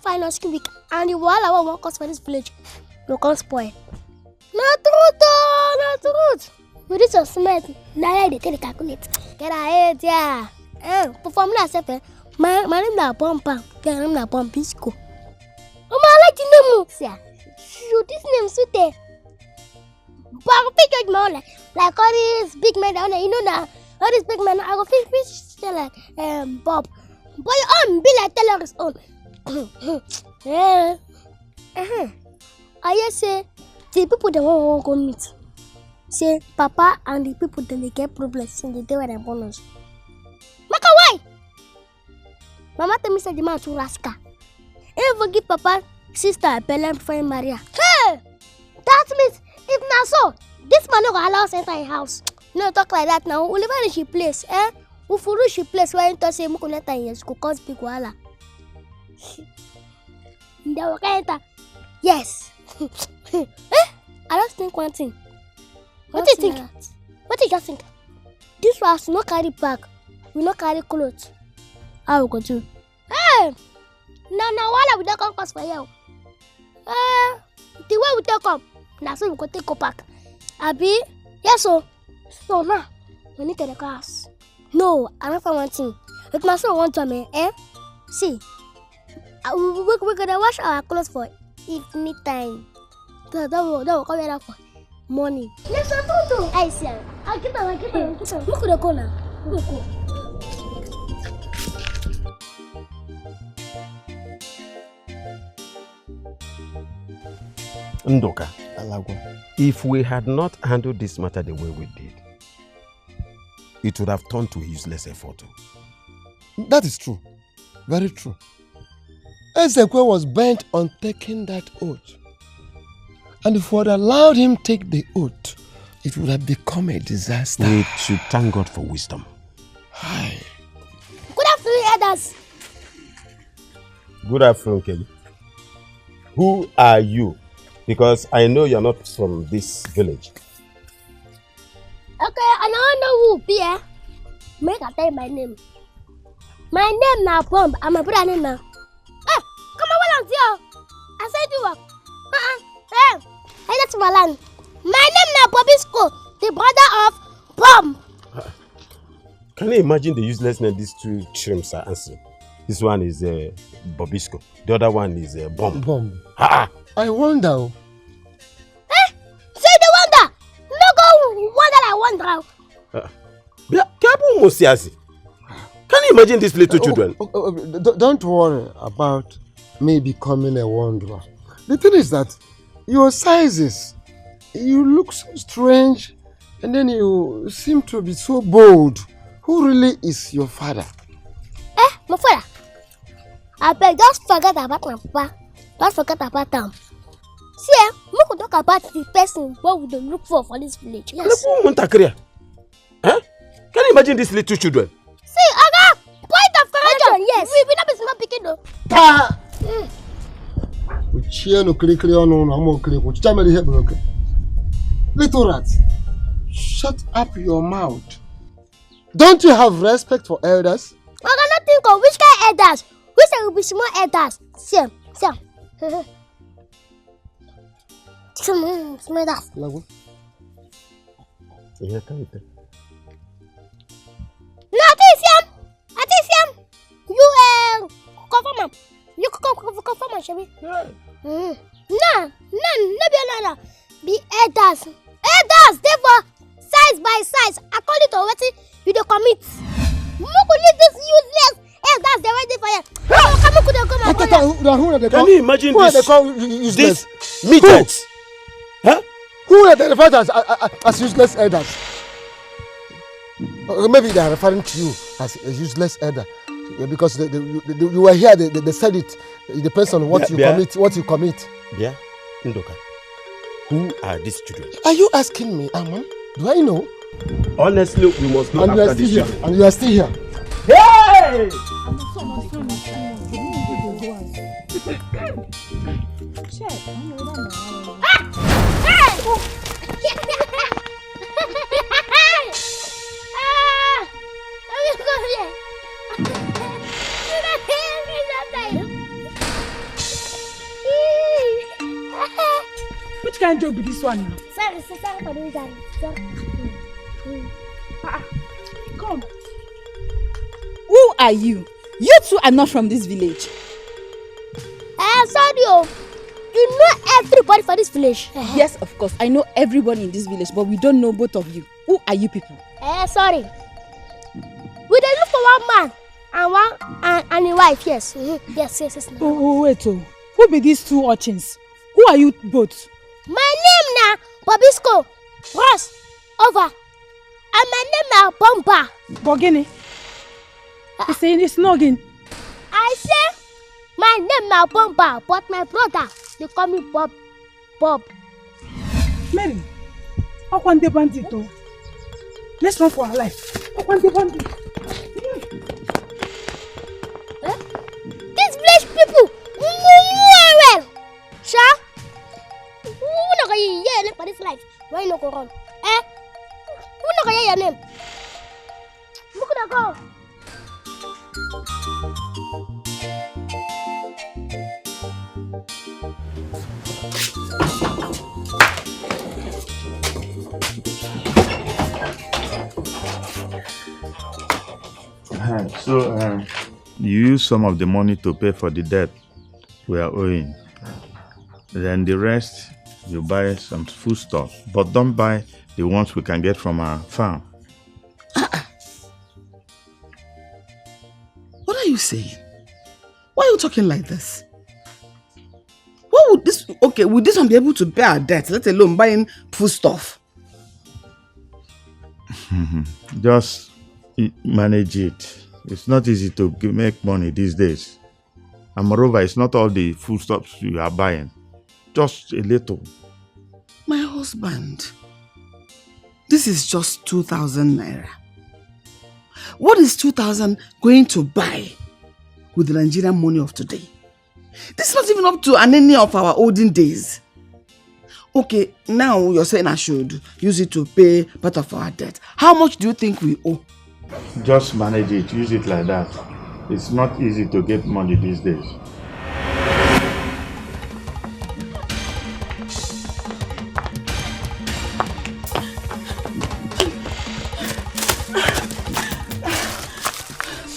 won't find us week, and the wall won't cause for this village. You can't spoil. Not truth. With this smart, now they tell you calculate. Get ahead, yeah. Perform that self. My name na Pompa. My name na Pompisco. I like the name. Yeah. Shoot this name suite. But pick my like all these big men down there. You know now, all these big men. I go fish like Bob. But your own be like Taylor's own. I just say the people that won't go meet. Say Papa and the people that they get problems in the day when they're born us. Maka why? Mama tell me say the man too rascal. Ain't forgive Papa, sister, Bella before Maria. Hey! That means if not so, this man no go allow us enter a house. No talk like that now. We'll never reach a place, we will reach a place where you say we can enter here, go cause big wahala. They enter. Yes. I just think one thing. What do you think? What do you just think? This house no carry bag, we no carry clothes. How we go do? Hey! Now why we don't come cause for you? The way we take up, now so we go take up back. Abi? Yes, so now we need to the class. No, I don't find one thing. If my son wants to see, we're gonna wash our clothes for evening time. That will come here for morning. Let's go. I see. I get on. Look at the corner. Look. Ndoka, if we had not handled this matter the way we did, it would have turned to useless effort. That is true. Very true. Ezekwe was bent on taking that oath. And if we had allowed him take the oath, it would have become a disaster. We should thank God for wisdom. Hi. Good afternoon, elders. Good afternoon, Kelly. Who are you? Because I know you're not from this village. Okay, and I don't know who be here. Make I tell you my name. My name now Bomb. I'm a brother name now. Hey, come on, here. I said you work. Hey, that's my land. My name now Bobisco, the brother of Bomb. Can you imagine the uselessness these two chimps are answering? This one is Bobisco. The other one is Bomb. Bomb. I wonder. Say the wonder. No go wonder I wonder. Can you imagine these little children? Don't worry about me becoming a wanderer. The thing is that your sizes, you look so strange, and then you seem to be so bold. Who really is your father? My father? I beg, just forget about my papa. Just forget about them. See, we could talk about the person what we don't look for this village. Yes. Can you imagine these little children? See, Aga, point of correction. Yes. We not be small picking though. Little rat, shut up your mouth. Don't you have respect for elders? I cannot think of which kind of elders. Which will be small elders. See. Small elders. No, Atisiam. You confirm. You confirm, Shabby. No, be elders. Elders, therefore, size by size, according to what you do commit. This useless elders, they're ready for you. Can you imagine this midgets? Who are they referred as useless elders? Maybe they are referring to you as a useless elder. Because you were here, they said it. It depends on what you commit. Yeah, Ndoka. Who are these children? Are you asking me, Amon? Do I know? Honestly, we must know after this show. And you are still here. Hey! kind of job with this one now? Sorry for the weekend. Come. Who are you? You two are not from this village. Sorry, you know everybody for this village. Yes, of course. I know everybody in this village, but we don't know both of you. Who are you people? Sorry. We dey look for one man and a wife, yes. Yes. Oh, wait, who be these two urchins? Who are you both? My name na Bobisco, Ross, over. And my name na Bomba. Bogini? You saying it's noggin? I say my name na Bomba, but my brother, they call me Bob. Mary, I want the bandit though. Let's run for our life. I want the bandit. These village people, well. Sha? Who not gonna hear your name for this life? Why you not go run? Who not gonna hear your name? Who could go? So, you use some of the money to pay for the debt we are owing. Then the rest, you buy some food stuff. But don't buy the ones we can get from our farm. What are you saying? Why are you talking like this? What would this... Okay, would this one be able to pay our debt, let alone buying food stuff? Just manage it. It's not easy to make money these days. And moreover, it's not all the foodstuffs you are buying. Just a little. My husband, this is just 2,000 naira. What is 2,000 going to buy with the Nigerian money of today? This is not even up to any of our olden days. Okay, now you're saying I should use it to pay part of our debt. How much do you think we owe? Just manage it. Use it like that. It's not easy to get money these days.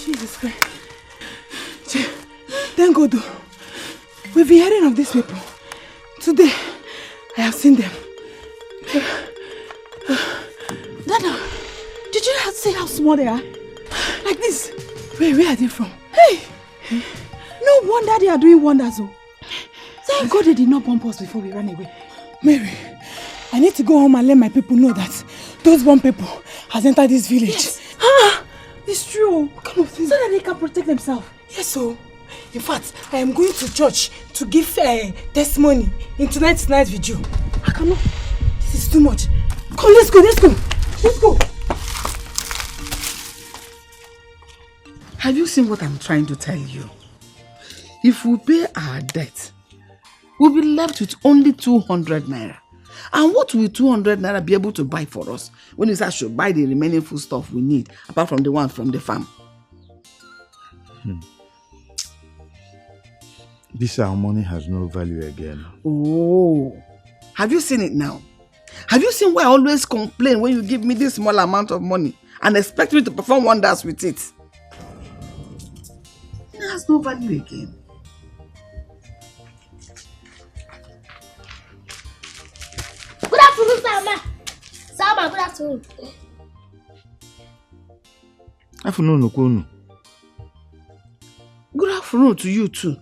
Jesus Christ. Thank God. We've been hearing of these people. Today, I have seen them. Dada, did you not see how small they are? Like this. Where are they from? Hey! No wonder they are doing wonders. Thank God they did not bump us before we ran away. Mary, I need to go home and let my people know that those bomb people has entered this village. Yes. It's true. What kind of thing? So that they can protect themselves. Yes, so. In fact, I am going to church to give testimony in tonight's night video. I cannot. This is too much. Come, let's go. Let's go. Have you seen what I'm trying to tell you? If we pay our debt, we'll be left with only 200 naira. And what will 200 naira be able to buy for us when we should buy the remaining food stuff we need, apart from the one from the farm? This our money has no value again. Oh, have you seen it now? Have you seen why I always complain when you give me this small amount of money and expect me to perform wonders with it? It has no value again. Good afternoon, Salma. Salma, good afternoon. Afternoon. Good afternoon to you too.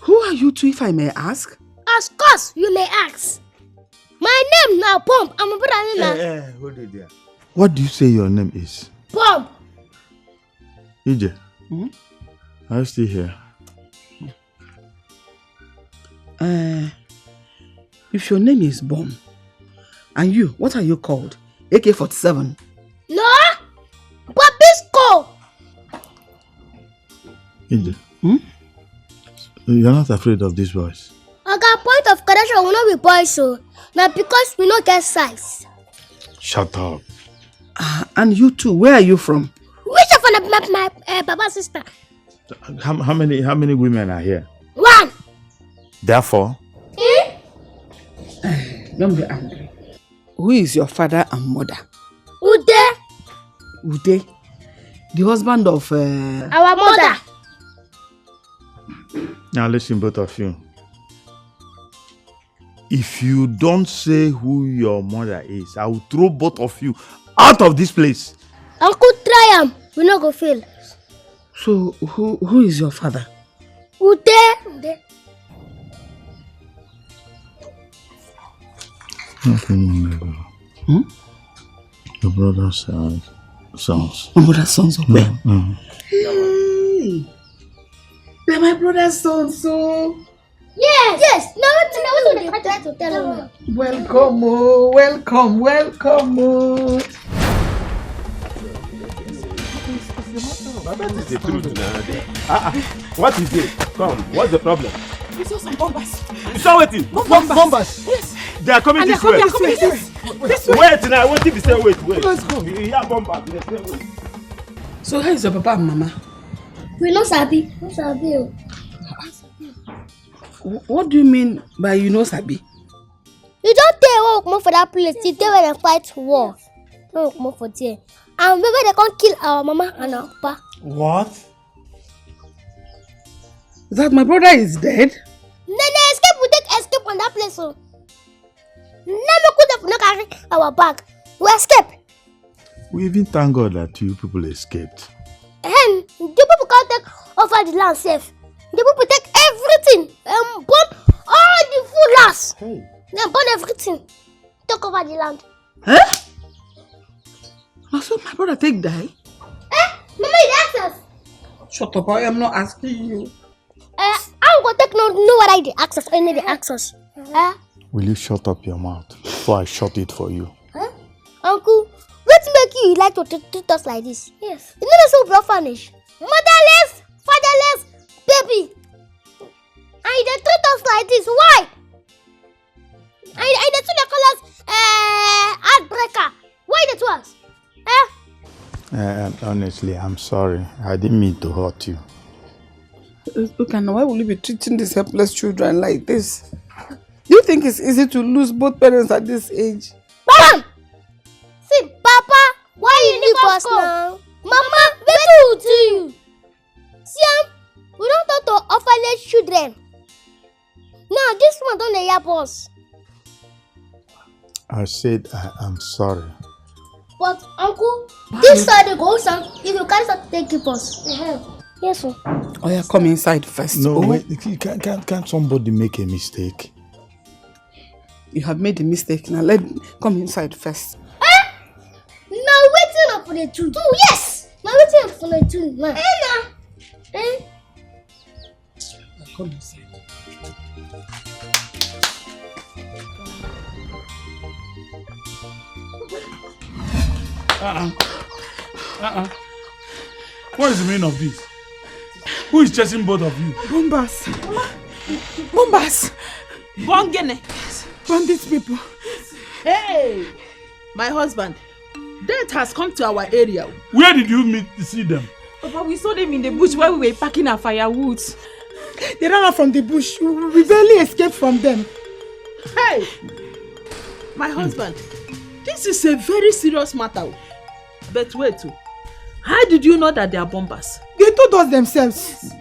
Who are you two, if I may ask? Of course, you may ask. My name now, Pump. I'm a brother. Hold it there. What do you say your name is? Pump. Ije, are you still here? If your name is Bomb, and you, what are you called? AK-47? No, Bobisco. Ije, you're not afraid of these boys? Okay, point of correction will not be boys, so now because we not get size. Shut up. And you too, where are you from? Which of my Baba's sister? How many women are here? One. Therefore? Don't be angry. Who is your father and mother? Ude. Ude? The husband of... Our mother. Now listen, both of you. If you don't say who your mother is, I will throw both of you out of this place. Uncle, try him. We not go fail. So, who is your father? Ude. Ude. Your brother's sons. My brother's sons of where? Hey! They're my brother's sons, so... Yes! Yes! No, what they try to tell me. Welcome, oh, welcome, welcome, oh. But that is the truth now. What is it? Come, what's the problem? We saw some bombers. You saw waiting? Bombers? Yes. They are coming this way. This way. Wait now, what if you say wait? Let's go. Yeah, bombers. Let's say wait. So how is your papa and mama? We no sabi. No sabi. What do you mean by you know sabi? You don't tell what come for that place. You tell when they fight war. No come for there. And maybe they can't kill our mama and our papa. What? That my brother is dead? Then they escape. We take escape on that place. So. Never could have not carry our bag. We escape. We even thank God that you people escaped. And the people can't take over the land safe. The people take everything and burn all the full last. Hey. They burn everything. Take over the land. Huh? So my brother take die? Mama, you ask us. Shut up, I am not asking you. I'm going to take no what I the access, any the access. Will you shut up your mouth before I shut it for you? Uncle, what make you like to treat us like this? Yes. You know so orphanage. Motherless, fatherless, baby. And they treat us like this. Why? And they treat the call us heartbreaker. Why they do us? Honestly, I'm sorry. I didn't mean to hurt you. Look, and why will you be treating these helpless children like this? Do you think it's easy to lose both parents at this age? Bam! See, Papa, why you leave us now? Mama, where do you? See, we don't talk to orphanage children. No, this one don't help us. I said I am sorry. But Uncle, this side they go some. If you can't start take us. Yes, sir. Oh yeah, come inside first. No, wait. Can't somebody make a mistake? You have made a mistake. Now come inside first. Now waiting up for the two. Yes. Now waiting up for the two. Come inside. What is the meaning of this? Who is chasing both of you? Bombers. Bombers. Bongene. Bandit people. Hey, my husband. Death has come to our area. Where did you see them? Papa, we saw them in the bush while we were packing our firewood. They ran out from the bush. We barely escaped from them. Hey, my husband. This is a very serious matter. But wait, how did you know that they are bombers? They told us themselves.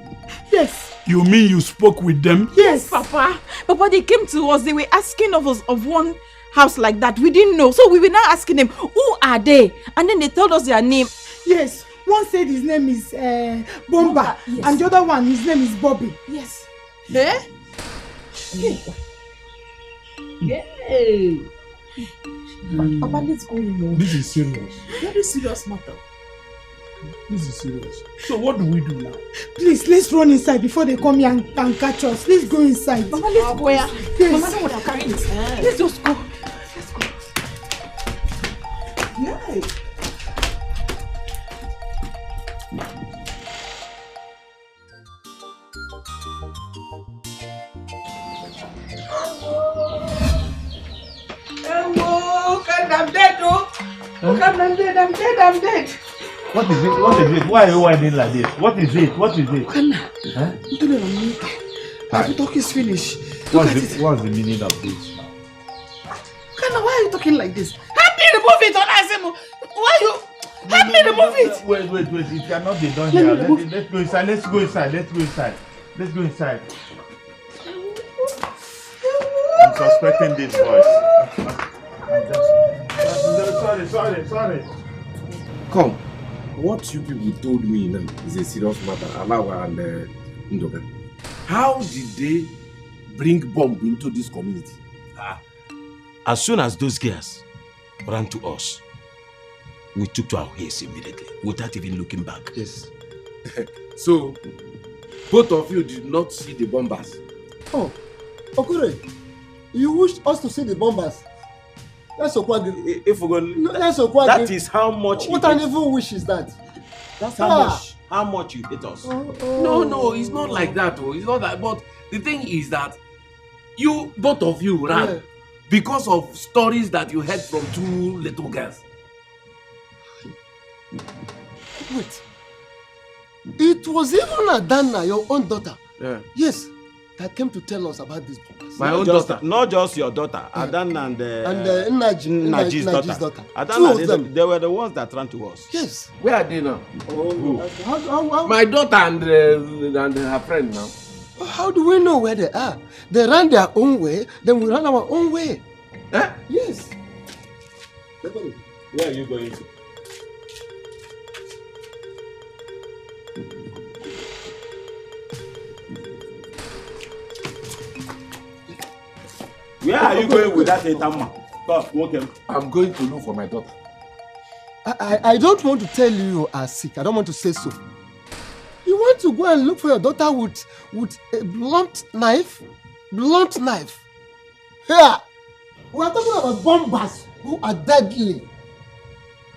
Yes. You mean you spoke with them? Yes, Papa. Papa, they came to us. They were asking of us of one house like that. We didn't know. So we were now asking them, who are they? And then they told us their name. Yes. One said his name is Bomba. Yes. And the other one, his name is Bobby. Yes. Eh? Hey. Papa, let's go in. This is serious. Very serious matter. This is serious. So what do we do now? Please, let's run inside before they come here and catch us. Let's go inside. Mama, let's go. Yes. No matter what I'm carrying. Let's just go. Let's go. Yeah. I'm dead, oh. Look, I'm dead. What is it? Why are you whining like this? What is it? The talk is finished. What's the meaning of this? are you talking like this? Help me remove it, Onasimu. Why you? Help me remove it. Wait. It cannot be done here. Let's go inside. Let's go inside. I'm suspecting this voice. Sorry. Come. What you people told me now is a serious matter. Alawa and Ndoka. How did they bring bomb into this community? As soon as those girls ran to us, we took to our heels immediately, without even looking back. Yes. So, both of you did not see the bombers? Oh, Okure, you wished us to see the bombers? That's Okwagi. If we're going, that's Okwagi. That is how much. What an evil wish is that? That's how much you hate us. No, it's not like that. It's not that. But the thing is that both of you ran because of stories that you heard from two little girls. Wait. It was even Adana, your own daughter. Yeah. Yes, that came to tell us about this bombers. My own daughter. Not just your daughter. Adana and Naji's daughter. Adana, they were the ones that ran to us. Yes. Where are they now? Oh, how? My daughter and her friend now. How do we know where they are? They ran their own way, then we ran our own way. Huh? Yes. Where are you going to? Where are you going with that Etama? I'm going to look for my daughter. I don't want to tell you you are sick. I don't want to say so. You want to go and look for your daughter with a blunt knife? Blunt knife. Here, we are talking about bombers who are deadly.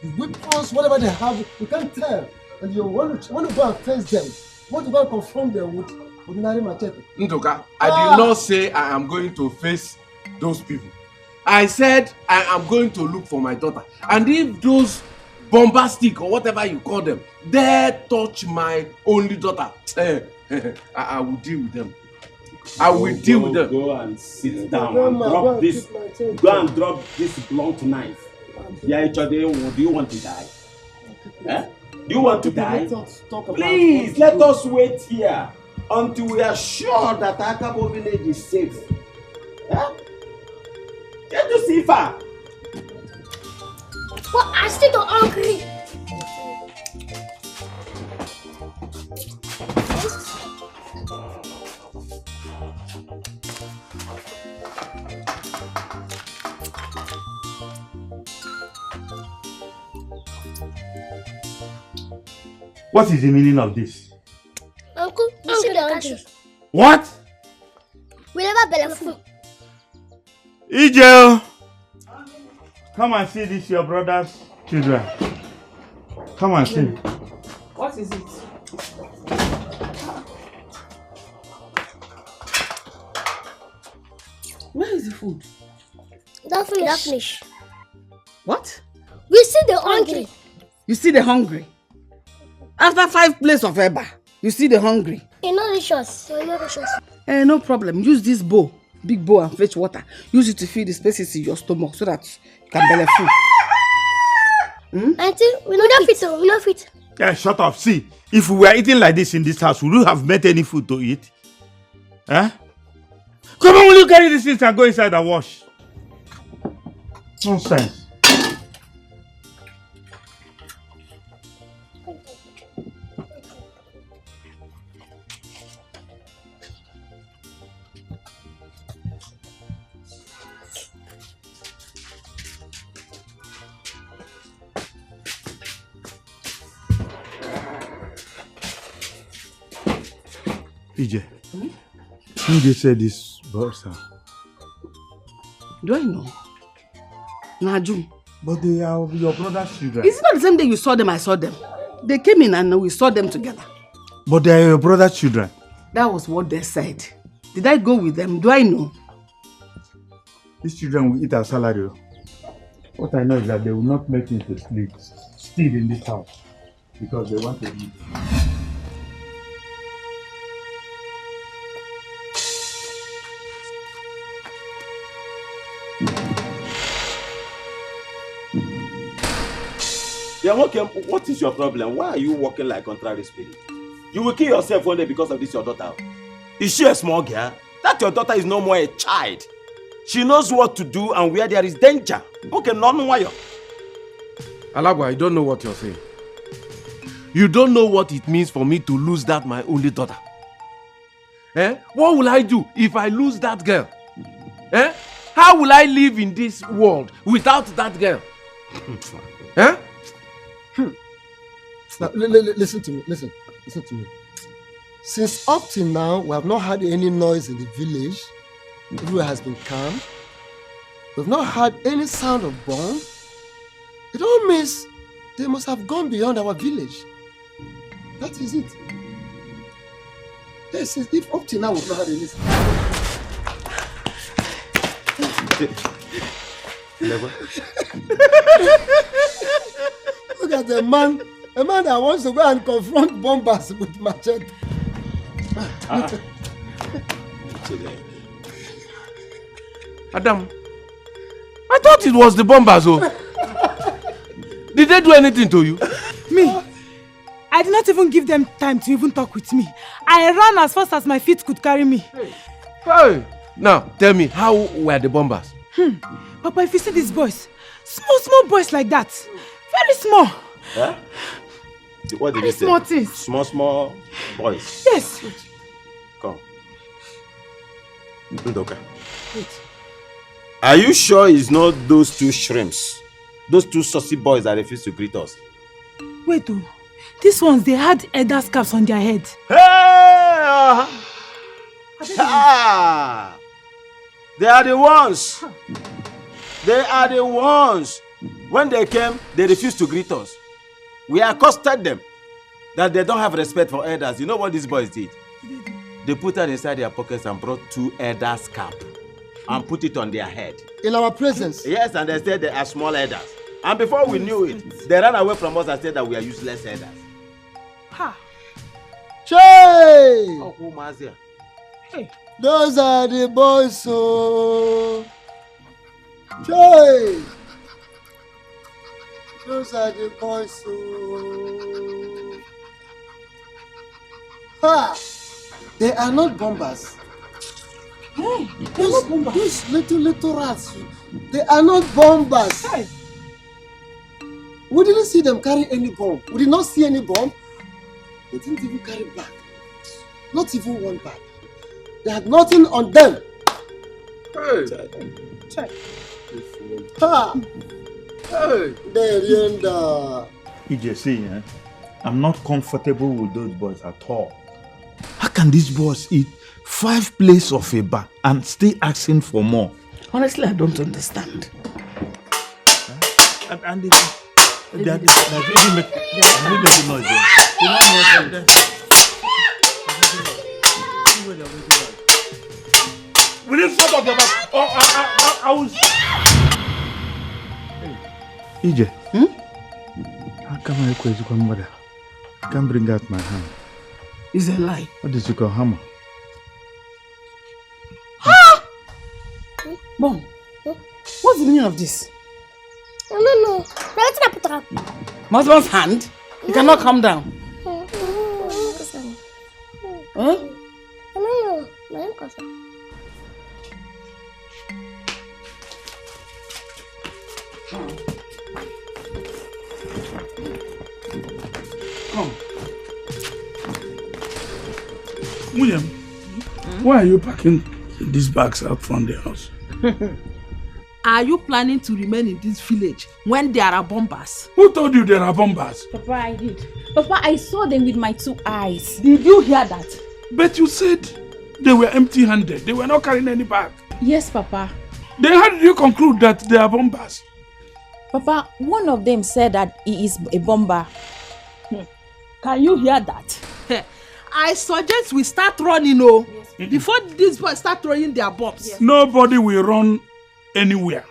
The weapons, whatever they have, you can't tell. And you want to go and face them. You want to go and confront them with ordinary machete. Ndoka, I did not say I am going to face those people. I said I am going to look for my daughter. And if those bombastic or whatever you call them dare touch my only daughter, I will deal with them. I will deal with them. Go and sit down and drop this. Go and drop this blunt knife. Yeah, do you want to die? Eh? Do you want to die? Please, let us wait here until we are sure that Akabo village is safe. Eh? Get to see far. But I'm still hungry. What is the meaning of this? Uncle, you see the hungry. What? We never belong. Ijel! Come and see this, your brother's children. Come and see. What is it? Where is the food? Don't finish. What? We see the hungry. You see the hungry? After 5 plates of eba, you see the hungry? No problem. Use this bowl, big bowl, and fetch water. Use it to fill the spaces in your stomach so that you can belly full. Auntie, we don't fit. Yeah, shut up. See, if we were eating like this in this house, would you have met any food to eat? Huh? Come on, will you carry these things and go inside and wash? Nonsense. EJ, who they say this birds are? Do I know? Najum. But they are your brother's children. Is it not the same day you saw them, I saw them? They came in and we saw them together. But they are your brother's children. That was what they said. Did I go with them? Do I know? These children will eat our salary. What I know is that they will not make it to sleep still in this house because they want to eat. Yeah, okay, what is your problem? Why are you walking like contrary spirit? You will kill yourself one day because of this your daughter. Is she a small girl? That your daughter is no more a child. She knows what to do and where there is danger. Okay, no why. Alagwa, I don't know what you're saying. You don't know what it means for me to lose that my only daughter. Eh? What will I do if I lose that girl? Eh? How will I live in this world without that girl? Eh? Now, listen to me. Listen to me. Since up till now, we have not had any noise in the village. Everywhere has been calm. We've not heard any sound of bomb. It all means they must have gone beyond our village. That is it. Yes, if up till now we've not had any sound. Look at the man. A man that wants to go and confront bombers with machete. Adam, I thought it was the bombers. Oh. Did they do anything to you? Me? I did not even give them time to even talk with me. I ran as fast as my feet could carry me. Hey. Now, tell me, how were the bombers? Papa, if you see these boys, small boys like that, very small. Huh? What did very you say? Small things. Small boys. Yes. Come. Ndoka. Are you sure it's not those two shrimps? Those two saucy boys that refuse to greet us? Wait, oh. These ones, they had elder scarves on their head. Hey! They are the ones. They are the ones. When they came, they refused to greet us. We accosted them that they don't have respect for elders. You know what these boys did? They put her inside their pockets and brought 2 elders' cap and put it on their head. In our presence? Yes, and they said they are small elders. And before we knew it, they ran away from us and said that we are useless elders. Ha! Hey! Oh, who was there? Hey! Those are the boys, so. Hey! Those are the boys, so. Ha! They are not bombers. Hey, they're not bombers. Those little rats. They are not bombers. Hey. We didn't see them carry any bomb. We did not see any bomb. They didn't even carry bag. Not even one bag. They had nothing on them. Hey. Check. Ha! Hey. You see, I'm not comfortable with those boys at all. How can these boys eat 5 plates of eba and still asking for more? Honestly, I don't understand. And they're even making noise. We need to talk about. I was. EJ. How come I request you come mother? I can't bring out my hand. It's a lie. What is it called? Hammer? Mom, what's the meaning of this? No. My husband's hand? You cannot calm down. Huh? Come. William, why are you packing these bags out from the house? Are you planning to remain in this village when there are bombers? Who told you there are bombers? Papa, I did. Papa, I saw them with my 2 eyes. Did you hear that? But you said they were empty-handed. They were not carrying any bag. Yes, Papa. Then how did you conclude that they are bombers? Papa, one of them said that he is a bomber. Can you hear that? I suggest we start running, yes, before these boys start throwing their bombs. Yes. Nobody will run anywhere.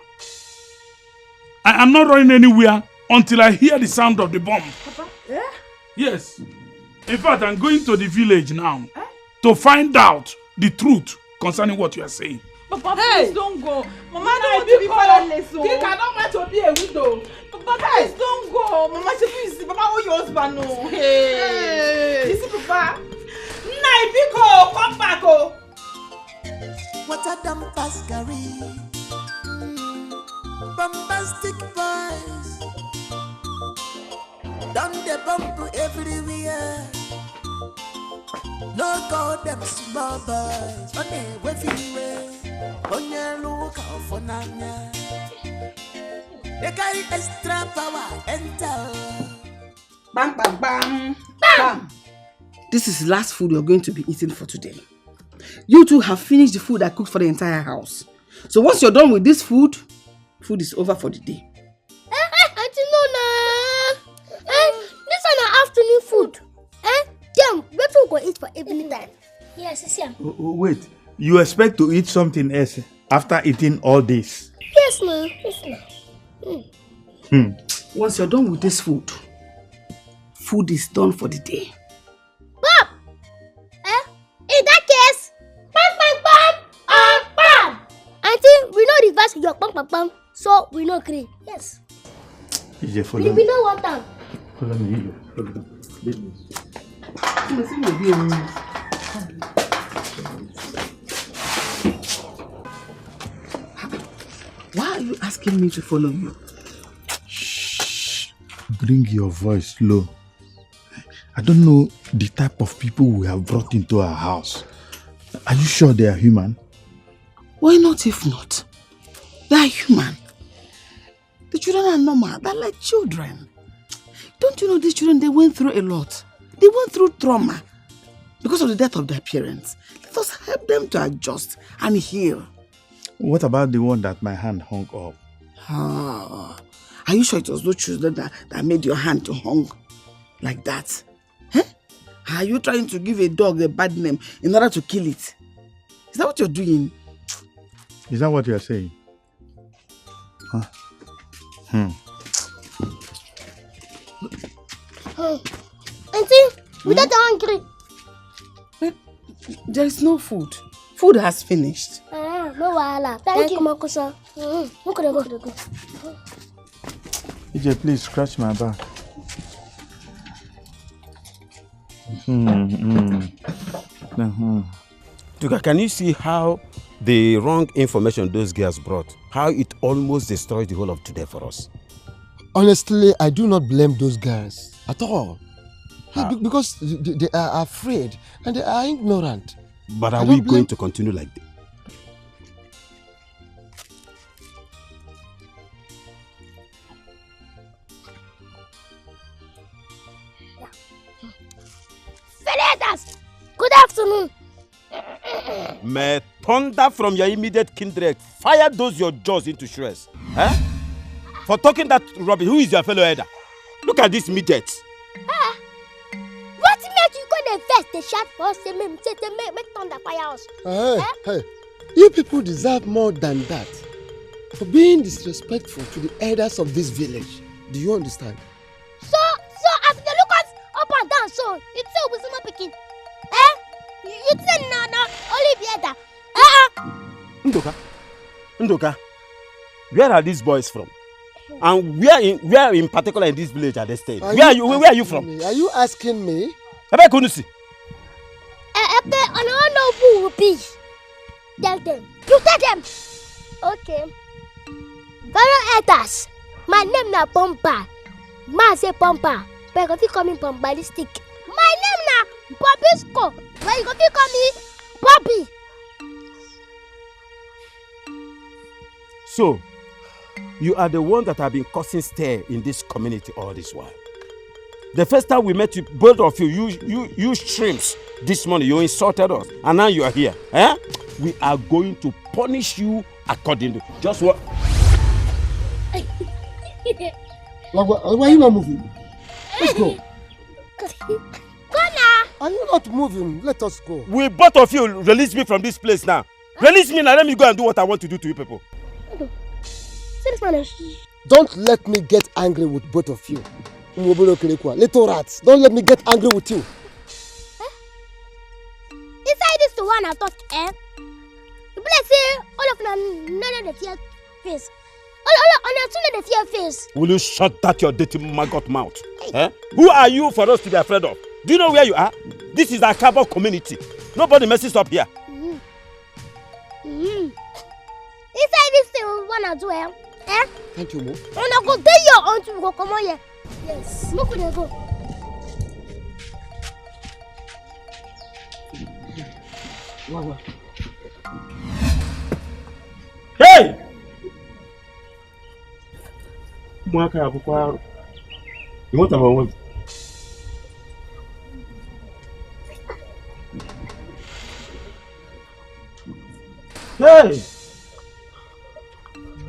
I am not running anywhere until I hear the sound of the bomb. Papa? Eh? Yes. In fact, I'm going to the village now to find out the truth concerning what you are saying. Papa, please don't go. Mama, I don't want to be fatherless. He cannot wait to be a widow. Papa, Papa, please don't go. Mama, please. Papa, oh, your husband, no. Hey. Listen, Papa. Naibiko, come back, oh. What a damn pascary. Bombastic boys. Down the bump everywhere. No go them small boys. On the way freeway. On your look out for Nanya. They carry extra power. Enter. Bam, bam, bam. Bam. This is the last food you're going to be eating for today. You two have finished the food I cooked for the entire house. So once you're done with this food is over for the day. Auntie Nona. This is an afternoon food. Damn, where we go eat for evening time? Yes, it's here. Wait, you expect to eat something else after eating all this? Yes, ma'am. Once you're done with this food is done for the day. Bob! In that case, bam, bam. Auntie, we know reverse your bam, so we know agree. Yes. We don't want them. Follow me. Why are you asking me to follow you? Shh. Bring your voice low. I don't know the type of people we have brought into our house. Are you sure they are human? Why not if not? They are human. The children are normal. They're like children. Don't you know these children, they went through a lot. They went through trauma because of the death of their parents. Let us help them to adjust and heal. What about the one that my hand hung up? Are you sure it was those children that made your hand to hung like that? Huh? Are you trying to give a dog a bad name in order to kill it? Is that what you're doing? Is that what you're saying? Huh? Auntie, we're not hungry. There is no food. Food has finished. No wahala. Thank you, Makosa. Go. EJ, please scratch my back. Tuka, can you see how the wrong information those girls brought, how it almost destroyed the whole of today for us? Honestly, I do not blame those girls at all. Because they are afraid and they are ignorant. But are we going to continue like this? Senators, good afternoon. May thunder from your immediate kindred fire those your jaws into shreds. Eh? For talking that rubbish, who is your fellow elder? Look at this midget. What made you go the first? They shout for us, they make thunder fire us. Hey, you people deserve more than that. For being disrespectful to the elders of this village. Do you understand? So as they look us up and down, so it's so we not picking. You say no, only the elder. Ndoka, where are these boys from? And where in particular in this village are they staying? Where are you from? Are you asking me? I don't know who will be. Tell them. You tell them. Okay. Fellow elders, my name na Pompa. Ma say Pompa. But you call me Pompalistic. My name na Bobisco. Why you call me Bobby? So, you are the one that have been causing stir in this community all this while. The first time we met you, both of you shrimps this morning, you insulted us, and now you are here. Eh? We are going to punish you accordingly. Just what? Why are you not moving? Let's go. Go now. Are you not moving? Let us go. We both of you release me from this place now. Release me now. Let me go and do what I want to do to you people. Don't let me get angry with both of you. Little rats, don't let me get angry with you. Inside this the one I thought, The place say all of them none of the tear face. All I still the fear face. Will you shut that your dirty maggot mouth? Eh? Who are you for us to be afraid of? Do you know where you are? This is a cowboy community. Nobody messes up here. Inside this thing we wanna do eh? Thank you, Mo. And I go tell your aunt to go come on here. Yes. Look where they go. Wow. Hey! Mwaka ya bukwaru. You want to have a Hey!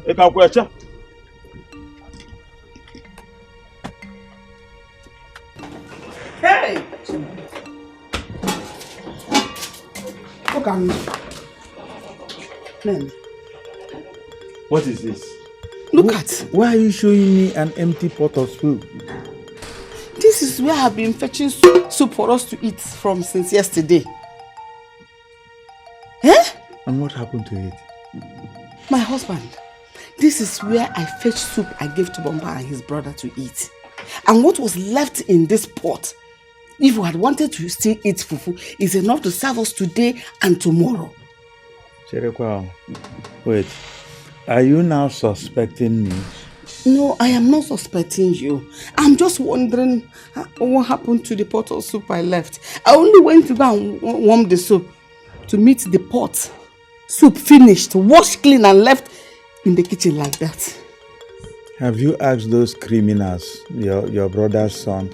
Eka kwecha. Hey! Look at me. Man. What is this? Look at. Why are you showing me an empty pot of soup? This is where I've been fetching soup for us to eat from since yesterday. Eh? And what happened to it? My husband, this is where I fetched soup I gave to Bomba and his brother to eat. And what was left in this pot, if we had wanted to still eat fufu, is enough to serve us today and tomorrow. Cherekwa, wait. Are you now suspecting me? No, I am not suspecting you. I'm just wondering what happened to the pot of soup I left. I only went to go and warm the soup to meet the pot. Soup finished, washed clean and left in the kitchen like that. Have you asked those criminals, your brother's son?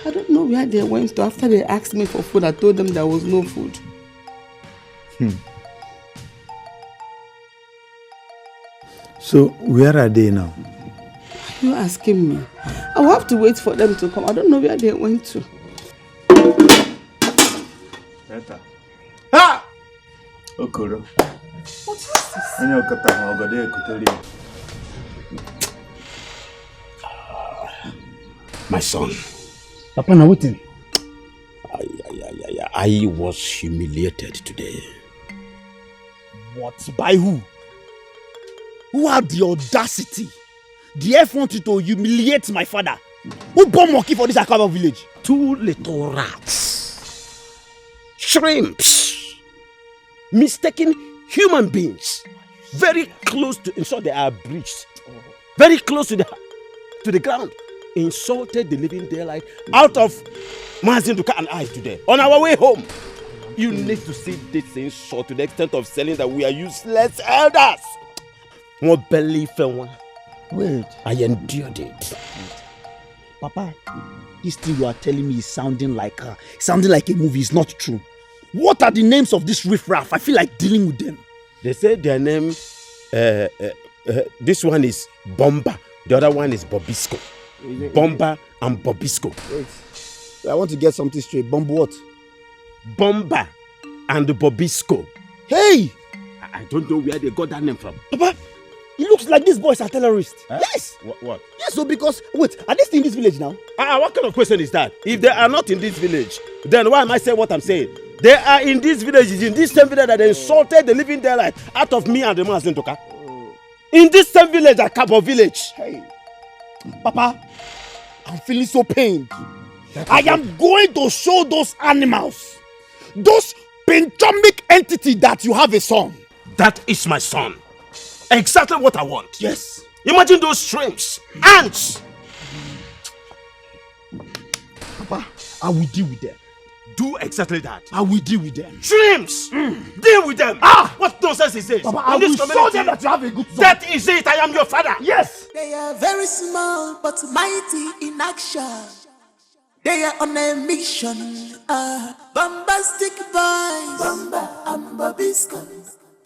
I don't know where they went to. After they asked me for food, I told them there was no food. So, where are they now? Are you asking me? I will have to wait for them to come. I don't know where they went to. Better. Ha! Okoro. What is this? My son. Papa, now what? I was humiliated today. What? By who? Who had the audacity, the effort to humiliate my father? Who born monkey for this Akaba village? 2 little rats. Shrimps. Mistaken human beings. Very close to, in short, they are breached. Very close to the ground. Insulted the living daylight out of Mazin Duka and I today. On our way home. You need to see this insult to the extent of saying that we are useless elders. More belly fell. Wait. I endured it. Papa, this thing you are telling me is sounding like a movie. It's not true. What are the names of this riffraff? I feel like dealing with them. They say their name, this one is Bomba. The other one is Bobisco. Bomba and Bobisco. Wait. I want to get something straight. Bomba what? Bomba and Bobisco. Hey! I don't know where they got that name from. Papa, it looks like these boys are terrorists. Huh? Yes. What? Yes, so because, wait, are they still in this village now? What kind of question is that? If they are not in this village, then why am I saying what I'm saying? They are in these villages, in this same village that they insulted the living daylight out of me and the man Zentoka. In this same village, at Cabo village. Hey, Papa, I'm feeling so pained. I am going to show those animals, those pentomic entity that you have a son. That is my son. Exactly what I want. Yes. Imagine those shrimps, ants. Papa, I will deal with them. Do exactly that. I will deal with them. Shrimps! Deal with them! What nonsense is this? Papa, I will show them that you have a good son. That is it, I am your father. Yes! They are very small but mighty in action. They are on a mission. Bombastic boys. Bomba and Bobisco.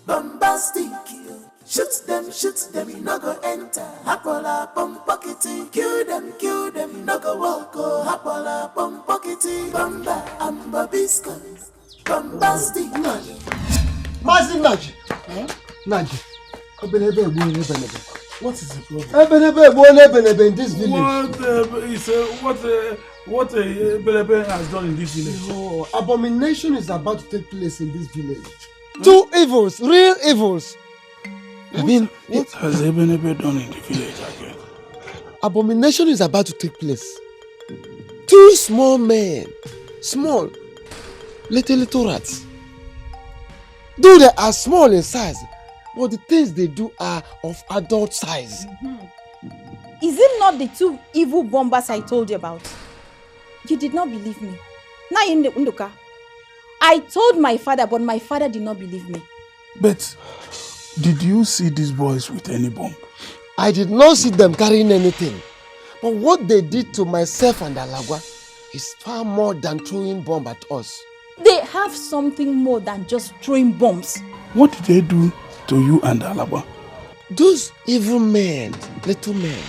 Bombastic. Shoot them, you no go enter. Hapola, bomb pockety. Kill them, you no go walk. Hapola, bomb pockety. Bomba and Bobisco. Bombastic money. Massive Naj. Naj. What is the problem? In this village. What Belebe has done in this village? Oh, abomination is about to take place in this village. Two evils, real evils. What has Ebenebe done in the village again? Abomination is about to take place. 2 small men, small, little rats. Though they are small in size, but the things they do are of adult size. Is it not the 2 evil bombers I told you about? You did not believe me. Now in the Unduka. I told my father, but my father did not believe me. But did you see these boys with any bomb? I did not see them carrying anything. But what they did to myself and Alagwa is far more than throwing bomb at us. They have something more than just throwing bombs. What did they do to you and Alagwa? Those evil men, little men,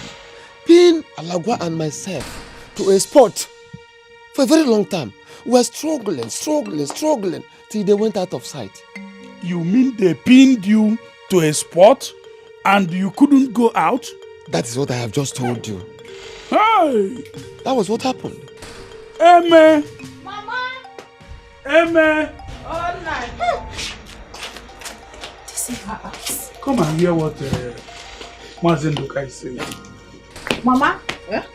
pinned Alagwa and myself to a spot for a very long time. We were struggling till they went out of sight. You mean they pinned you to a spot and you couldn't go out? That is what I have just told you. Hey! That was what happened. Amen. Mama! Amen. All night. This is her house. Come and hear what Mazenduka is saying. Mama,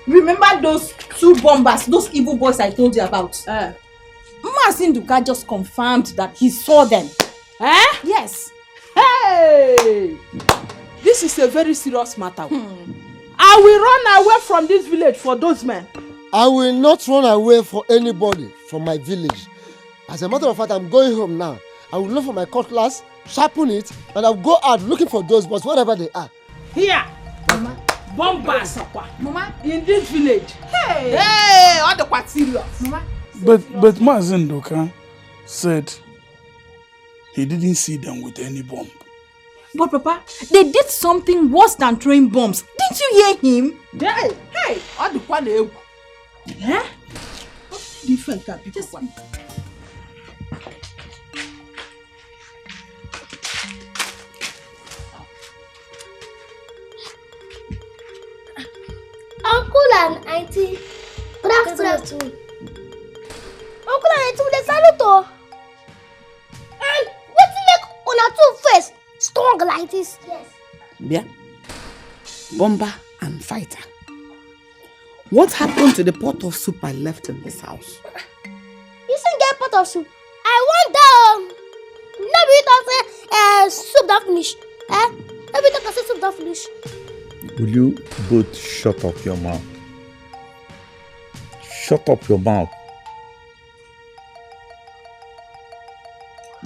remember those 2 bombers, those evil boys I told you about? Mazinduka just confirmed that he saw them. Yes. Hey! This is a very serious matter. I will run away from this village for those men. I will not run away for anybody from my village. As a matter of fact, I'm going home now. I will look for my cutlass, sharpen it, and I'll go out looking for those boys, wherever they are. Here, Mama. bombers, Mama. in this village. Hey! Hey, all the quite serious. Mama. But Mazenduka said he didn't see them with any bomb. But Papa, they did something worse than throwing bombs. Didn't you hear him? Hey, all the quite different kind of people. Uncle and Auntie, good afternoon. Uncle and Auntie, they salute you. And what make una 2 face strong like this? Yes. Yeah. Bomber and fighter. What happened to the pot of soup I left in this house? You still get pot of soup? I want maybe you don't say soup don't finish. Maybe you don't say soup don't finish. Will you both shut up your mouth? Shut up your mouth.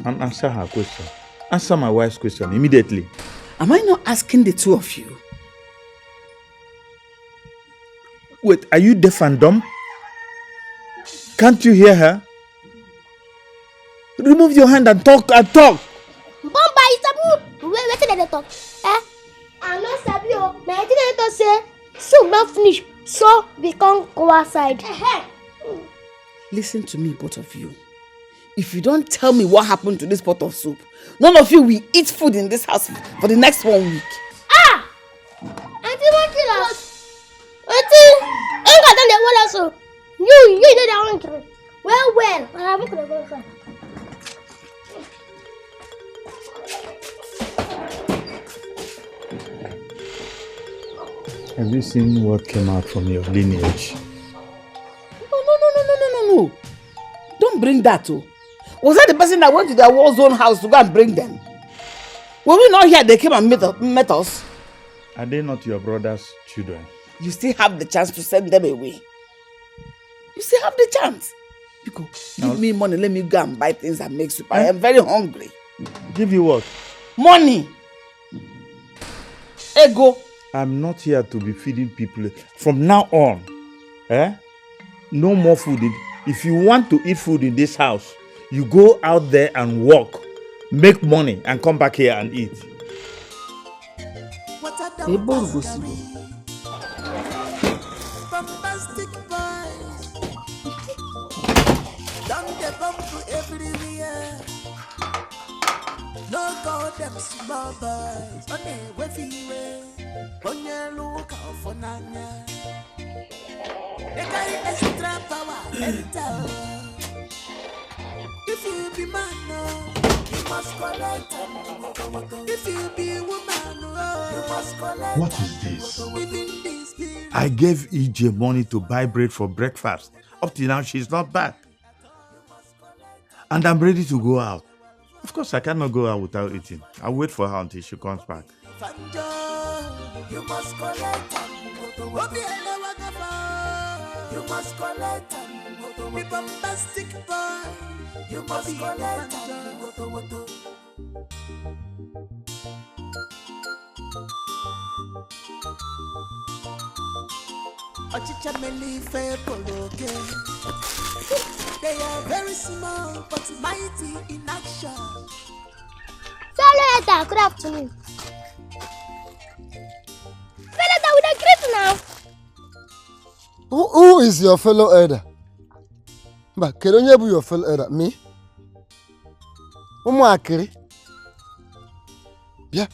And answer her question. Answer my wife's question immediately. Am I not asking the 2 of you? Wait, are you deaf and dumb? Can't you hear her? Remove your hand and talk and talk. Bomba is a wait till they talk. I'm not Sabio. Now I think I say soup not finish, so we can't go outside. Listen to me, both of you. If you don't tell me what happened to this pot of soup, none of you will eat food in this house for the next 1 week. Auntie won't kill us. Auntie, ain't got done the one also. You did that one kill. Well, I'm not gonna go outside. Have you seen what came out from your lineage? No. Don't bring that, oh. Was that the person that went to their war zone house to go and bring them? Were we not here? They came and met us. Are they not your brother's children? You still have the chance to send them away. You still have the chance. Because give me money, let me go and buy things and make soup. I am very hungry. Give you what? Money. Ego. I'm not here to be feeding people. From now on, no more food. If you want to eat food in this house, you go out there and work, make money, and come back here and eat. Bombastic boys. Don't get bumped to everywhere. No go them small boys. On the wavy way. On your look out for Nanya. They carry extra power enter. If you be man, you must collect them. If you be woman, you must collect. What is this? I gave EJ money to buy bread for breakfast. Up till now, she's not back. And I'm ready to go out. Of course, I cannot go out without eating. I'll wait for her until she comes back. You must collect. You must collect. We bombastic boy. You must collect. They are very small but mighty in action. Fellow, good afternoon. Fellow, we don't greet now. Who is your fellow elder? But can you be your fellow elder? Me? Yeah,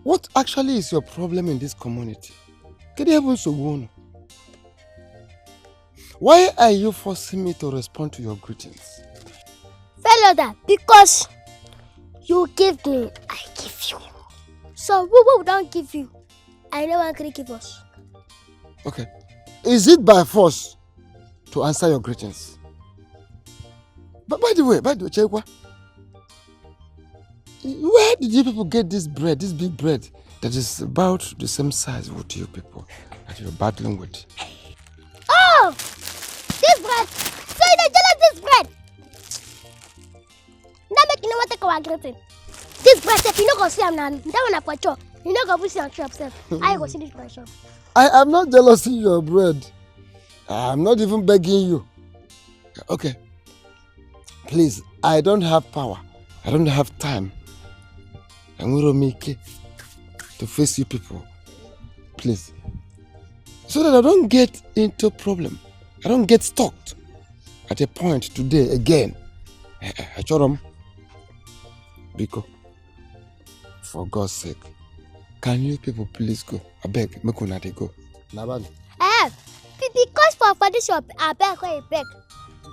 what actually is your problem in this community? Why are you forcing me to respond to your greetings? Fellow, because you give me, I give you. So who don't give you? I know one can give us. Okay. Is it by force to answer your greetings? But by the way, Chekwa, where did you people get this bread, this big bread that is about the same size with you people that you're battling with? Oh! This bread! So you don't jealous this bread! Now make you know what take our greeting. This bread, if you don't go see him now, that one for sure. You don't go push it on yourself. I go see this bread shop. I am not jealous of your bread. I'm not even begging you. Okay. Please, I don't have power. I don't have time. I'm going to make it to face you people. Please. So that I don't get into problem. I don't get stuck at a point today again. Achorom. Biko. For God's sake. Can you people please go? I beg, make una dey go. Nabali. Because for this shop, I beg where you beg.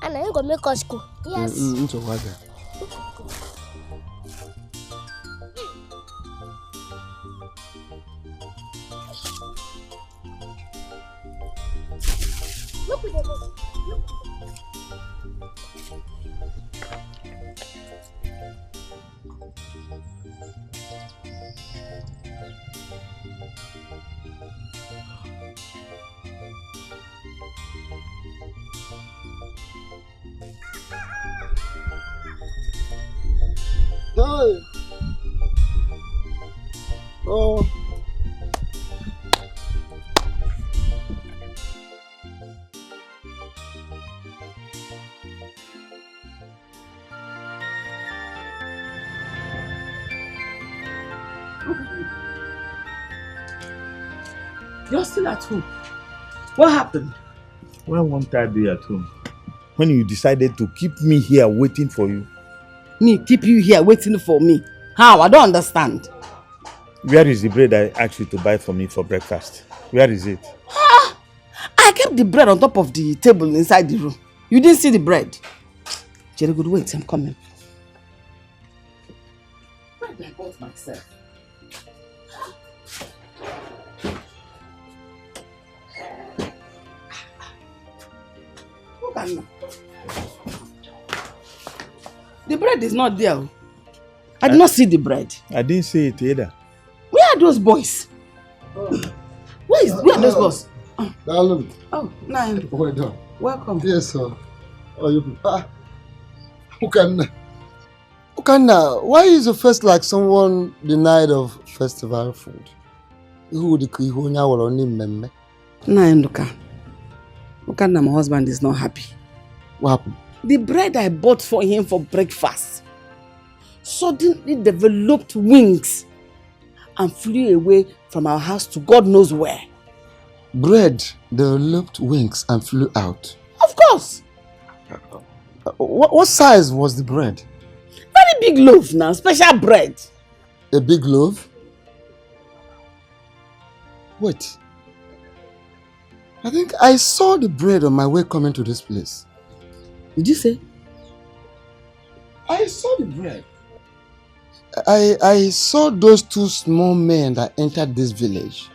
And I ain't gonna make us go. Yes. Into what? Look at this. Hey. Oh. You're still at home. What happened? Why won't I be at home? When you decided to keep me here waiting for you. Me keep you here waiting for me? How? I don't understand. Where is the bread I asked you to buy for me for breakfast? Where is it? I kept the bread on top of the table inside the room. You didn't see the bread. Jerry, good, wait, I'm coming. Where did I bought myself? Look at me. The bread is not there. I did not see the bread. I didn't see it either. Where are those boys? Where are those boys? Darling. Oh, no. Well done. Welcome. Yes, sir. Oh, you. Ukanna, why is your face like someone denied of festival food? Who would you know? Ukanna, my husband is not happy. What happened? The bread I bought for him for breakfast suddenly developed wings and flew away from our house to God knows where. Bread developed wings and flew out? Of course. What size was the bread? Very big loaf now, special bread. A big loaf? Wait. I think I saw the bread on my way coming to this place. Did you say? I saw the bread. I saw those two small men that entered this village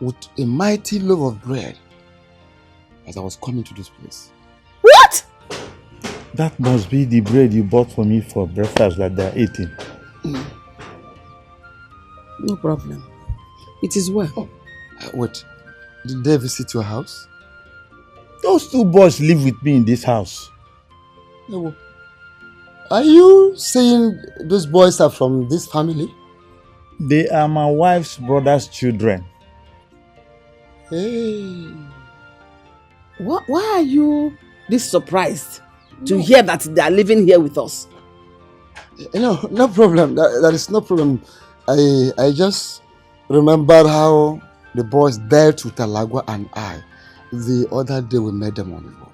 with a mighty loaf of bread as I was coming to this place. What? That must be the bread you bought for me for breakfast that they're eating. No problem. It is well. Oh. Wait, did they visit your house? Those two boys live with me in this house. No. Are you saying those boys are from this family? They are my wife's brother's children. Hey. Why are you this surprised to hear that they are living here with us? No problem. That is no problem. I just remember how the boys dared to Talagwa and I the other day we met them on the road.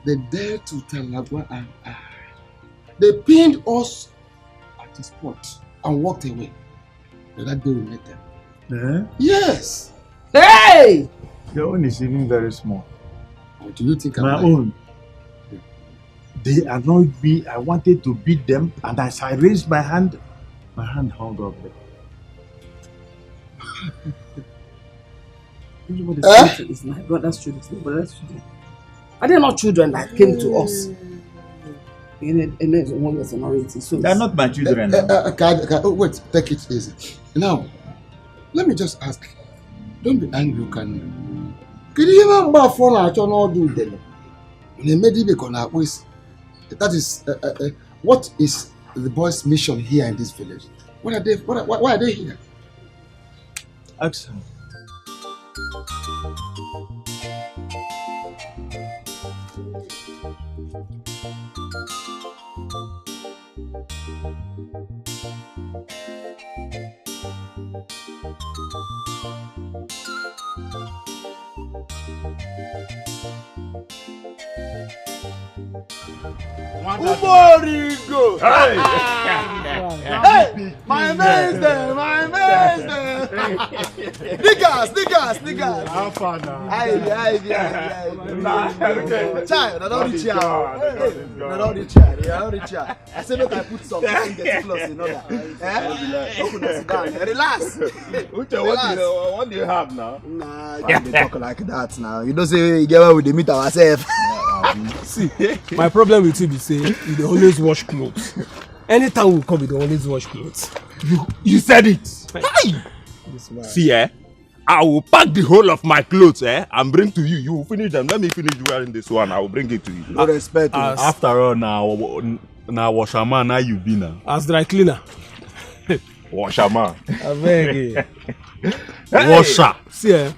They dared to Talagwa and I. They pinned us at the spot and walked away. The other day we met them. Yes. Hey! Your own is even very small. What do you think? My own. They annoyed me. I wanted to beat them, and as I raised my hand hung up there. It's my brother's children. Are they not children that came to us? They're not my children. Wait, take it easy. Now, let me just ask. Don't be angry, can you? Can you even buy phone at all do them? That is what is the boys' mission here in this village? Why are they here? Ask them. Uborigo! Hey! Hey! My man's there! My man's there! Niggas! How far now? Aye. Child, I don't reach out. I don't reach out. I said, look, I put some get close in order. Open the cigar. Relax. What do you have now? Nah, you can't talk like that now. You don't say you get where we meet ourselves. See, my problem with you be say you dey always wash clothes. Anytime we come, you dey always wash clothes. You said it. Hey! See, I will pack the whole of my clothes and bring to you. You will finish them. Let me finish wearing this one. I will bring it to you. No respect. After all, now washerman, now you be now. As dry cleaner. Washerman. I beg you. Washer. See,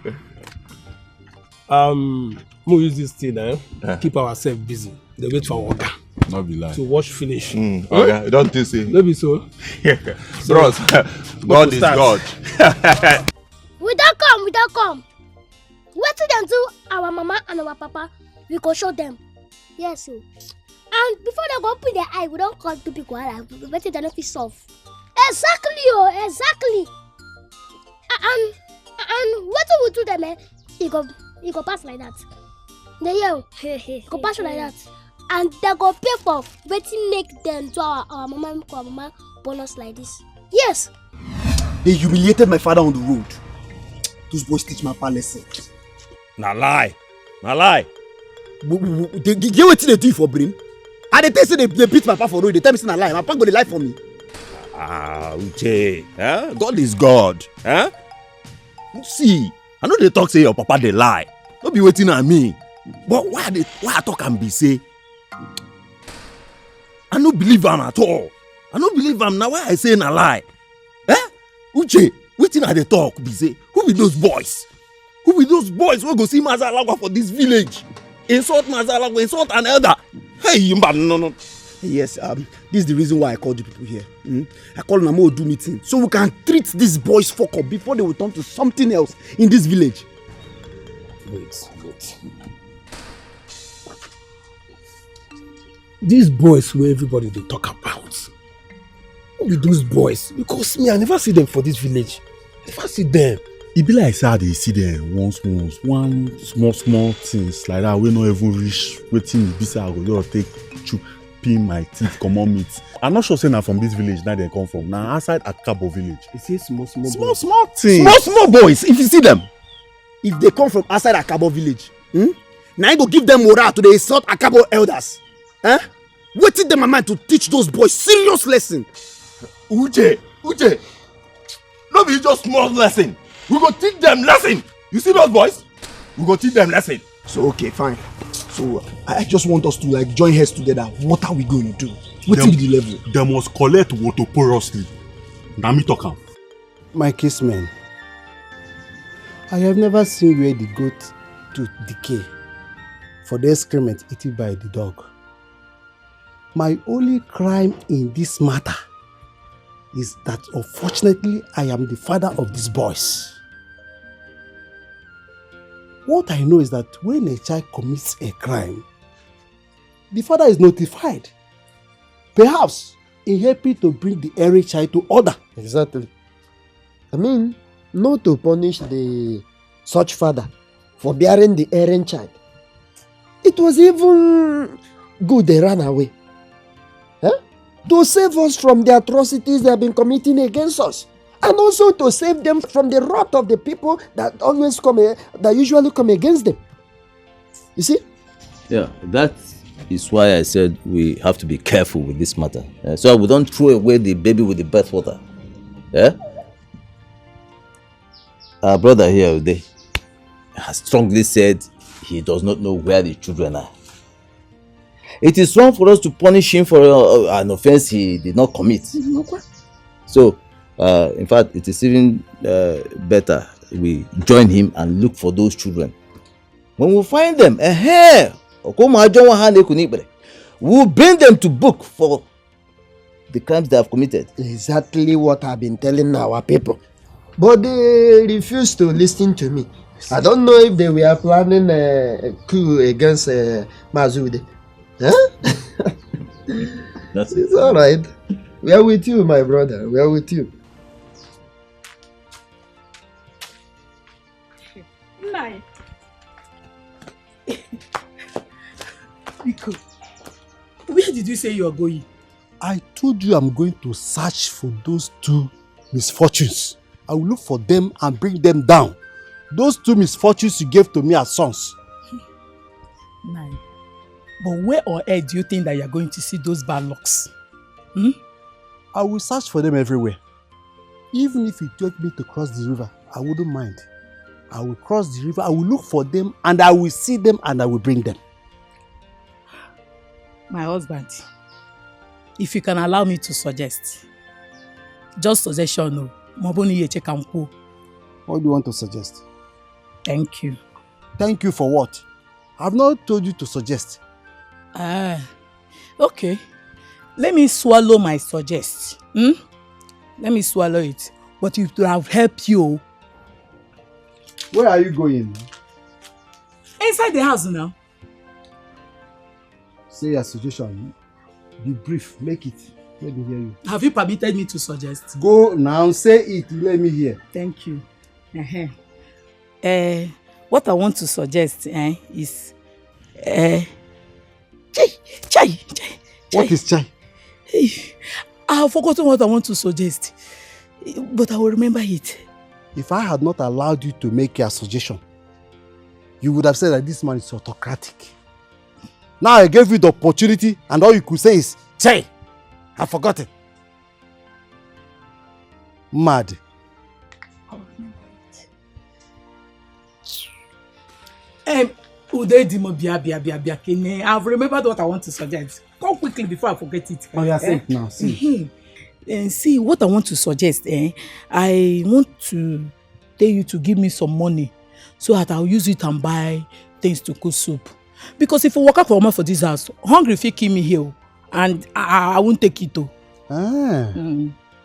we use this thing, keep ourselves busy. They wait for water. Not be lying. To wash finish. Okay, don't you see? Maybe so. Bros, God is God. We don't come. What did them do? Our mama and our papa, we go show them. Yes, so. And before they go open their eye, we don't call two people. We better than if solve. Exactly. And what do we do them? You go pass like that. They yell, go pass like that. And they go pay for waiting make them to our mama bonus like this. Yes. They humiliated my father on the road. Those boys teach my papa lesson. Na lie. They get what they do for brain. And they say they beat my papa for road. They tell me it's not lie. My papa go to lie for me. Uche, God is God. See, I know they talk say your papa they lie. Don't be waiting on me. But why I talk and be say? I don't believe him at all. I don't believe him now. Why I say na lie? Uche, waiting at the talk be say, who be those boys? Who be those boys who go see Mazalagwa for this village? Insult Mazalagwa, insult an elder. Hey, no. Yes, this is the reason why I called you people here. I called them do meeting so we can treat these boys fuck up before they will turn to something else in this village. Wait. These boys who everybody they talk about. Who be those boys? Because me, I never see them for this village. I never see them. It be like say they see them one small things like that. We not even reach waiting. Be say I go take chew. pin my teeth, come on meat. I'm not sure saying I'm from this village now they come from. Now outside Akabo village. It says small Small things. things. Small boys, if you see them, if they come from outside Akabo village, now you go give them morale to the insult Akabo elders. Waiting them a mind to teach those boys serious lesson. Uche, no be just small lesson. We go teach them lesson. You see those boys? We go teach them lesson. So okay, fine. So I just want us to like join heads together. What are we going to do? What will be the level? They must collect water porously. Now me talk am. My case man, I have never seen where the goat to decay for the excrement eaten by the dog. My only crime in this matter is that unfortunately I am the father of these boys. What I know is that when a child commits a crime, the father is notified. Perhaps in helping to bring the erring child to order. Exactly. I mean, not to punish the such father for bearing the erring child. It was even good they ran away. To save us from the atrocities they have been committing against us. And also to save them from the wrath of the people that usually come against them. You see? Yeah, that is why I said we have to be careful with this matter. So we don't throw away the baby with the bathwater. Yeah? Our brother here today has strongly said he does not know where the children are. It is wrong for us to punish him for an offense he did not commit. So, in fact, it is even better we join him and look for those children. When we find them, we'll bring them to book for the crimes they have committed. Exactly what I've been telling our people. But they refuse to listen to me. I don't know if they were planning a coup against Mazude. Huh? That's It's all right. We are with you, my brother. We are with you. Nine. Rico, where did you say you are going? I told you I'm going to search for those two misfortunes. I will look for them and bring them down. Those two misfortunes you gave to me as sons. Nine. But where on earth do you think that you are going to see those bad lucks? I will search for them everywhere. Even if it took me to cross the river, I wouldn't mind. I will cross the river, I will look for them, and I will see them, and I will bring them. My husband, if you can allow me to suggest, just suggestion, no. What do you want to suggest? Thank you. Thank you for what? I've not told you to suggest. Okay. Let me swallow my suggest. Let me swallow it. But it will have helped you. Where are you going? Inside the house now. Say your suggestion. Be brief. Make it. Let me hear you. Have you permitted me to suggest? Go now. Say it. Let me hear. Thank you. What I want to suggest is chai. What is chai? I have forgotten what I want to suggest, but I will remember it. If I had not allowed you to make your suggestion, you would have said that this man is autocratic. Now I gave you the opportunity and all you could say is, chai, I've forgotten. Mad. I've remembered what I want to suggest. Come quickly before I forget it. Oh, yeah, say it now. See. See what I want to suggest. I want to tell you to give me some money so that I'll use it and buy things to cook soup. Because if I work out for this house, hungry if you kill me here, and I won't take it too.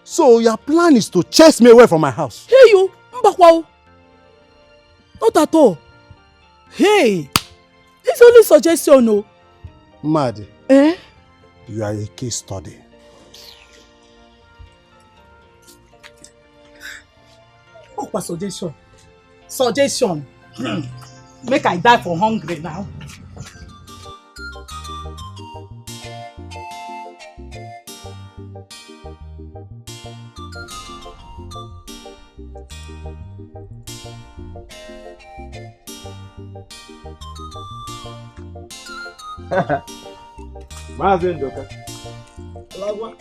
So your plan is to chase me away from my house? Hey you, Mbakwao. Not at all. Hey, it's only suggestion, no. Mad. You are a case study. What suggestion? Suggestion. Make I die for hungry now. Mazendoka. Alagwa.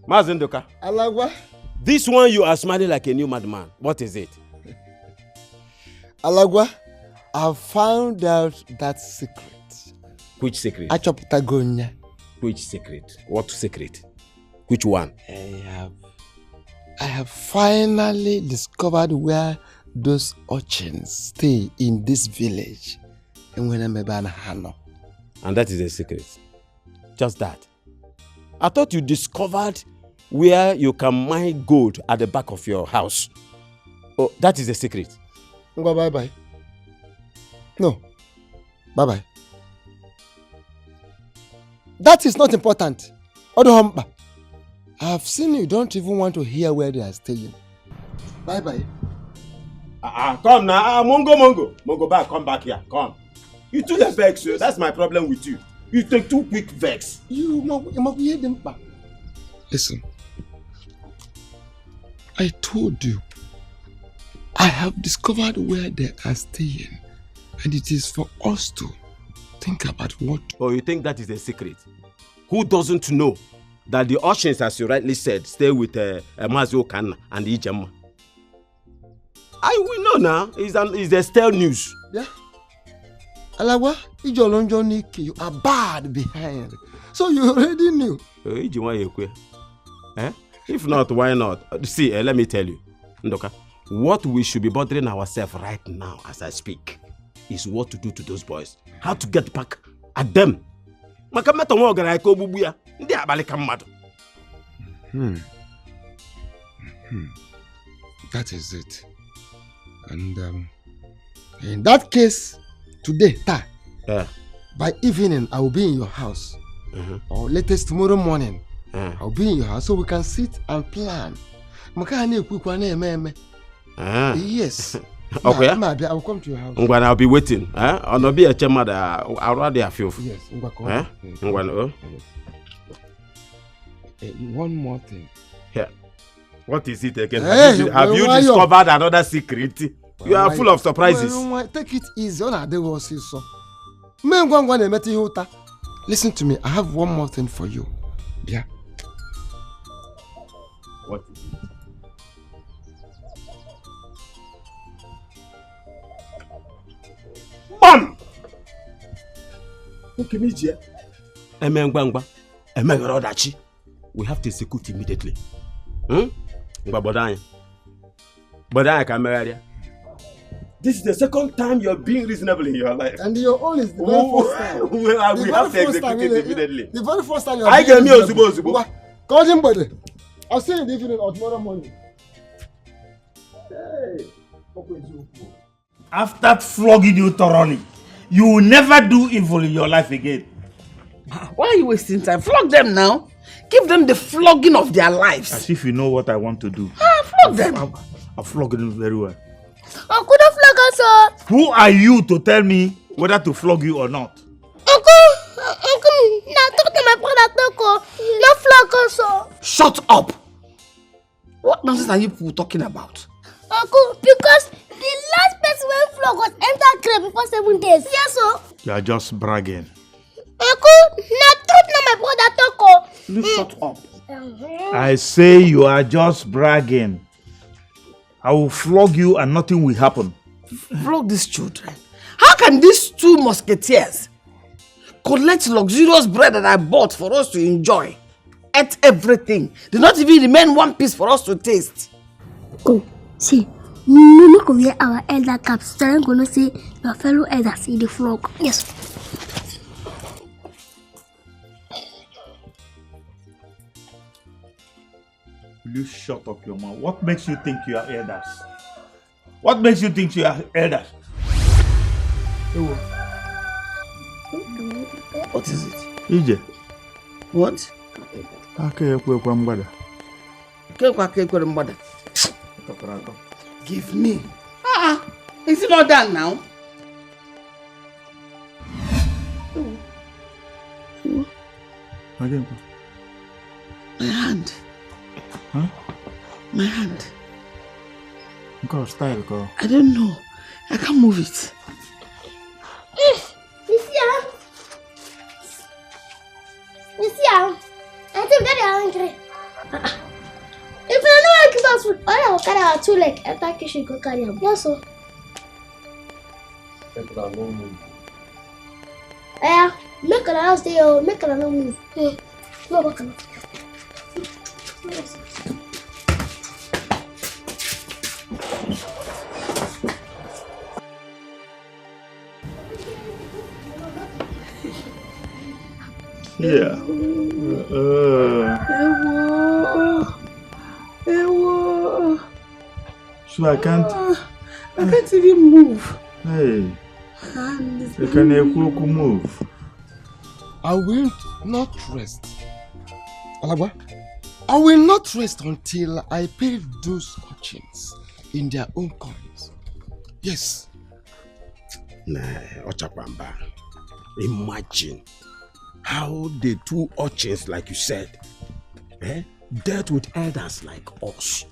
Mazendoka. Alagwa. This one you are smiling like a new madman. What is it? Alagwa, I found out that secret. Which secret? Achoptagonya. Which secret? What secret? Which one? I have finally discovered where those urchins stay in this village. And that is a secret. Just that. I thought you discovered where you can mine gold at the back of your house. Oh, that is a secret. Bye-bye. No. Bye-bye. That is not important. Odohomba. I have seen you don't even want to hear where they are staying. Bye-bye. Come now. Mongo back. Come back here. Come. You took the vex, so that's my problem with you. You take too quick vex. Listen. I told you. I have discovered where they are staying. And it is for us to think about what... Oh, you think that is a secret? Who doesn't know that the Oceans, as you rightly said, stay with Mazi Okanna and Ijema? We know now. It's a stale news. Yeah. Alawa, you are bad behind. So you already knew. If not, why not? See, let me tell you, Ndoka, what we should be bothering ourselves right now as I speak is what to do to those boys. How to get back at them. That is it. And in that case, today, by evening, I will be in your house. Or latest tomorrow morning, I'll be in your house so we can sit and plan. Yes. Okay. I will come to your house. I'll be waiting. I'll be a chairman. I'll rather feel. Yes. One more thing. Yeah. What is it again? Have you discovered another secret? You are full of surprises. Take it easy. Listen to me. I have one more thing for you. Yeah. What is it? Bam! We have to execute immediately. This is the second time you're being reasonable in your life. And your own is the very first time. We have to execute it immediately. The very first time you're I gave me a zubo. Call him, buddy. I'll see you in the evening or tomorrow morning. Hey. After flogging you thoroughly, you will never do evil in your life again. Why are you wasting time? Flog them now. Give them the flogging of their lives. As if you know what I want to do. Flog them. I'll flog them very well. Uncle, don't flog us, sir. Who are you to tell me whether to flog you or not? Uncle, now talk to my brother, Toko. Not flog us, sir. Shut up. What nonsense are you people talking about? Uncle, because the last person when flog was entered grave before 7 days. Yes, sir. You are just bragging. Uncle, now talk to my brother, Toko. You shut up. I say you are just bragging. I will flog you and nothing will happen. Flog these children. How can these two musketeers collect luxurious bread that I bought for us to enjoy? Ate everything. Did not even remain one piece for us to taste. Oh, see, we go wear our elder caps. So I'm gonna say your fellow elders see the flog. Yes. Will you shut up your mouth? What makes you think you are elders? What makes you think you are elders? What is it? Ije. What? Give me. Is it not done now? My hand. Huh? My hand. Go, style, go. I don't know. I can't move it. You see her? You see her? I think that I'm angry. If I don't want to give us food, I will carry our 2 legs. I think you should go carry them. Yes, sir. Yeah, make a house there, make a no move. Hey, no back now. Yeah. Ewo. So I can't. I can't even move. Hey. You can move. I will not rest. Alagwa, I will not rest until I pay those urchins in their own coins. Yes. Nah, Ochakwamba. Imagine how the 2 urchins, like you said, dealt with elders like us.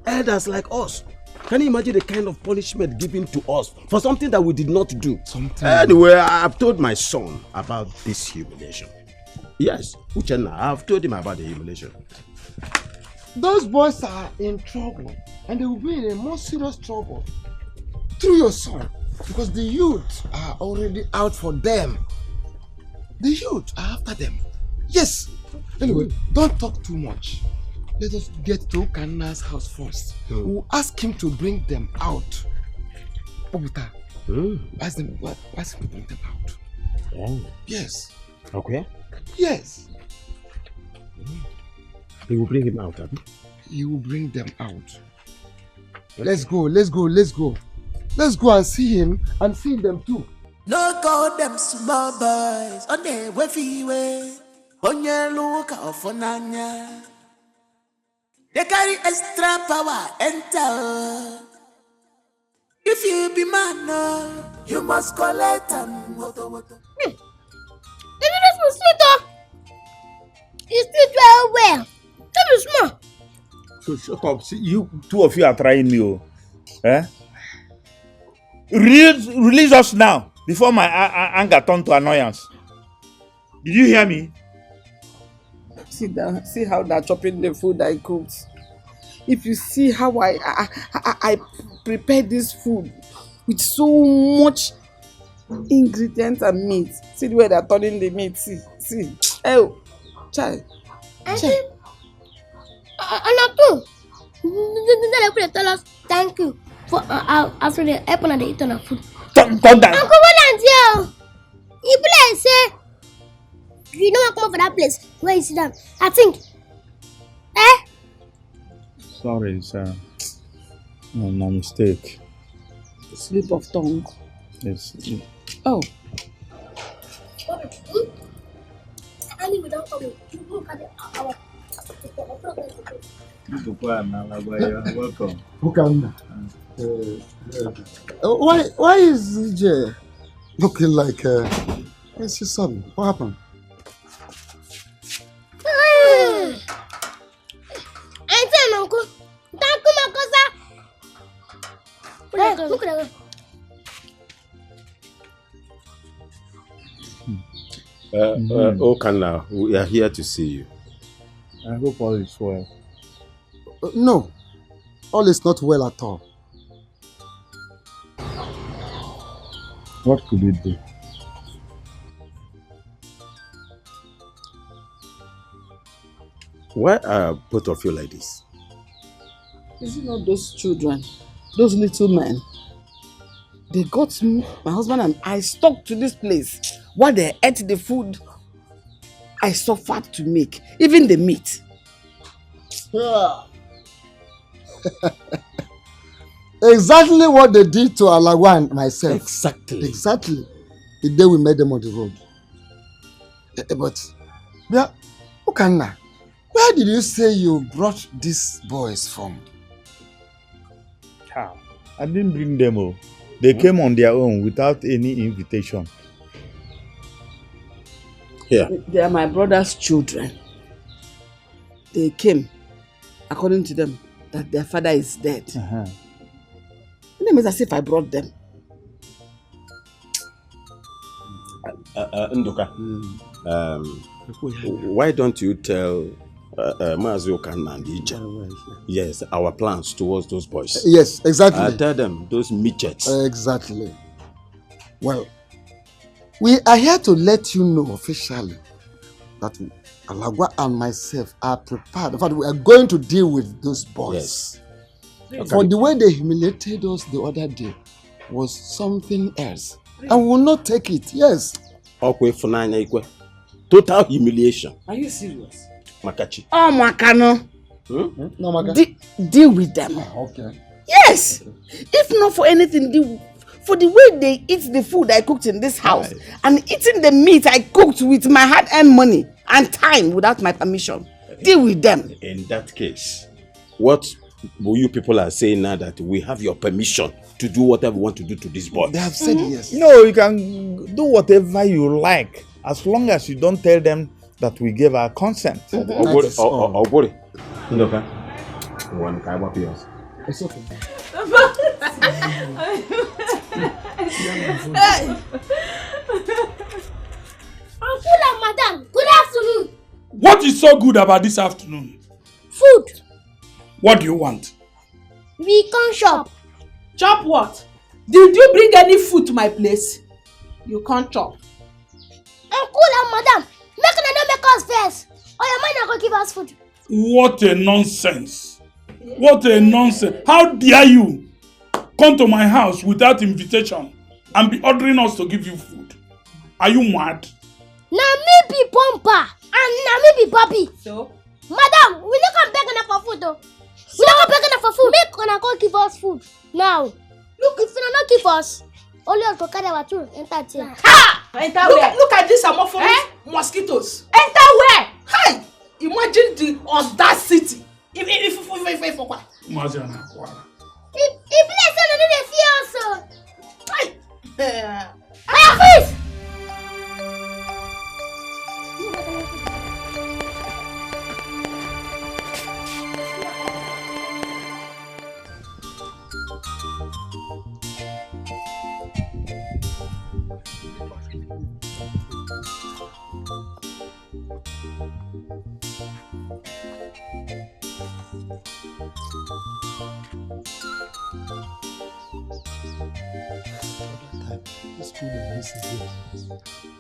Elders like us. Can you imagine the kind of punishment given to us for something that we did not do? Anyway, I've told my son about this humiliation. Yes, Uchenna, I've told him about the humiliation. Those boys are in trouble, and they will be in a more serious trouble through your son, because the youth are already out for them. The youth are after them. Yes. Anyway, don't talk too much. Let us get to Kanna's house first. We'll ask him to bring them out. Obuta, ask him to bring them out. Oh. Yes. Okay. Yes. He will bring him out, Abby? He will bring them out. Let's go, let's go, let's go. Let's go and see him and see them too. No call them small boys on their way. On your look out for Nanya. They carry extra power, enter. If you be man, you must collect them. If this was sweet, you still dry well. Tell me small. So shut up. See, you 2 of you are trying me. Oh. Eh? Release us now before my anger turn to annoyance. Did you hear me? Sit down. See how they're chopping the food I cooked. If you see how I prepared this food with so much ingredients and meat. See the way they're turning the meat. See. Oh, child. Anatu, they tell us thank you for after the help and the eating of food. Come down. Uncle Volunteer, you play say you don't come for that place where you sit down. I think, Sorry, sir. No mistake. Slip of tongue. Yes. Oh. Anyway, don't come. You look at our. Welcome. Why is EJ looking like where's his son? What happened? I tell Uncle. Thank you, look at Okanna, we are here to see you. I hope all is well. No, all is not well at all. What could it be? Why are both of you like this? Is it not those children? Those little men? They got me, my husband and I stuck to this place while they ate the food I suffered to make, even the meat. Yeah. Exactly what they did to Alagwa and myself. Exactly. The day we met them on the road. But, yeah, Okanna, where did you say you brought these boys from? How? I didn't bring them all. They came on their own without any invitation. Yeah. They are my brother's children. they came, according to them, that their father is dead. It means as if I brought them. Nduka, why don't you tell Maaziokan and Ija, yes, our plans towards those boys? Yes, exactly. Tell them, those midgets. Exactly. Well, we are here to let you know officially that Alagwa and myself are prepared. In fact, we are going to deal with those boys. Yes. Okay. For the way they humiliated us the other day was something else. And we will not take it. Yes. Total humiliation. Are you serious? Makachi. Oh, Makano. No, Maka. Deal with them. Okay. Yes. If not for anything, for the way they eat the food I cooked in this house and eating the meat I cooked with my hard-earned money and time without my permission. Deal with them. In that case, what you people are saying now that we have your permission to do whatever we want to do to these boys? They have said yes. No, you can do whatever you like as long as you don't tell them that we gave our consent. Obori. Ndoka. One kind of yours. It's okay. Uncle and Madam, good afternoon. What is so good about this afternoon? Food. What do you want? We can shop. Chop what? Did you bring any food to my place? You can't chop. Uncle and Madam, make us first. Or your man not gonna give us food. What a nonsense. What a nonsense. How dare you come to my house without invitation and be ordering us to give you food? Are you mad? Na me be bumper and na me be Bobby. So? Madam, we no come beg for food though. We no come beg for food. Make una go give us food. Now, look, if you not give us, only us go carry our children enter here. Ha! Enter where? Look at this Amophobia mosquitoes. Enter where? Hi! Imagine the audacity. If what? Imagine what? If place no dey fear us. Hi! Fire fish!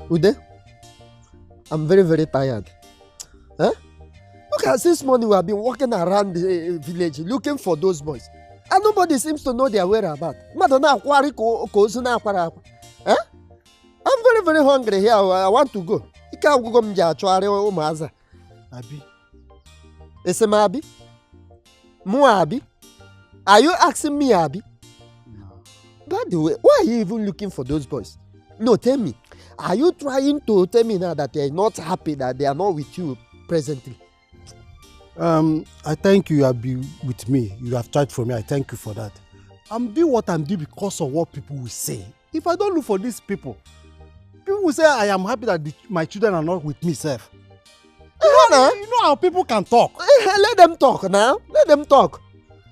Ude, I'm very, very tired. Huh? Look at this morning we have been walking around the village looking for those boys. And nobody seems to know their whereabouts. Huh? I'm very, very hungry here. I want to go. Abi. Esema Abi? Mo Abi? Are you asking me Abi? No. By the way, why are you even looking for those boys? No, tell me. Are you trying to tell me now that they are not happy that they are not with you presently? I thank you have been with me. You have tried for me. I thank you for that. I'm doing what I'm doing because of what people will say. If I don't look for these people, people will say I am happy that my children are not with me, sir. You know how people can talk. Let them talk now. Let them talk.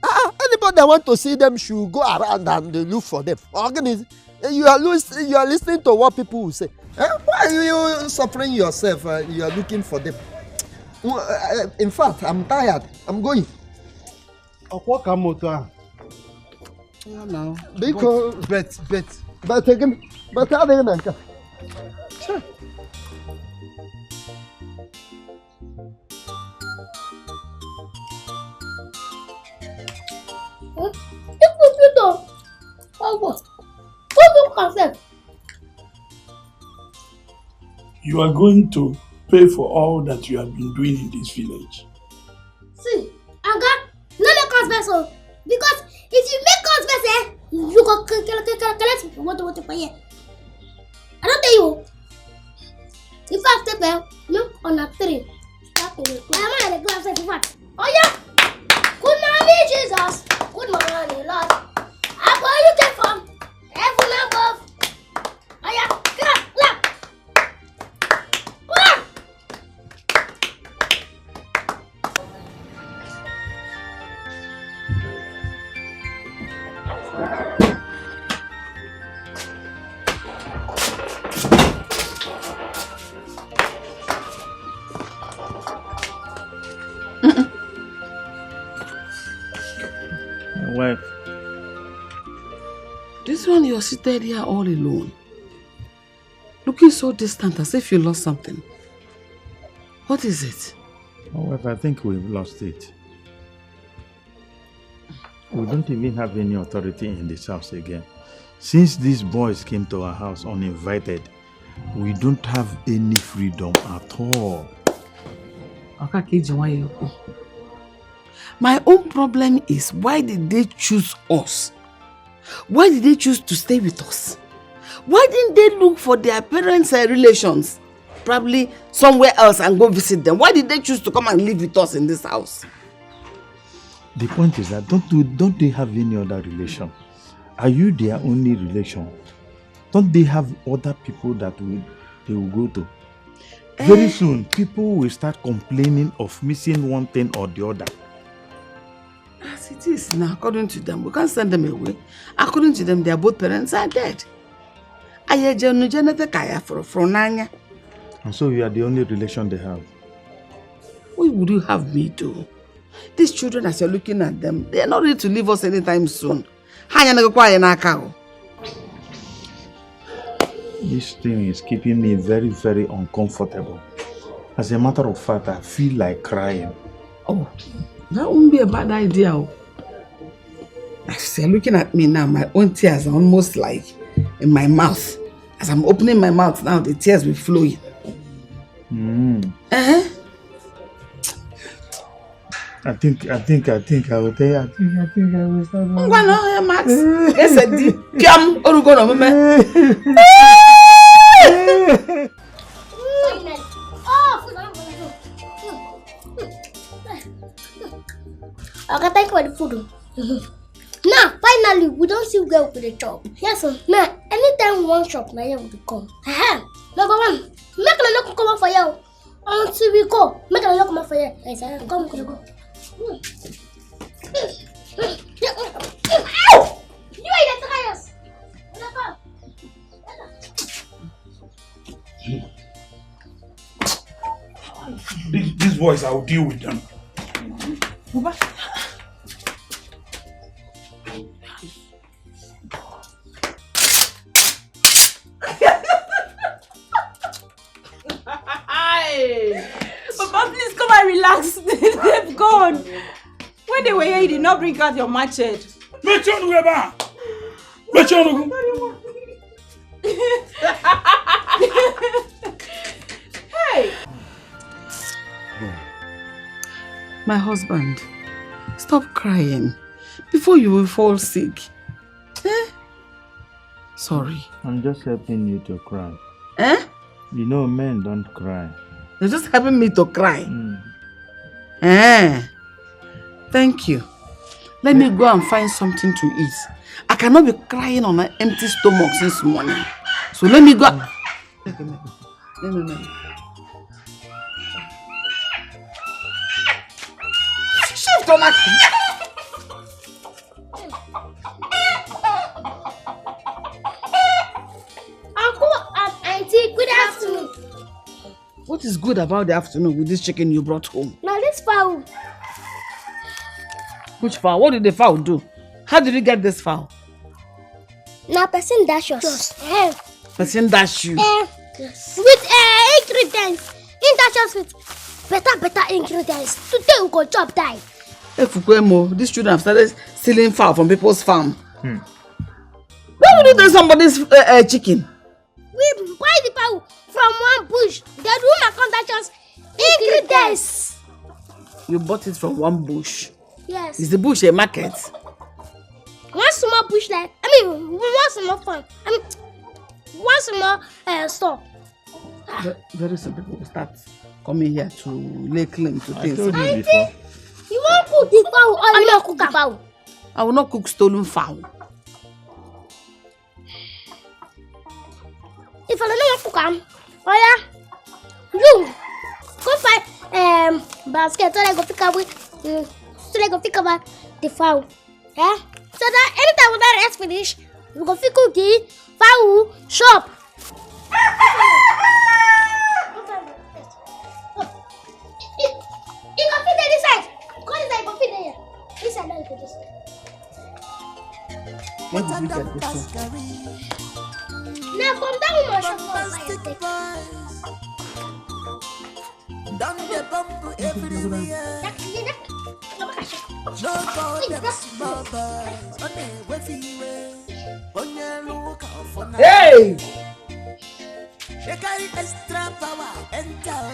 Anybody that want to see them should go around and look for them. You are listening to what people will say. Why are you suffering yourself? You are looking for them. In fact, I'm tired. I'm going. Now. Because bet again, but how they know? Sure. You are going to pay for all that you have been doing in this village. See, Aga, no make us vessel. Because if you make us vessel, you go collect what for here. I don't tell you. If I step there, look on a tree. Stop it. I'm at the glass of fact. Oh yeah. Good morning, Jesus. Good morning, Lord. I'm where you came from. Heaven above. Oh yeah. Clap, clap. Clap. My wife. This one, you're seated here all alone. Looking so distant as if you lost something. What is it? My wife, I think we've lost it. We don't even have any authority in this house again. Since these boys came to our house uninvited, we don't have any freedom at all. My own problem is, why did they choose us? Why did they choose to stay with us? Why didn't they look for their parents' relations? Probably somewhere else and go visit them. Why did they choose to come and live with us in this house? The point is that don't they have any other relation? Are you their only relation? Don't they have other people that they will go to? Very soon, people will start complaining of missing one thing or the other. As it is now, according to them, we can't send them away. According to them, their both parents are dead. And so you are the only relation they have. What would you have me do? These children, as you're looking at them, they are not ready to leave us anytime soon. This thing is keeping me very, very uncomfortable. As a matter of fact, I feel like crying. Oh, that won't be a bad idea. As you're looking at me now, my own tears are almost like in my mouth. As I'm opening my mouth now, the tears will flow in. I think I will tell you. I think I will start. Max. Yes, I did. Come, Okay, thank you for the food. Now, finally, we don't see where we put the chop. Yes, sir. Now, anytime we want shop, now you will come. Number one, make a look come for you. Until we go, make a look come for you. I said, come, go. Ow! You are the tires. These boys, I will deal with them. Papa, please come and relax. They've gone. When they were here, you did not bring out your machete. Hey! My husband, stop crying before you will fall sick. Sorry. I'm just helping you to cry. You know, men don't cry. You're just helping me to cry. Thank you. Let me go and find something to eat. I cannot be crying on an empty stomach since morning. So let me go. No. Shift on that. Uncle and Auntie, good afternoon. What is good about the afternoon with this chicken you brought home? Now this fowl. Which fowl? What did the fowl do? How did you get this fowl? Now person dash us. Person dash you? With ingredients. In dash us with better ingredients. Today we go chop die. Fukwemo, these children have started stealing fowl from people's farm. Why would you take somebody's chicken? We buy the fowl from one bush. The woman come dash us ingredients. You bought it from one bush? Yes. Is the bush a market? One small bush one small farm. One small store. Very soon people will start coming here to lay claim to things. I told you before. You won't cook the fowl or you not cook the fowl? I will not cook stolen fowl. If I don't cook them, you go find basket so I go pick up the fowl. So that anytime when that rest finish, we go pick up the fowl shop. You can fit any size. Where did you get this one? Now from that woman shop Down the bumper everywhere. No more them small boys. On the way freeway. On your lookout for now. Hey! They carry extra power and power.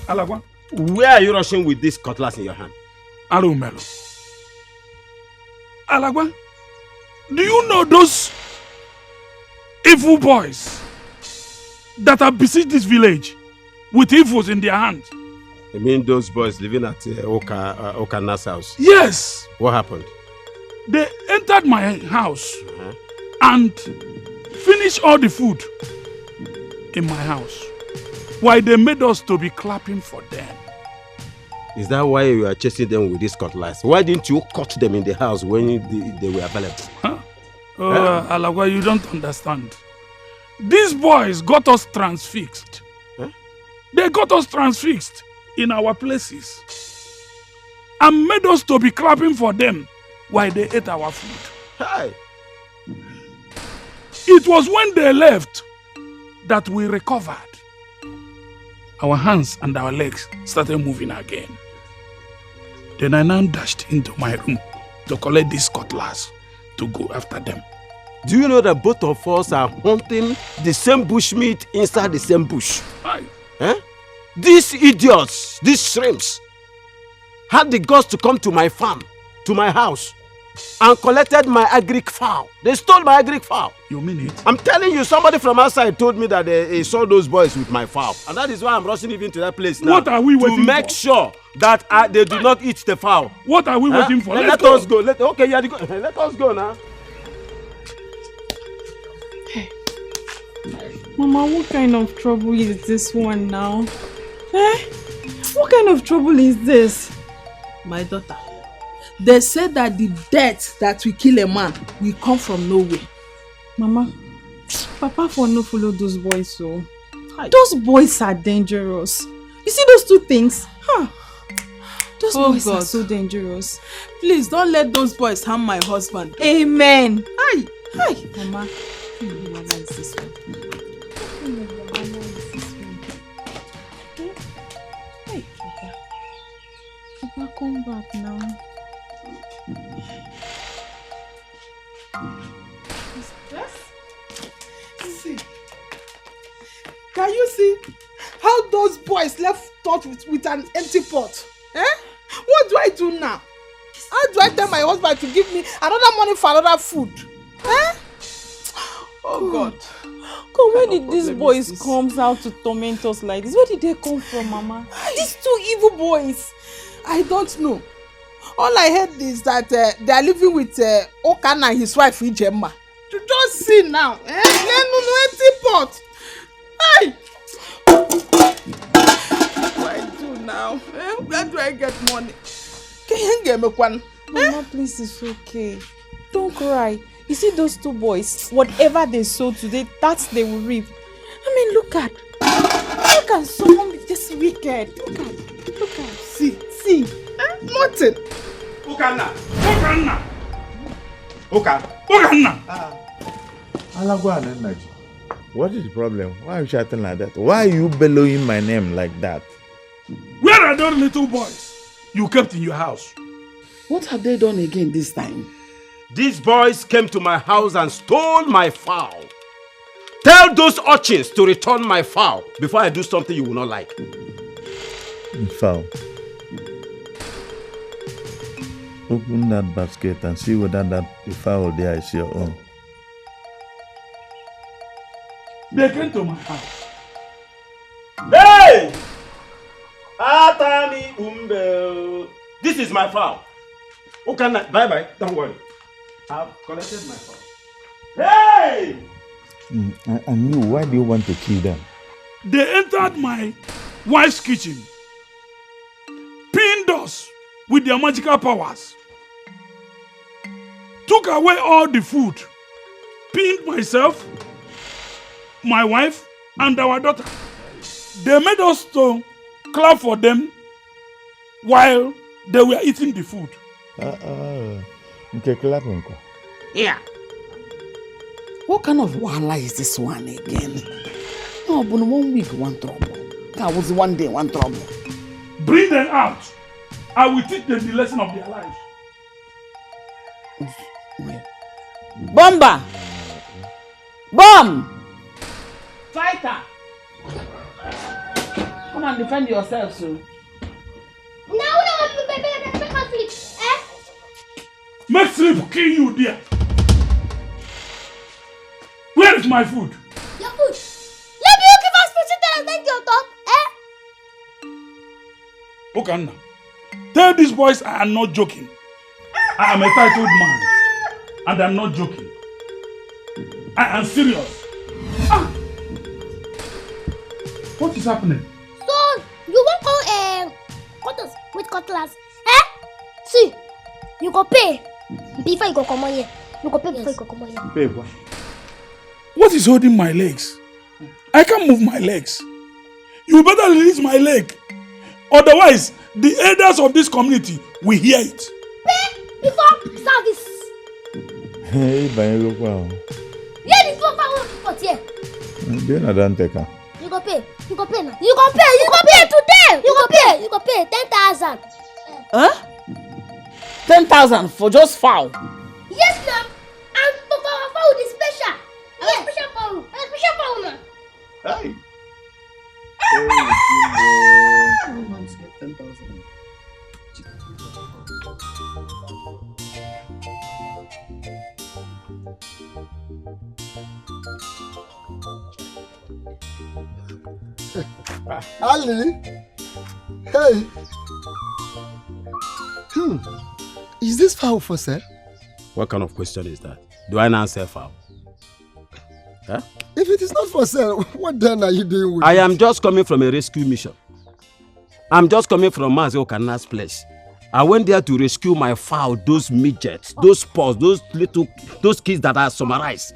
Alagwa, where are you rushing with this cutlass in your hand? Arumelo. Alagwa, do you know those evil boys that have besieged this village with evils in their hands? You mean those boys living at Okana's house? Yes. What happened? They entered my house and finished all the food in my house. Why they made us to be clapping for them. Is that why you are chasing them with this cutlass? Why didn't you cut them in the house when they were available? Huh? Alagwa, you don't understand. These boys got us transfixed. Huh? They got us transfixed in our places and made us to be clapping for them while they ate our food. Hi. It was when they left that we recovered. Our hands and our legs started moving again. Then I now dashed into my room to collect this cutlass to go after them. Do you know that both of us are hunting the same bushmeat inside the same bush? Aye. Eh? These idiots, these shrimps, had the guts to come to my farm, to my house, and collected my agric fowl. They stole my agric fowl. You mean it? I'm telling you, somebody from outside told me that they saw those boys with my fowl. And that is why I'm rushing even to that place now. What are we waiting for? To make sure that they do not eat the fowl. What are we waiting for? Let us go. Let us go now. Mama, what kind of trouble is this one now? Eh? What kind of trouble is this? My daughter, they said that the death that will kill a man will come from nowhere. Mama, Papa for no follow those boys so. Those boys are dangerous. You see those two things? Huh? Those boys are so dangerous. Please don't let those boys harm my husband. Amen. Hi. Hi. Mama, Mama is this one. Hey, Papa, come back now. See. Can you see how those boys left us with an empty pot? Eh? What do I do now? How do I tell my husband to give me another money for another food? Eh? Oh God. God, where did these boys come out to torment us like this? Where did they come from, Mama? These two evil boys. I don't know. All I heard is that they are living with Okan and his wife Ijemma. To just see now. Empty pot. Hey! What do I do now? Where do I get money? Can you get me one? Mama, please, it's okay. Don't cry. You see those two boys, whatever they sow today, that they will reap. I mean, look at. How can someone be this wicked? Look at. See. Nothing. Okanna. Alagwa and Naji. What is the problem? Why are you shouting like that? Why are you bellowing my name like that? Where are those little boys you kept in your house? What have they done again this time? These boys came to my house and stole my fowl. Tell those urchins to return my fowl before I do something you will not like. Fowl. Open that basket and see whether the fowl there is your own. They came to my house. Hey! Atami Umbe. This is my fowl. Okay, bye-bye. Don't worry. I've collected my fowl. Hey! And you, why do you want to kill them? They entered my wife's kitchen, pinned us with their magical powers, took away all the food, pinned myself, my wife, and our daughter. They made us to clap for them while they were eating the food. Yeah. What kind of wahala is this one again? No, but 1 week, one trouble. That was 1 day, one trouble. Bring them out. I will teach them the lesson of their lives. Bomba! Bomb! Fighter! Come and defend yourself, so. Make sleep kill you there. Where is my food? Your food. Let me give us food and then you top. Okay, now. Tell these boys I am not joking. I am a titled man. And I am not joking. I am serious. What is happening? So, you won't call cutlass with cutlass. See, you go pay before you go come on here. You go pay before you go come on here. Pay what? What is holding my legs? I can't move my legs. You better release my leg. Otherwise, the elders of this community will hear it. Pay before service. Hey, wow. Yeah, this one for here. Do not done take her. You go pay. You go pay now. You go pay. You go pay today. You go pay. You go pay 10,000. Huh? 10,000 for just fowl? Yes, ma'am. And for fowl is special. Yes, special fowl. Special fowl, ma'am. Hey. Who wants to get 10,000? Ali, hey, is this fowl for sale? What kind of question is that? Do I now sell fowl? Huh? If it is not for sale, what then are you doing with I it? am just coming from a rescue mission. I'm just coming from Mazio Kana's place. I went there to rescue my fowl, those midgets, those paws, those kids that are summarized.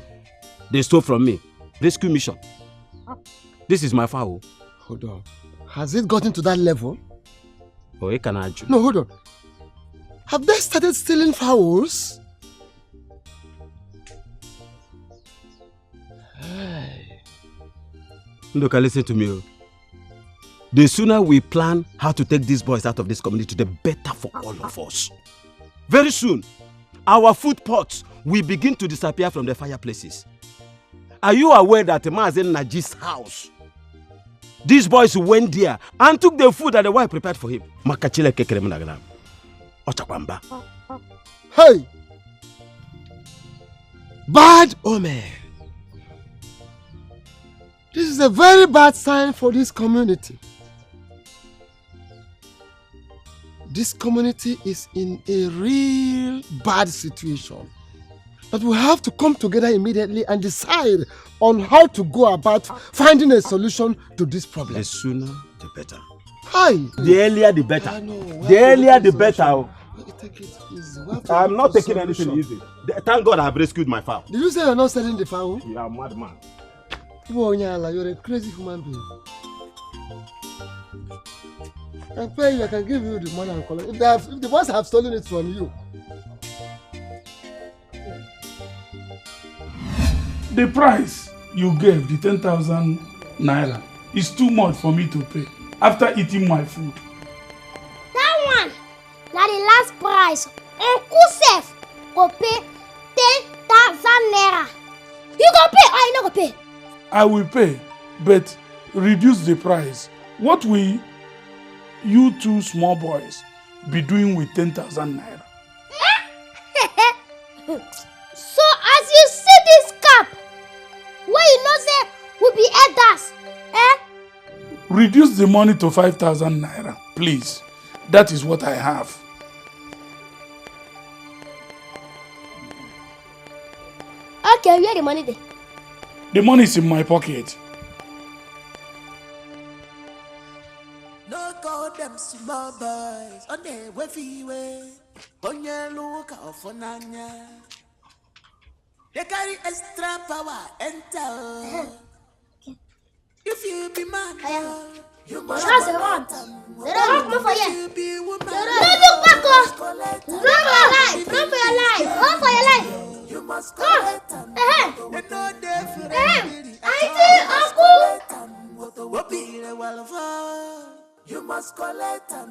They stole from me. Rescue mission. This is my fowl. Hold on. Has it gotten to that level? Oh, it can argue. No, hold on. Have they started stealing fowls? Look, listen to me. The sooner we plan how to take these boys out of this community, the better for all of us. Very soon, our food pots will begin to disappear from the fireplaces. Are you aware that Mazen Naji's house, these boys went there and took the food that the wife prepared for him? Hey! Bad omen. This is a very bad sign for this community. This community is in a real bad situation. But we have to come together immediately and decide on how to go about finding a solution to this problem. The sooner, the better. Hi. The earlier, the better. The earlier, the better. I'm not taking anything easy. Thank God I have rescued my fowl. Did you say you're not selling the fowl? You are a madman. You're a crazy human being. I can pay you, I can give you the money and collect. If the boys have stolen it from you. The price you gave, the 10,000 naira, is too much for me to pay after eating my food. That one, na the last price. Uncle Sef go pay 10,000 naira. You go pay or you no go pay? I will pay, but reduce the price. What will you two small boys be doing with 10,000 naira? So as you see this cap, where you know say will be elders, Reduce the money to 5,000 naira, please. That is what I have. Okay, where the money there? The money is in my pocket. No call them small boys on their way. On your look out for Nanya. They carry extra power enter. If you be man, you must That's the one. They don't look for you. Don't look back up. Run for your life. Run for your life. Run for your life. You must go. Auntie, uncle. You must collect them.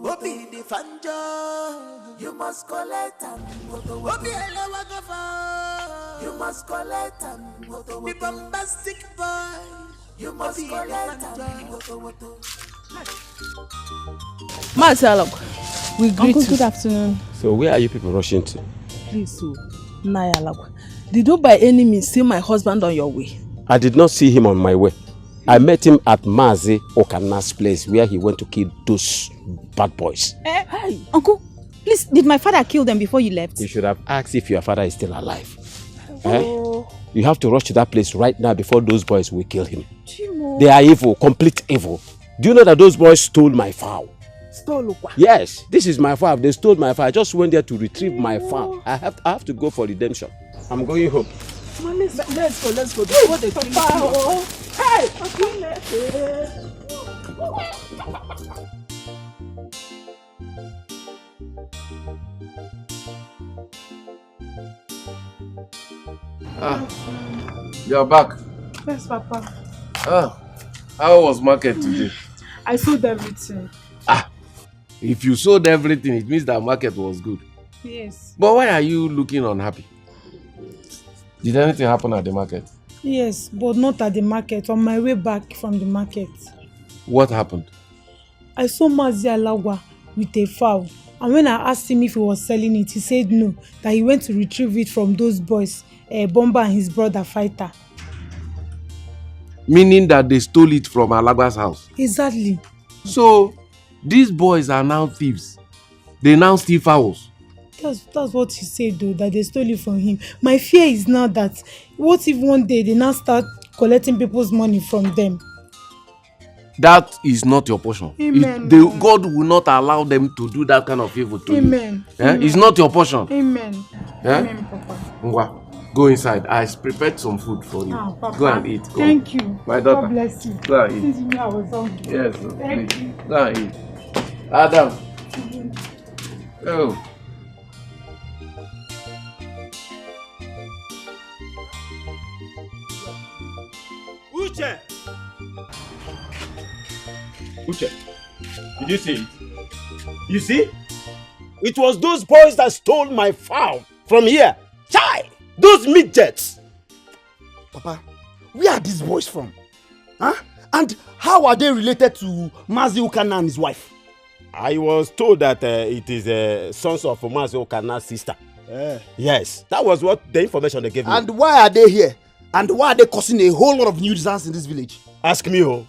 What be the fanjo? You must collect them. What be the wagafa? You must collect them. The bombastic boy. You must collect them. Marcelo, we greet Uncle, you. good afternoon. So where are you people rushing to? Please, so Nayalagwa, did you by any means see my husband on your way? I did not see him on my way. I met him at Mazi Okana's place where he went to kill those bad boys. Hey, Uncle, please, did my father kill them before you left? You should have asked if your father is still alive. You have to rush to that place right now before those boys will kill him. Chimo. They are evil, complete evil. Do you know that those boys stole my fowl? Stole what? Yes, this is my fowl. They stole my fowl. I just went there to retrieve my fowl. I have to go for redemption. I'm going home. Let's go. Before they kill you. Hey! You're back. Yes, Papa. How was market today? I sold everything. If you sold everything, it means that market was good. Yes. But why are you looking unhappy? Did anything happen at the market? Yes, but not at the market. On my way back from the market, What happened? I saw Mazi Alagwa with a fowl. And when I asked him if he was selling it, he said no, that he went to retrieve it from those boys, Bomba and his brother Fighter. Meaning that they stole it from Alagba's house? Exactly. So, these boys are now thieves. They now steal fowls. That's what he said though, that they stole it from him. My fear is now that, what if one day they now start collecting people's money from them? That is not your portion. Amen. God will not allow them to do that kind of evil to Amen. you. Amen. It's not your portion. Amen. Amen, Papa. Ngwa, go inside. I prepared some food for you. Papa. Go and eat. Go. Thank you. My daughter. God bless you. Go and eat. Since you knew I was hungry. Yes, Thank please. you. Go and eat. Adam. Oh. Uche! Uche, did you see it? You see? It was those boys that stole my fowl from here. Chai! Those midgets! Papa, where are these boys from? Huh? And how are they related to Mazi Ukana and his wife? I was told that it is sons of Mazi Ukana's sister. Yes, that was what the information they gave me. And why are they here? And why are they causing a whole lot of nuisance in this village? Ask me, oh.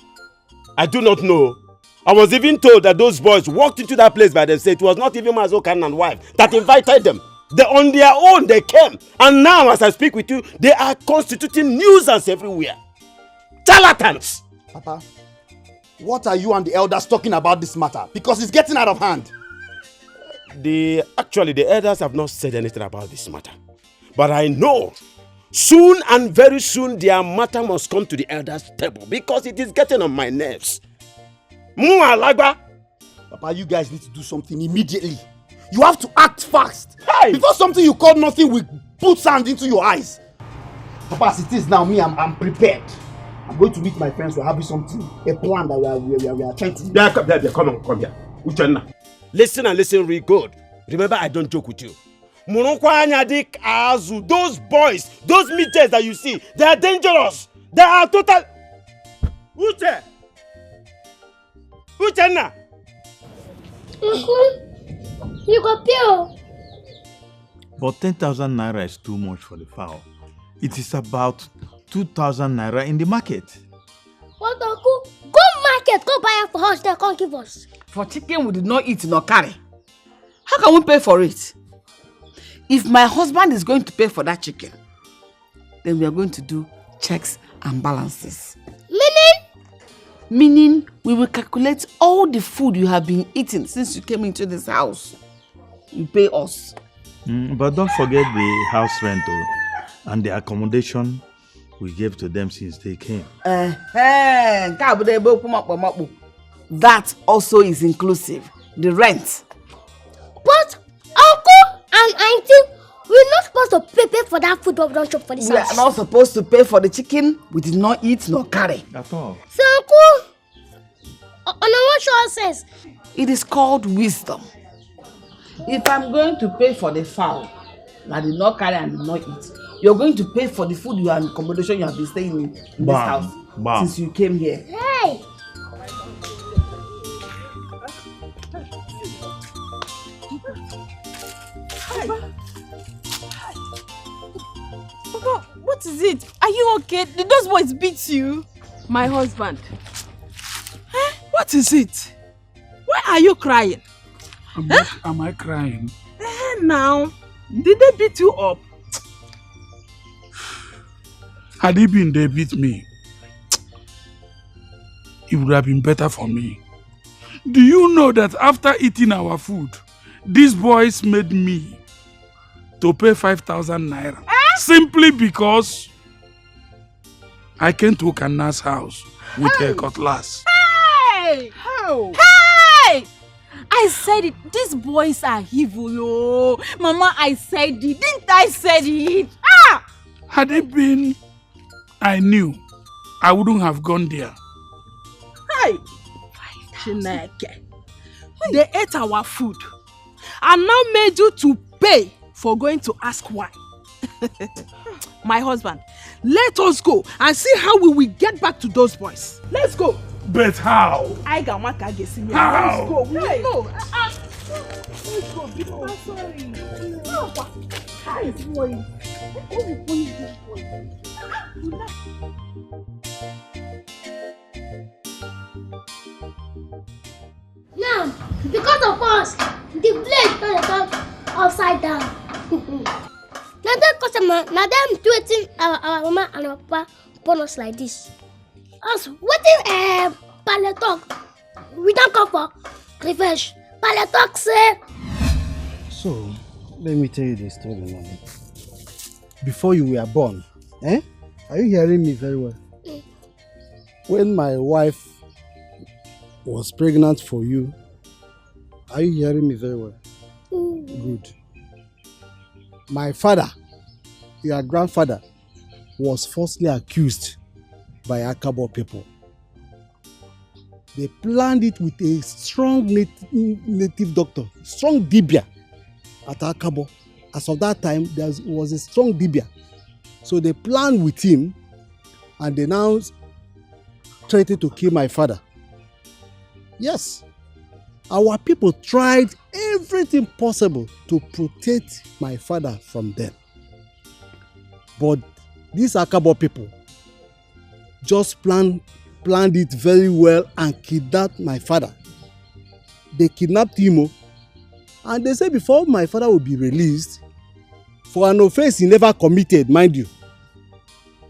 I do not know. I was even told that those boys walked into that place by themselves. It was not even Mazi Ukana and wife that invited them. They on their own, they came. And now, as I speak with you, they are constituting nuisance everywhere. Charlatans! Papa, what are you and the elders talking about this matter? Because it's getting out of hand. Actually, the elders have not said anything about this matter. But I know, soon and very soon, their matter must come to the elders' table because it is getting on my nerves. Papa, you guys need to do something immediately. You have to act fast. Hey! Before something you call nothing will put sand into your eyes. Papa, as it is now, I'm prepared. I'm going to meet my friends. We're having something, a plan that we are trying to do. Yeah, come here. Uchenna. Listen and listen real good. Remember, I don't joke with you. Those boys, those midgets that you see, they are dangerous. They are total. Uche! Uchenna! You got pure. But 10,000 naira is too much for the fowl. It is about 2,000 naira in the market. What, Uncle? Go market, go buy it for us, they can't give us. For chicken we did not eat nor carry. How can we pay for it? If my husband is going to pay for that chicken, then we are going to do checks and balances. Meaning? We will calculate all the food you have been eating since you came into this house. You pay us. But don't forget the house rent and the accommodation we gave to them since they came. That also is inclusive. The rent. But Uncle and Auntie, we're not supposed to pay for that food we don't shop for this We house. are not supposed to pay for the chicken. We did not eat nor carry. At all. So Uncle, on what sure says? It is called wisdom. If I'm going to pay for the fowl, I did not carry and did not eat, you're going to pay for the food and accommodation you have been staying in this house since you came here. Hey! Papa, what is it? Are you okay? Did those boys beat you? My husband. What is it? Why are you crying? Am I crying? Now, did they beat you up? Had it been they beat me, it would have been better for me. Do you know that after eating our food, these boys made me to pay 5,000 naira simply because I came to Kana's house with a cutlass. Hey! How? Hey! I said it. These boys are evil, oh. Mama, I said it. Didn't I say it? Ah! Had it been I knew, I wouldn't have gone there. Hey! Chineke. They ate our food and now made you to pay for going to ask why. My husband, let us go and see how we will get back to those boys. Let's go. But how? I got my car. Let's How? go. We Hey. will go. Let's go. I'm sorry. Hi, boy. Now, because of us, the blade turned upside down. Now that customer, now them tweeting our mama and our papa upon us like this. Us waiting pallet talk. We don't come for revenge. Pallet talk say. So, let me tell you the story, mommy. Before you were born, are you hearing me very well? When my wife was pregnant for you, are you hearing me very well? Good. My father, your grandfather, was falsely accused by Akabo people. They planned it with a strong native doctor, strong Dibia at Akabo. As of that time, there was a strong Dibia. So they planned with him and they now threatened to kill my father. Yes, our people tried everything possible to protect my father from them. But these Akabo people just planned it very well and kidnapped my father. They kidnapped him, and they said before my father will be released, for an offense he never committed, mind you.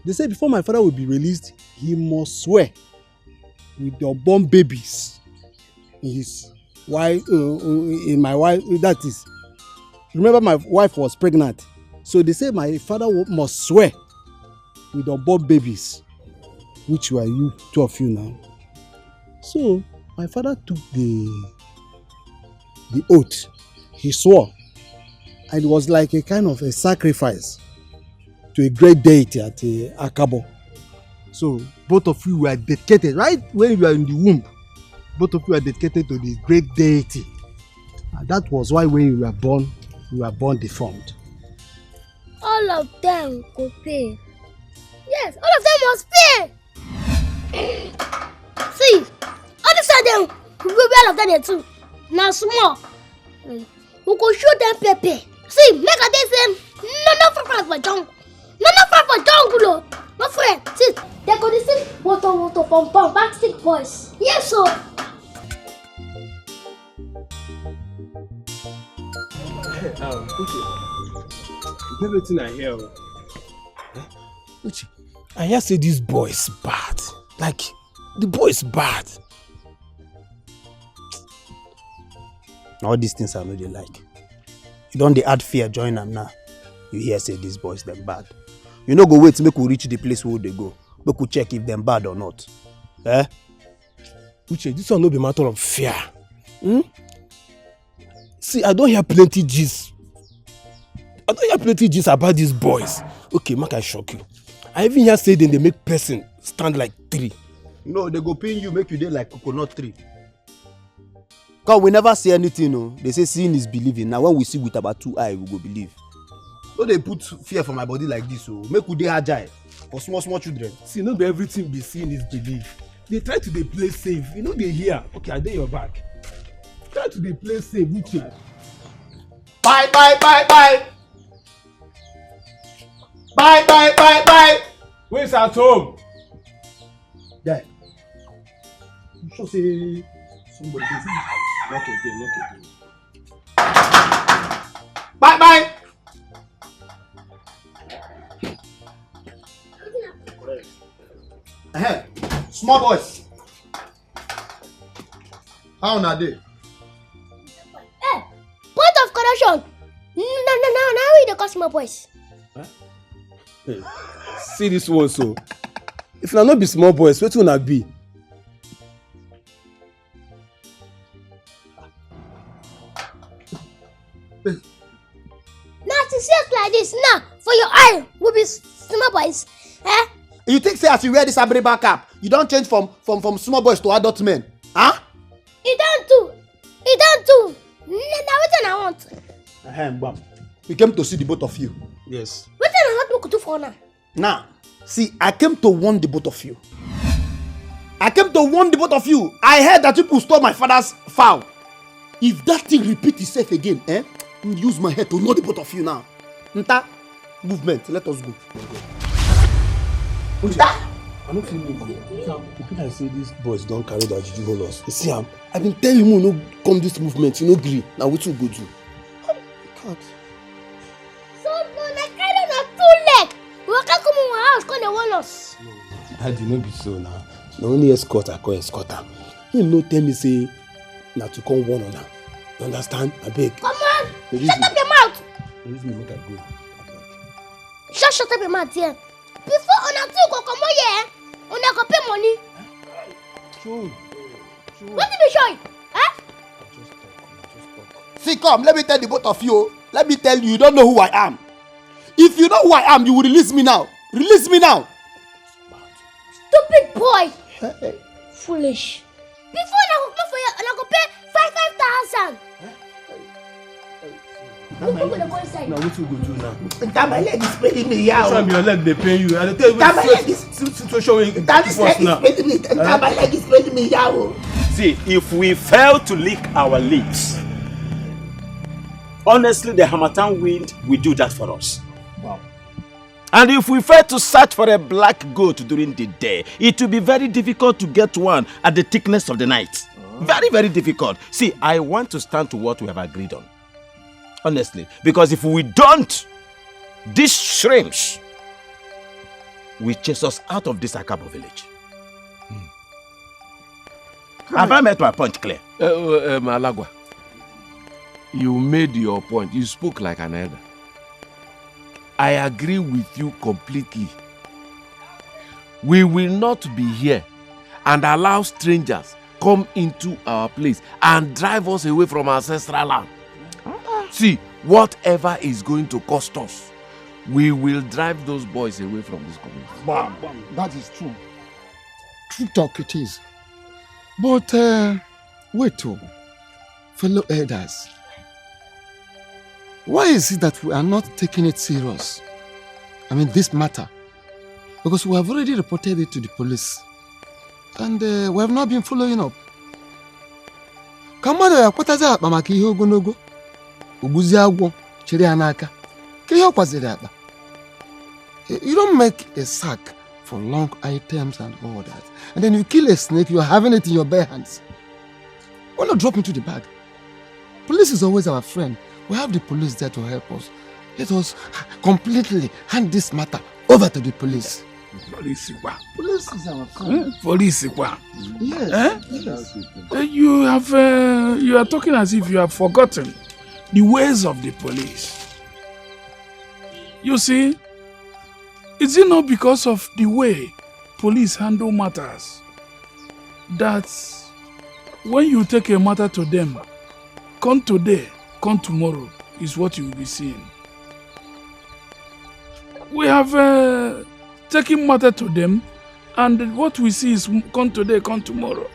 They said before my father will be released, he must swear with the unborn babies in his wife, in my wife, that is. Remember my wife was pregnant. So they said my father must swear with the unborn babies, which were you, two of you now. So my father took the oath. He swore. And it was like a kind of a sacrifice to a great deity at Akabo. So both of you were dedicated, right when you were in the womb. Both of you were dedicated to the great deity. And that was why when you were born deformed. All of them could pay. Yes, all of them must pay. See, all of them we will be all of them too. Now small. We could show them pepe. See, make a day say, no friend for jungle. No friend for jungle. No friend. See, they go to see water pom backstreet boys. Yes, sir. Uche, everything I hear. Uche, I hear say this boy is bad. Like, the boy is bad. All these things I know they like. You don't they add fear, join them now. You hear say these boys them bad. You no go wait to make we reach the place where they go. Make we check if them bad or not. Eh? Uche, this one no be matter of fear. See, I don't hear plenty gist. About these boys. Okay, make I shock you. I even hear say then they make person stand like 3. No, they go pin you, make you dey like coconut tree. Cause we never see anything, no. They say seeing is believing. Now when we see with about 2 eyes, we go believe. So they put fear for my body like this, so make we dey agile for small children. See, not be everything be seen is belief. They try to dey play safe. You know they hear. Okay, I dey your back. Try to dey play safe, Uche. Bye. Bye. Where's at home? Yeah. You sure say somebody is Knock again. Bye. Small boys. How na dey? Hey, point of correction. Now we the customer boys. Hey, see this one so. If na not be small boys, what will not be? Now to see us like this, now for your eye will be small boys. Eh? You think say as you wear this Abriba cap, you don't change from small boys to adult men? Huh? He don't do. Now what I want? We came to see the both of you. Yes. What I want to do for now? Now, see, I came to warn the both of you. I heard that people stole my father's fowl. If that thing repeat itself again, I'll use my head to know the both of you now. Nta, movement, let us go. I don't feel no. People like say these boys don't carry that juju hold us. You see, I've been telling you no come this movement, you no agree. Now what you go do? God. So no, like I don't have 2 legs. We can't come in my house, come and warn us. Daddy, no be so now. Na only escort I call escorter. Him no tell me say na to come one on her. You understand? I beg. Come on, shut up your mouth. Release me, make I go. Shut up your mouth here. Before on a 2 go come here, on a go pay money. True. What did you show? Huh? See, come, let me tell the both of you. Let me tell you, you don't know who I am. If you know who I am, you will release me now. Release me now. Stupid boy. Foolish. Before I go come for you, and I go pay 5,000. Now what you go do now? That my leg is paining me, yeah. Show me your leg, they pay you. I tell you that my leg is situation. That leg is paining me. That my leg is paining me, yeah. See, if we fail to lick our lips, honestly, the Hamatan wind will do that for us. Wow. And if we fail to search for a black goat during the day, it will be very difficult to get one at the thickness of the night. Very, very difficult. See, I want to stand to what we have agreed on. Honestly, because if we don't, these shrimps will chase us out of this Akabo village. Have I made my point clear? Malagwa, you made your point. You spoke like an elder. I agree with you completely. We will not be here and allow strangers come into our place and drive us away from our ancestral land. See, whatever is going to cost us, we will drive those boys away from this community. Wow, that is true. True talk it is. But, wait, fellow elders. Why is it that we are not taking it serious? I mean, this matter. Because we have already reported it to the police. And we have not been following up. Kamada ya kwataza akpa maka ihe ogonogo. Uguzi agwo chiri anaka. Ke ihe kwaziri akpa. You don't make a sack for long items and all that. And then you kill a snake, you're having it in your bare hands. Why not drop into the bag? Police is always our friend. We have the police there to help us. Let us completely hand this matter over to the police. Police. Police is our friend. Police. Yes. Yes. You are talking as if you have forgotten the ways of the police. You see, is it not because of the way police handle matters that when you take a matter to them, come today, come tomorrow, is what you will be seeing. We have taken matter to them, and what we see is come today, come tomorrow.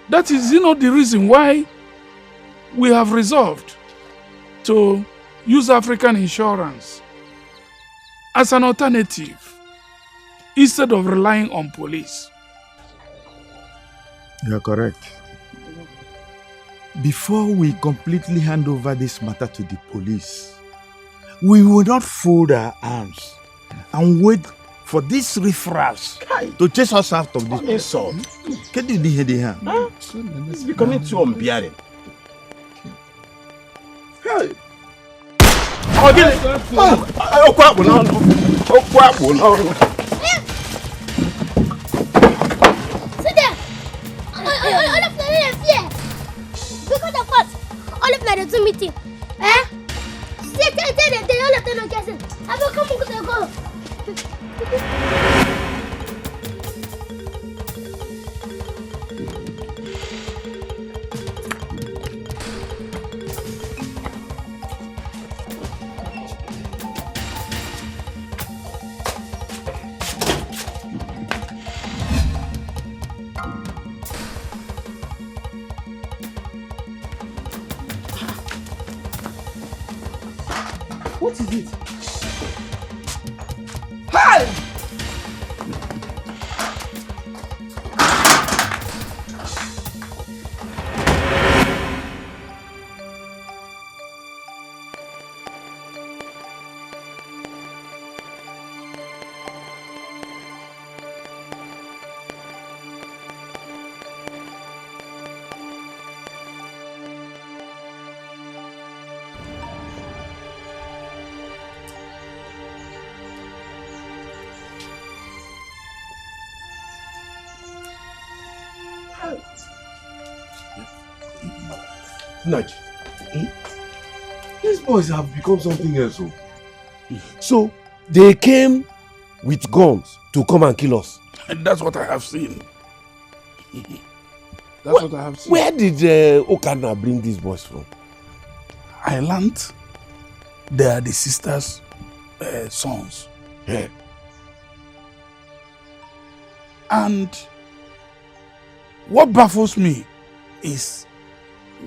That is, the reason why we have resolved to use African insurance as an alternative instead of relying on police. You are correct. Before we completely hand over this matter to the police, we will not fold our arms and wait for these riffraffs to chase us out of this insult. Can you hear the hand? It's becoming too unbearable. Hey! Sit there! All of them are here! Because of us, all of them are to meeting. Eh? Sit there, all of them are guessing. I will come and go. What is it? Hey! Naj, these boys have become something else. So, they came with guns to come and kill us. And that's what I have seen. That's what I have seen. Where did Okana bring these boys from? I learned they are the sisters' sons. Yeah. And what baffles me is,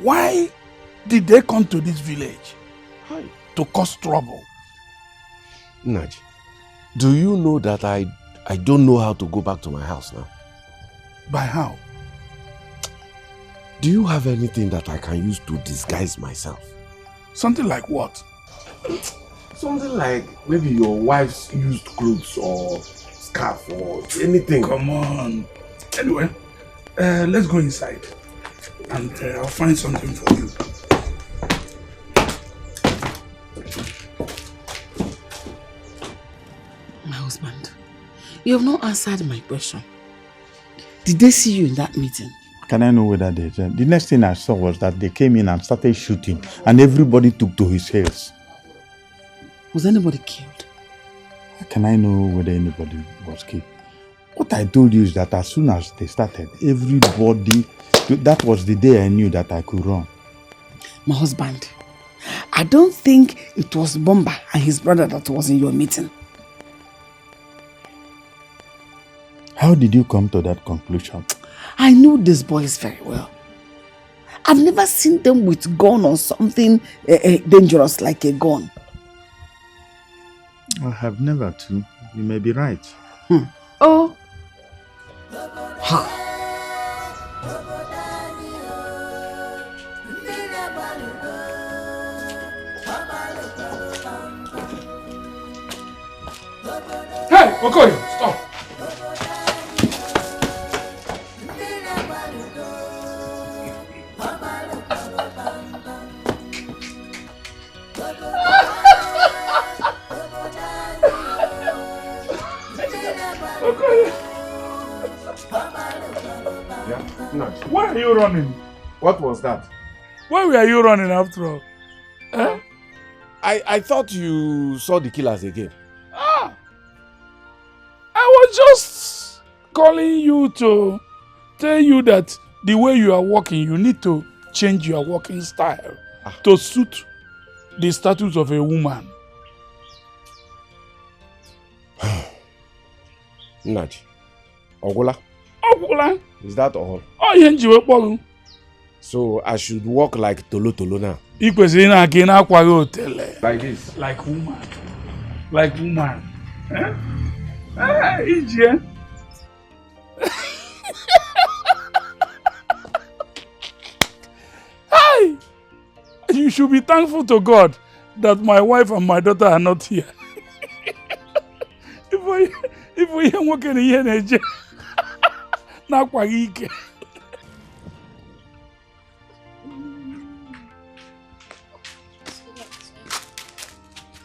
why did they come to this village to cause trouble? Naj, do you know that I don't know how to go back to my house now? By how? Do you have anything that I can use to disguise myself? Something like what? Something like maybe your wife's used clothes or scarf or anything. Come on. Anyway, let's go inside. And I'll find something for you. My husband, you have not answered my question. Did they see you in that meeting? Can I know whether they did? The next thing I saw was that they came in and started shooting, and everybody took to his heels. Was anybody killed? Can I know whether anybody was killed? What I told you is that as soon as they started, everybody, that was the day I knew that I could run. My husband, I don't think it was Bomba and his brother that was in your meeting. How did you come to that conclusion? I knew these boys very well. I've never seen them with gun or something dangerous like a gun. I have never too. You may be right. Oh. Ha. Hey, Okoye, stop. Why are you running? What was that? Why were you running after all? Eh? I thought you saw the killers again. Ah! I was just calling you to tell you that the way you are walking, you need to change your walking style to suit the status of a woman. Naji. Ogola? Ogola? Is that all? Oh, yeah, so I should walk like Tolo Tolo now? Like this. Like woman. Like woman. Eh? Ah, Ije. Hi! You should be thankful to God that my wife and my daughter are not here. If we ain't working here, Ije.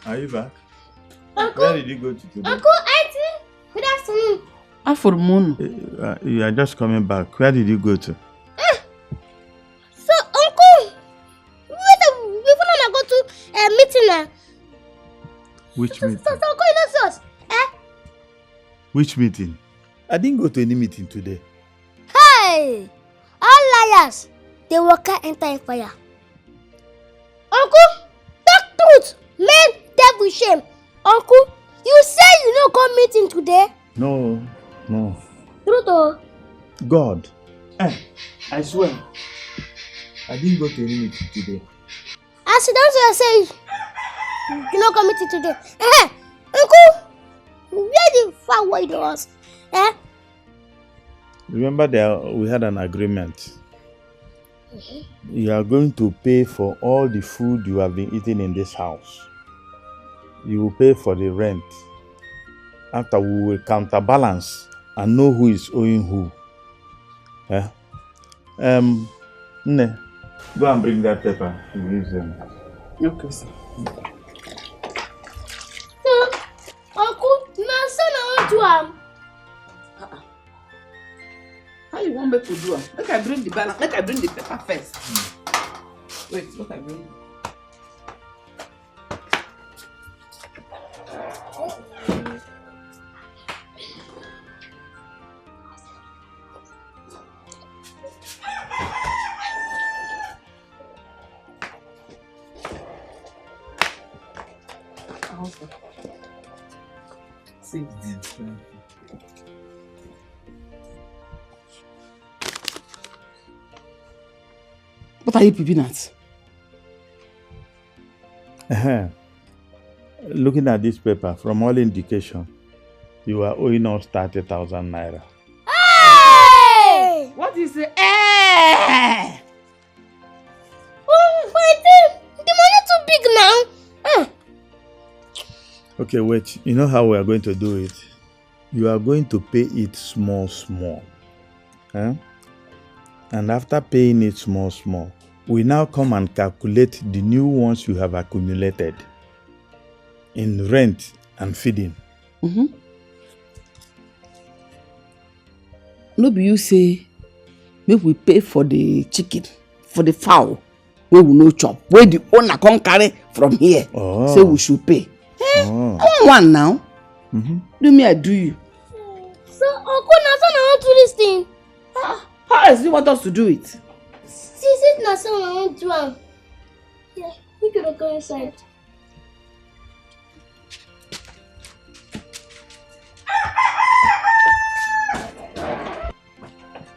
Are you back? Uncle, Where did you go to today? Uncle, Auntie, good afternoon. Afternoon. You are just coming back. Where did you go to? So, Uncle, before I go to a meeting now. Which meeting? So, Uncle, you know us, eh? Which meeting? I didn't go to any meeting today. Hey! All liars, they will can't enter fire. Uncle, talk truth, man, devil shame. Uncle, you say you don't go meeting today? No. Truth or? God. I swear. I didn't go to any meeting today. As you don't say you don't go meeting today. Uncle, where the fuck were you was? Remember that we had an agreement. You are going to pay for all the food you have been eating in this house. You will pay for the rent. After we will counterbalance and know who is owing who. Nne, go and bring that paper. You use them. Okay, sir. So, Uncle, my son I want to How you want me to do it? Make I bring the balance. Make I bring the paper first. Wait, what I bring? See. What are you peeping at? Looking at this paper, from all indication, you are owing us 30,000 naira. Hey! What is it? Hey! Oh, the money too big now. Okay, wait. You know how we are going to do it? You are going to pay it small. And after paying it small, we now come and calculate the new ones you have accumulated in rent and feeding. No be you say, make we pay for the chicken, for the fowl, where we no chop, where the owner come carry from here. Oh. Say we should pay. Oh. I want one now. Do me, I do you. So, Uncle, now son I want to do this thing. How else do you want us to do it? See, now son I want to do. Yeah, we could go inside.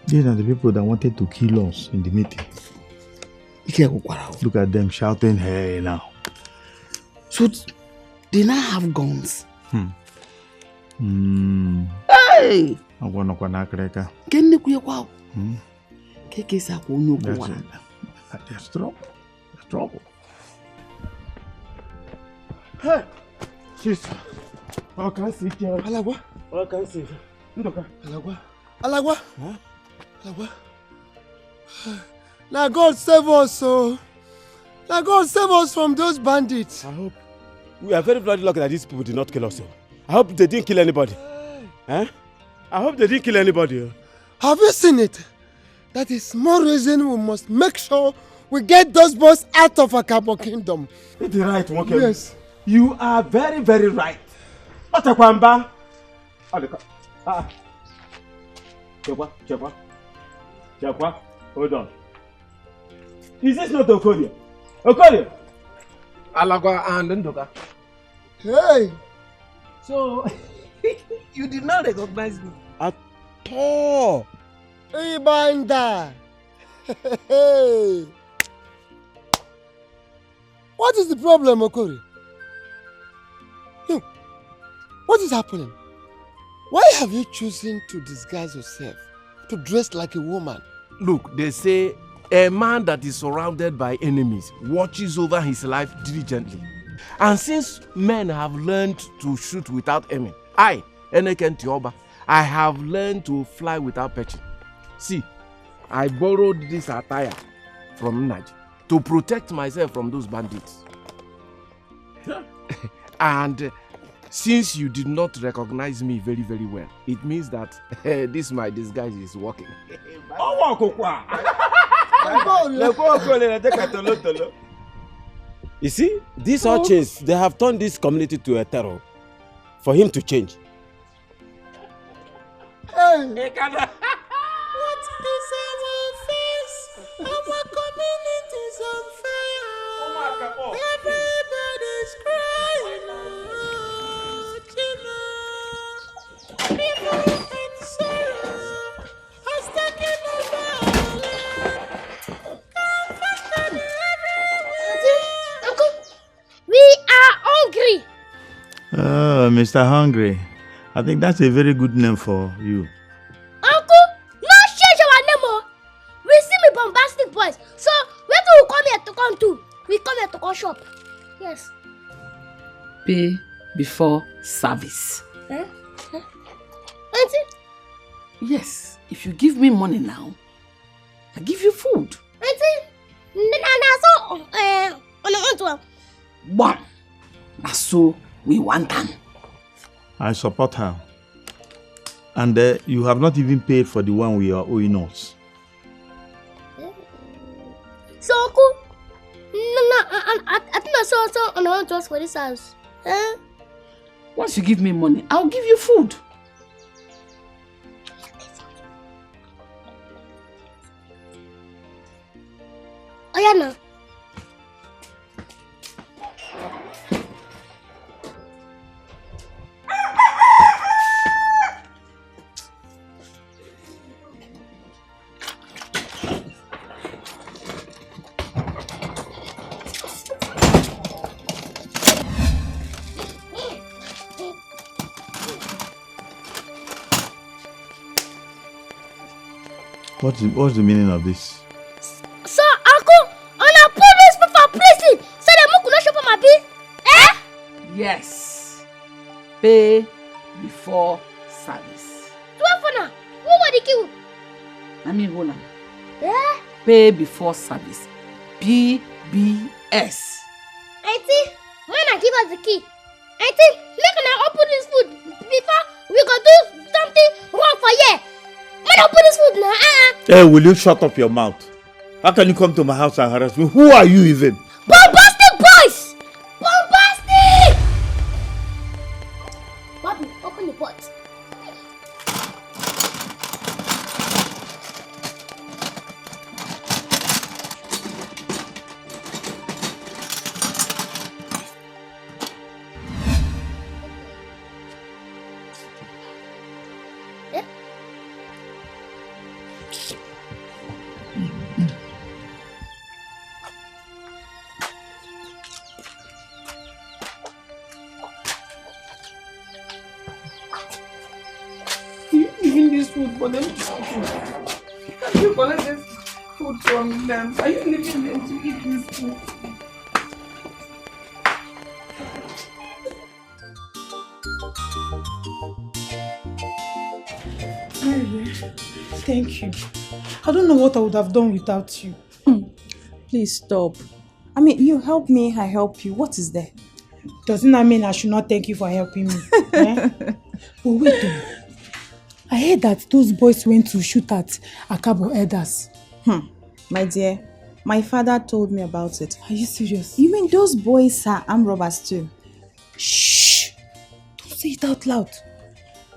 These are the people that wanted to kill us in the meeting. Look at them shouting, hey now. So, they now have guns. Hey! There's trouble. There's trouble. Hey! Sister. How can I see you? Alagwa. How can I see you? Alagwa. Alagwa. Huh? Alagwa. Now God save us, oh. Now God save us from those bandits. I hope. We are very bloody lucky that these people did not kill us. I hope they didn't kill anybody. I hope they didn't kill anybody. Have you seen it? That is more reason we must make sure we get those boys out of Akabo Kingdom. It's right, Mokem. Yes. You are very, very right. Atakwamba. Chekwa, hold on. Is this not Okoye? Okoye! Alagwa and Ndoka. Hey! So, you did not recognize me? At all. Ibanda. Hey! What is the problem, Okori? What is happening? Why have you chosen to disguise yourself, to dress like a woman? Look, they say a man that is surrounded by enemies watches over his life diligently. And since men have learned to shoot without aiming, I, Eneken Tioba, I have learned to fly without perching. See, I borrowed this attire from Naj to protect myself from those bandits. And since you did not recognize me very, very well, it means that this my disguise is working. You see, these urchins, they have turned this community to a terror. For him to change. Hey! What is our face? Our community's on fire. Everybody's crying out, people in sorrow has taken over. Uncle, we are hungry. Oh, Mr. Hungry. I think that's a very good name for you. Uncle, no change our name, oh. We see me bombastic boys. So, where do we come here to come to? We come here to come shop. Yes. Pay before service. Eh? Auntie? Yes, if you give me money now, I give you food. Auntie? One. So we want them. I support her. And you have not even paid for the one we are owing us. So, Uncle, I think I saw on our just for this house. Eh? Once you give me money, I'll give you food. Oh, yeah, no. What's the meaning of this? So, Uncle, I put this for prison so the moon could not shop on my bill. Eh? Yes. Pay before service. 12 for now. Who was the kill? I mean, hold on. Eh? Pay before service. PBS. Auntie, when I give us the key, Auntie, make us open this food before we go do something wrong for you. When I open this food now, Hey, will you shut up your mouth? How can you come to my house and harass me? Who are you even? Bombastic boys! Bombastic! Bobby, open the pot. Giving this food for them to eat. Have you collected food from them? Are you leaving them to eat this food? Mary, thank you. I don't know what I would have done without you. Please stop. I mean, you help me, I help you. What is there? Doesn't that mean I should not thank you for helping me? Eh? But wait, I heard that those boys went to shoot at Akabo elders. My dear, my father told me about it. Are you serious? You mean those boys are armed robbers too? Shh! Don't say it out loud.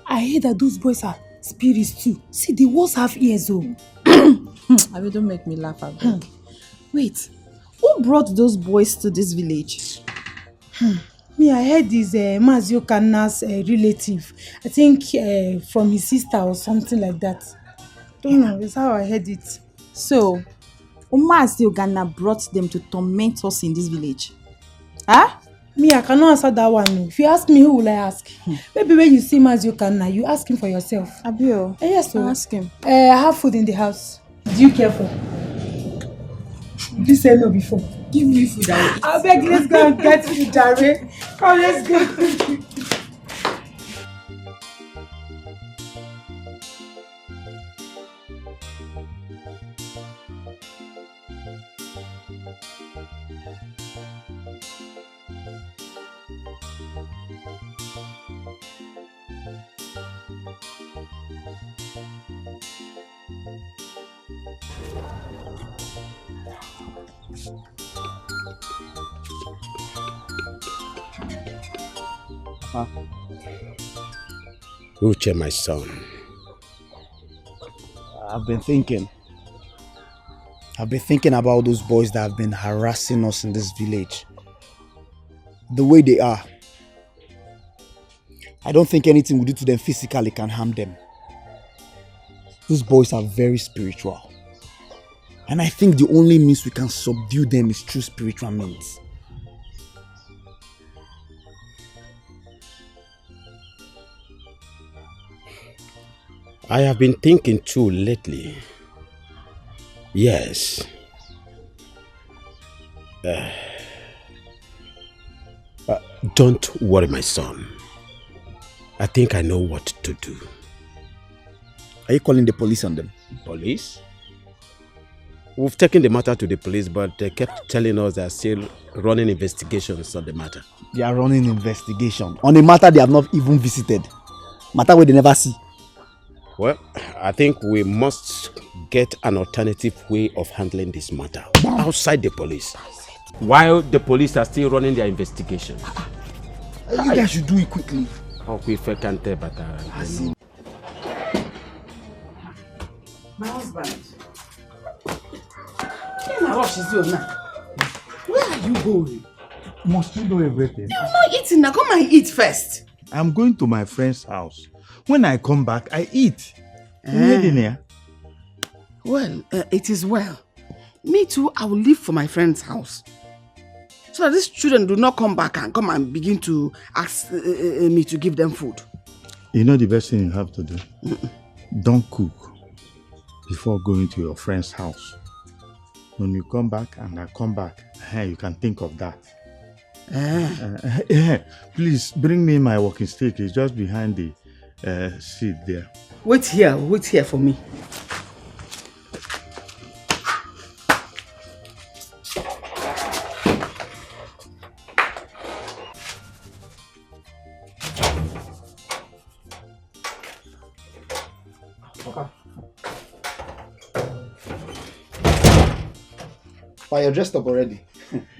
I heard that those boys are spirits too. See, the walls have ears, oh. I mean, don't make me laugh at them. Wait, who brought those boys to this village? Me, I heard this Mazio Kana's relative. I think from his sister or something like that. Don't know, that's how I heard it. So, Mazio Ghana brought them to torment us in this village? Huh? Me, I cannot answer that one. No. If you ask me, who will I ask? Maybe when you see Mazio Kana, you ask him for yourself. Abio, yes, so ask him. I have food in the house. Do you care for? This said no before. Give me food. I beg, let's go and get food, Jare. Come, let's go. Uche, my son. I've been thinking about those boys that have been harassing us in this village. The way they are. I don't think anything we do to them physically can harm them. Those boys are very spiritual. And I think the only means we can subdue them is through spiritual means. I have been thinking too lately. Yes. Don't worry, my son. I think I know what to do. Are you calling the police on them? Police? We've taken the matter to the police, but they kept telling us they're still running investigations on the matter. They are running investigation on a matter they have not even visited. Matter where they never see. Well, I think we must get an alternative way of handling this matter outside the police. While the police are still running their investigation. You guys should do it quickly. My husband. What is doing now? Where are you going? Must you know everything? You're not eating now. Come and eat first. I'm going to my friend's house. When I come back, I eat. Well, it is well. Me too, I will leave for my friend's house. So that these children do not come back and come and begin to ask me to give them food. You know the best thing you have to do? Don't cook before going to your friend's house. When you come back and I come back, you can think of that. Please bring me my walking stick. It's just behind the seat there. Wait here for me. Are you dressed up already?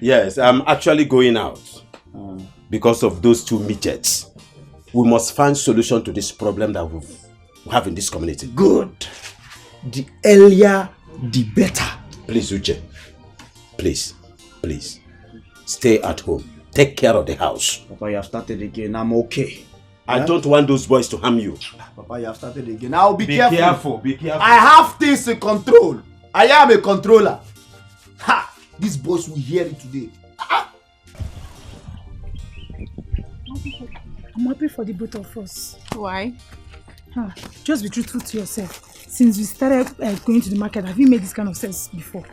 Yes, I'm actually going out because of those two midgets. We must find solution to this problem that we have in this community. Good. The earlier, the better. Please, Uche. Please. Stay at home. Take care of the house. Papa, you have started again. I'm okay. I don't want those boys to harm you. Papa, you have started again. I'll be careful. Be careful. I have things in control. I am a controller. Ha! These boys will hear it today. I'm happy for the both of us. Why? Just be truthful to yourself. Since we started going to the market, have you made this kind of sense before?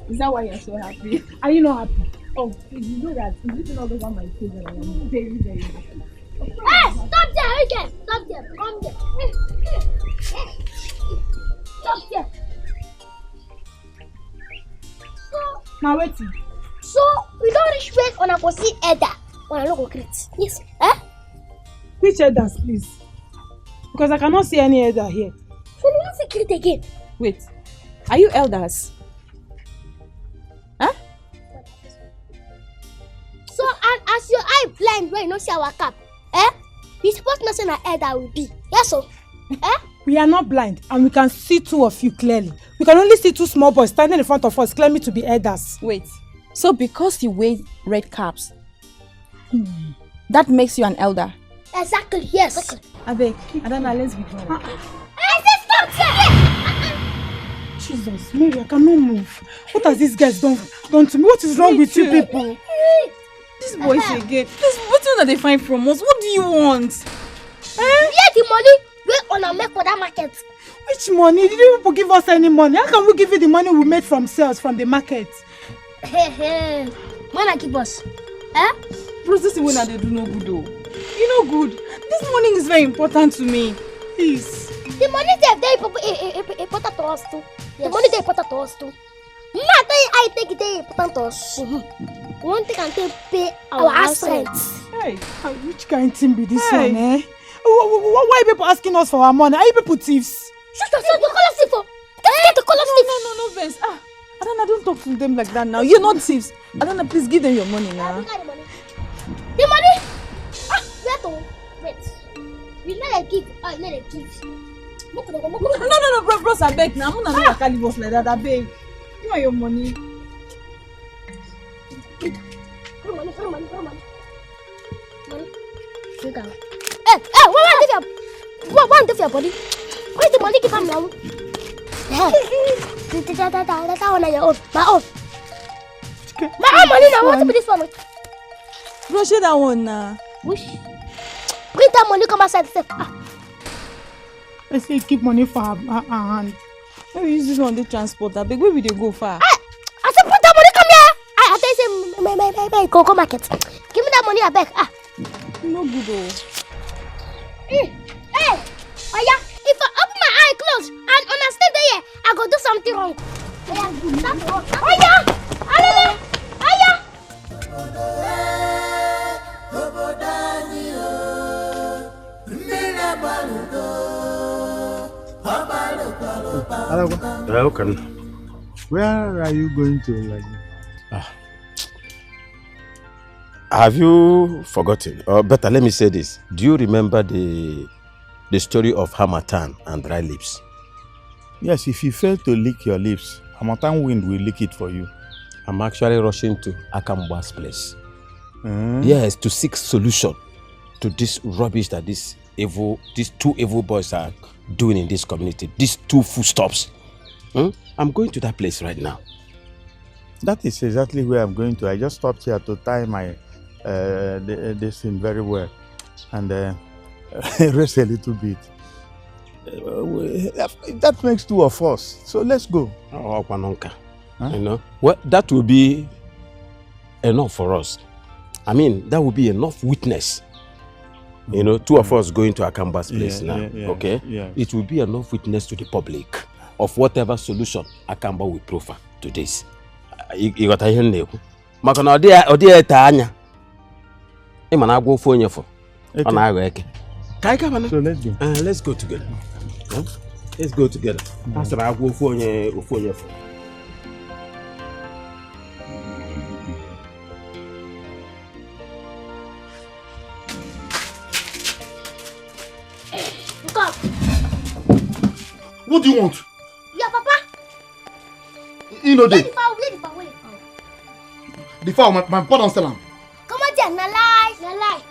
Is that why you're so happy? Are you not happy? Oh, you know that. It's written all over my face and I am very, very happy. Hey, stop there, again. Stop there. Come there. Stop there. Now wait. So we don't reach where on a go see Eda. On a local crate. Yes. Which elders, please? Because I cannot see any elder here. So you want secret again? Wait, are you elders? Huh? So as your eye blind when you don't see our cap, you supposed not say an elder will be. Yes, so. We are not blind and we can see two of you clearly. We can only see two small boys standing in front of us claiming to be elders. Wait, so because you wear red caps, that makes you an elder? Exactly, yes. Exactly. Abeg, Adana, let's be going. I said stop, sir! Jesus, Mary, I cannot move. What has these guys done to me? What is wrong with you people? These boys again. What are they find from us? What do you want? Where the money we on make for that market? Which money? Did you people give us any money? How can we give you the money we made from sales from the market? Hey, when I give us? Processing when they do no good though. You know good. This morning is very important to me. Please. The money is very important to us too. Yes. The money is important to us too. I take it important to us. One thing can pay our house rent. Hey, which kind of thing be this one, eh? Why are people asking us for our money? Are you people thieves? Shut up, the color thief. Get the color thief. No, Vince. Adana, don't talk to them like that now. You're not thieves. Adana, please give them your money now. The money? Where to? Wait. We let it give. Let it give. No, bros, I beg now. I'm not going to leave us like that. I beg. Give me your money. Money. Hey, what do your body? Where's the money? Give him now. That one on your own. My own. My own money now. What be this one? Bro, share that one now. Wish. Bring that money, come outside. I say keep money for her hand. Maybe use this one the transport. That big. Where will they go far? I said put that money, come here. I tell you say go market. Give me that money, I beg. No good though. Hey, Oya, if I open my eye close and understand there, I go do something wrong. Oya, Welcome. Where are you going to like? Have you forgotten? Or better, let me say this. Do you remember the story of Hamatan and dry lips? Yes, if you fail to lick your lips, Hamatan wind will lick it for you. I'm actually rushing to Akamba's place. Yes, to seek solution to this rubbish that these two evil boys are doing in this community. These two footsteps. I'm going to that place right now. That is exactly where I'm going to. I just stopped here to tie my this thing very well and rest a little bit. That makes two of us. So let's go. Oh, Panonka. You know, well, that will be enough for us. I mean, that will be enough witness. You know, two of us going to Akamba's place now. Okay? Yeah. It will be enough witness to the public of whatever solution Akamba will proffer to this. You got to hear me. Makana odi anya. E mana agwo fo onye fo. Ona ago eke. Kai ka bana. So let's go. Let's go together. Let's go together. Pastor agwo fo onye fo. What do you want? Yeah, Papa. You know Where the the fowl? the fowl. My papa don't sell them. Come on, there, na lie.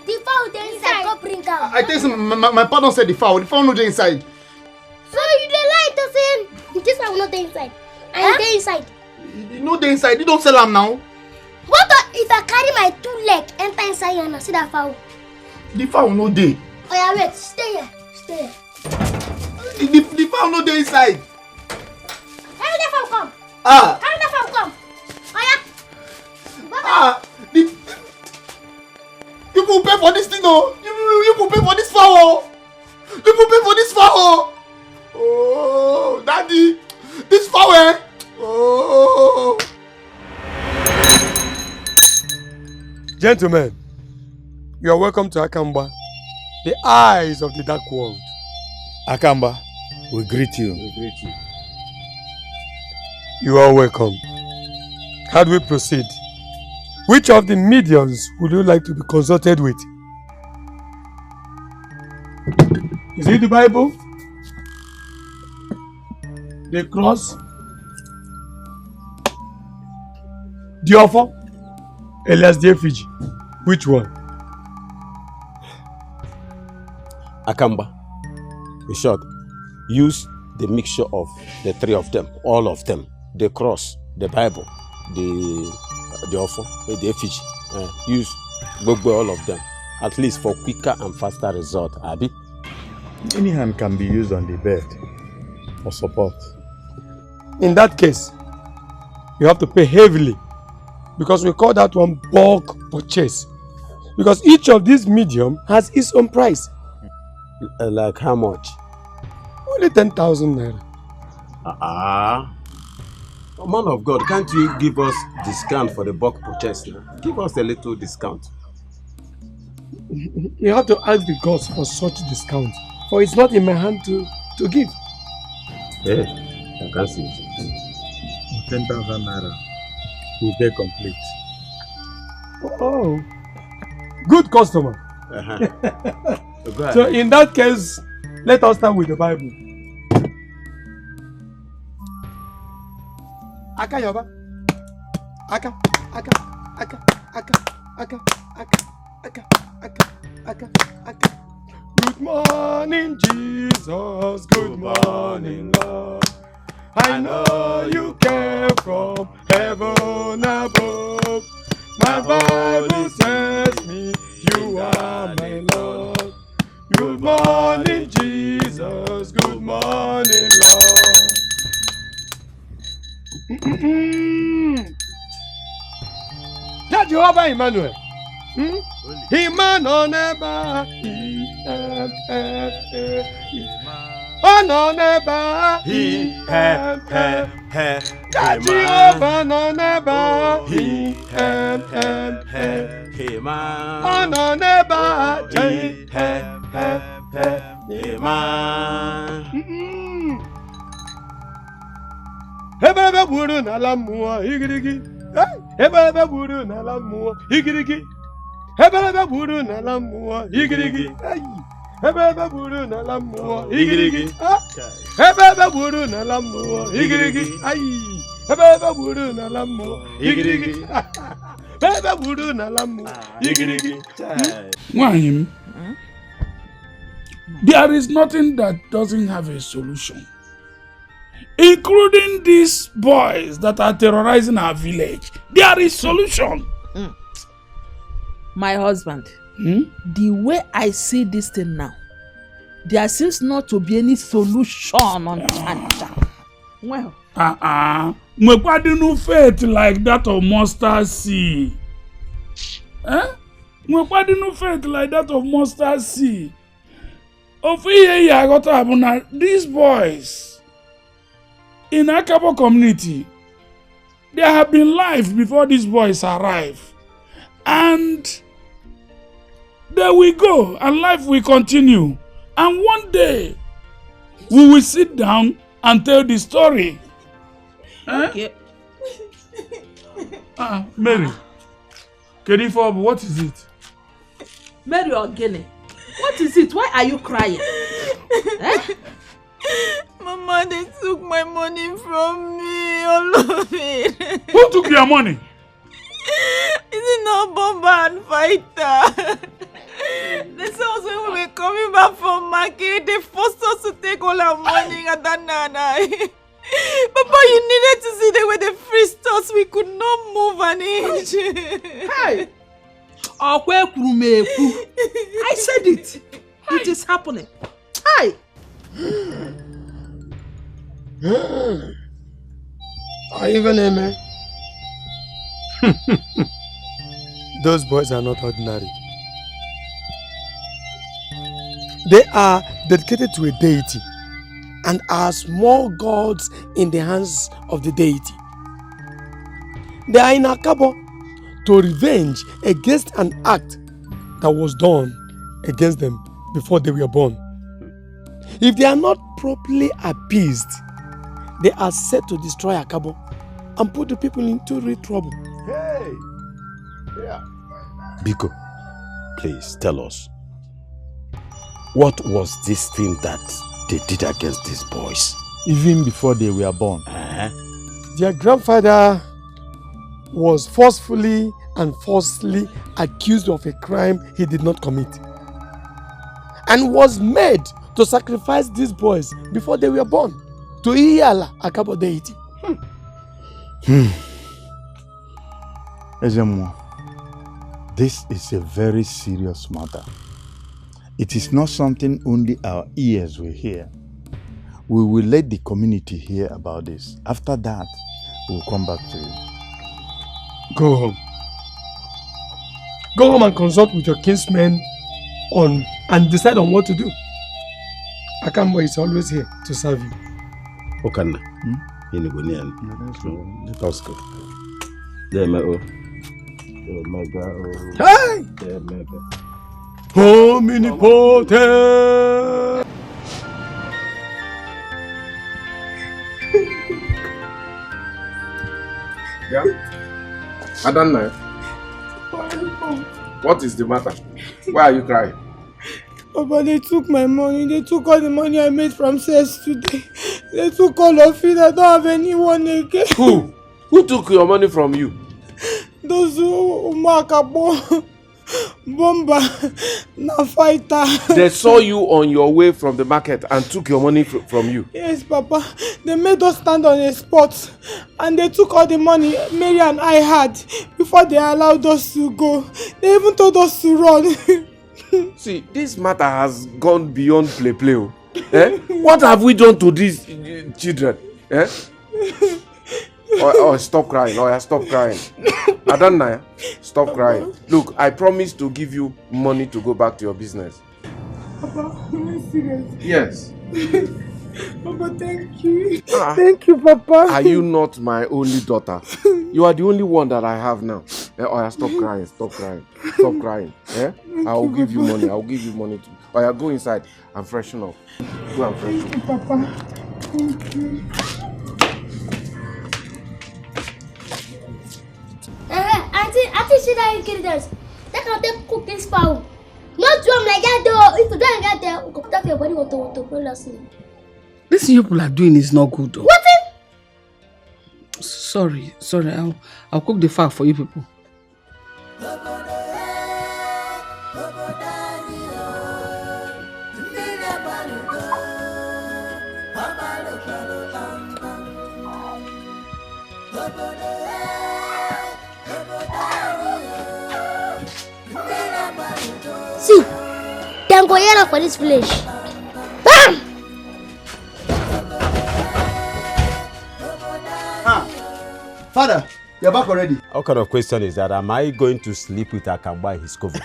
The fowl dey inside. Go bring am. I tell you, my papa don't sell the fowl. The fowl no dey inside. So you dey lie to say this one no dey inside. And dey inside. You know dey inside. You don't sell them now. What if I carry my two leg enter inside and I see that fowl? The fowl no dey. Oh yeah, wait. Stay here. The fowl no dey inside. Carry that fowl come. Carry that fowl come. Oh yeah. You will pay for this thing, oh. You will pay for this fowl. You will pay for this fowl. Oh, Daddy, this fowl, eh? Oh. Gentlemen, you are welcome to Akamba, the eyes of the dark world. Akamba, we greet you. We greet you. You are welcome. How do we proceed? Which of the mediums would you like to be consulted with? Is it the Bible? The cross? The offer? Elias the effigy? Which one? Akamba. In short, use the mixture of the three of them, all of them. The cross, the Bible, the offer, the effigy. Use all of them, at least for quicker and faster result, Abi. Any hand can be used on the bed for support. In that case, you have to pay heavily because we call that one bulk purchase. Because each of these medium has its own price. Like how much? Only 10,000 naira. Man of God, can't you give us discount for the bulk purchase now? Give us a little discount. You have to ask the gods for such discount, for it's not in my hand to give. Hey, I can't see it. 10,000 naira will be complete. Oh, good customer. So in that case, let us start with the Bible. Aka Yoba. Aka. Good morning, Jesus. Good morning, Lord. I know you came from heaven above. My Bible says me, you are my Lord. Good morning, Jesus. Good morning, Lord. That Jehovah Emmanuel. Emmanuel never. Oh no never. That Jehovah no never. Oh no never. Hebebe buru na la mua igirigi. Hebebe buru na la mua igirigi. Hebebe buru na la mua igirigi. Hebebe buru na la mua igirigi. Hebebe buru na la mua igirigi. Hebebe buru na la mua igirigi. Hebebe buru na la mua igirigi. Wahim, there is nothing that doesn't have a solution. Including these boys that are terrorizing our village. There is solution. My husband, the way I see this thing now, there seems not to be any solution on that. Well. Nobody no faith like that of mustard seed. Nobody no faith like that of mustard seed. Of here, I got to happen. These boys in Akabo community, there have been life before these boys arrive. And there we go, and life will continue. And one day, we will sit down and tell the story. Okay. Mary. Kerifob, what is it? Mary Ogene, what is it? Why are you crying? Mama, they took my money from me, all of it. Who took your money? Is it not Bomber and Fighter? They saw us when we were coming back from market. They forced us to take all our money at that nana. Papa, you needed to see the way they freezed us. We could not move an inch. Hey! I said it. It is happening. Hi. Even Amen. Those boys are not ordinary. They are dedicated to a deity and are small gods in the hands of the deity. They are in Akabo to revenge against an act that was done against them before they were born. If they are not properly appeased, they are set to destroy Akabo and put the people into real trouble. Hey! Yeah. Biko, please tell us. What was this thing that they did against these boys? Even before they were born. Their grandfather was forcefully and falsely accused of a crime he did not commit, and was made to sacrifice these boys before they were born to Iyala Akabo deity. Ezemo, this is a very serious matter. It is not something only our ears will hear. We will let the community hear about this. After that, we'll come back to you. Go home. Go home and consult with your kinsmen and decide on what to do. Akambo is always here to serve you. Okanna, let us go. There, my oh. Oh my God. Hey! There, my God. Omnipotent! Yeah? Adanna, what is the matter? Why are you crying? Papa, they took my money. They took all the money I made from sales today. They took all of it. I don't have anyone again. Who? Who took your money from you? Those who Makabo, Bomba, na fighter. They saw you on your way from the market and took your money from you. Yes, Papa. They made us stand on a spot and they took all the money Mary and I had before they allowed us to go. They even told us to run. See, this matter has gone beyond play. Eh? What have we done to these children? Eh? Oh, stop crying. Oh, yeah, stop crying. Adanna, stop crying. Look, I promise to give you money to go back to your business. Papa, are you serious? Yes. Papa, thank you. Thank you, Papa. Are you not my only daughter? You are the only one that I have now. Oh, yeah, stop crying. Stop crying. Stop crying. Eh? I will give you money. I will give you money too. Oh, yeah, go inside and freshen up. Go and freshen up. Thank you, Papa. Thank you. I think she that ingredients. That can take cooking spout. Not drum like that though. If you don't get there, you can your body want to fall asleep. This people are doing is not good though. What? Sorry. I'll cook the fowl for you people. See, then go yellow for this village. Bam! Father, you're back already. What kind of question is that? Am I going to sleep with Akamba in his cover?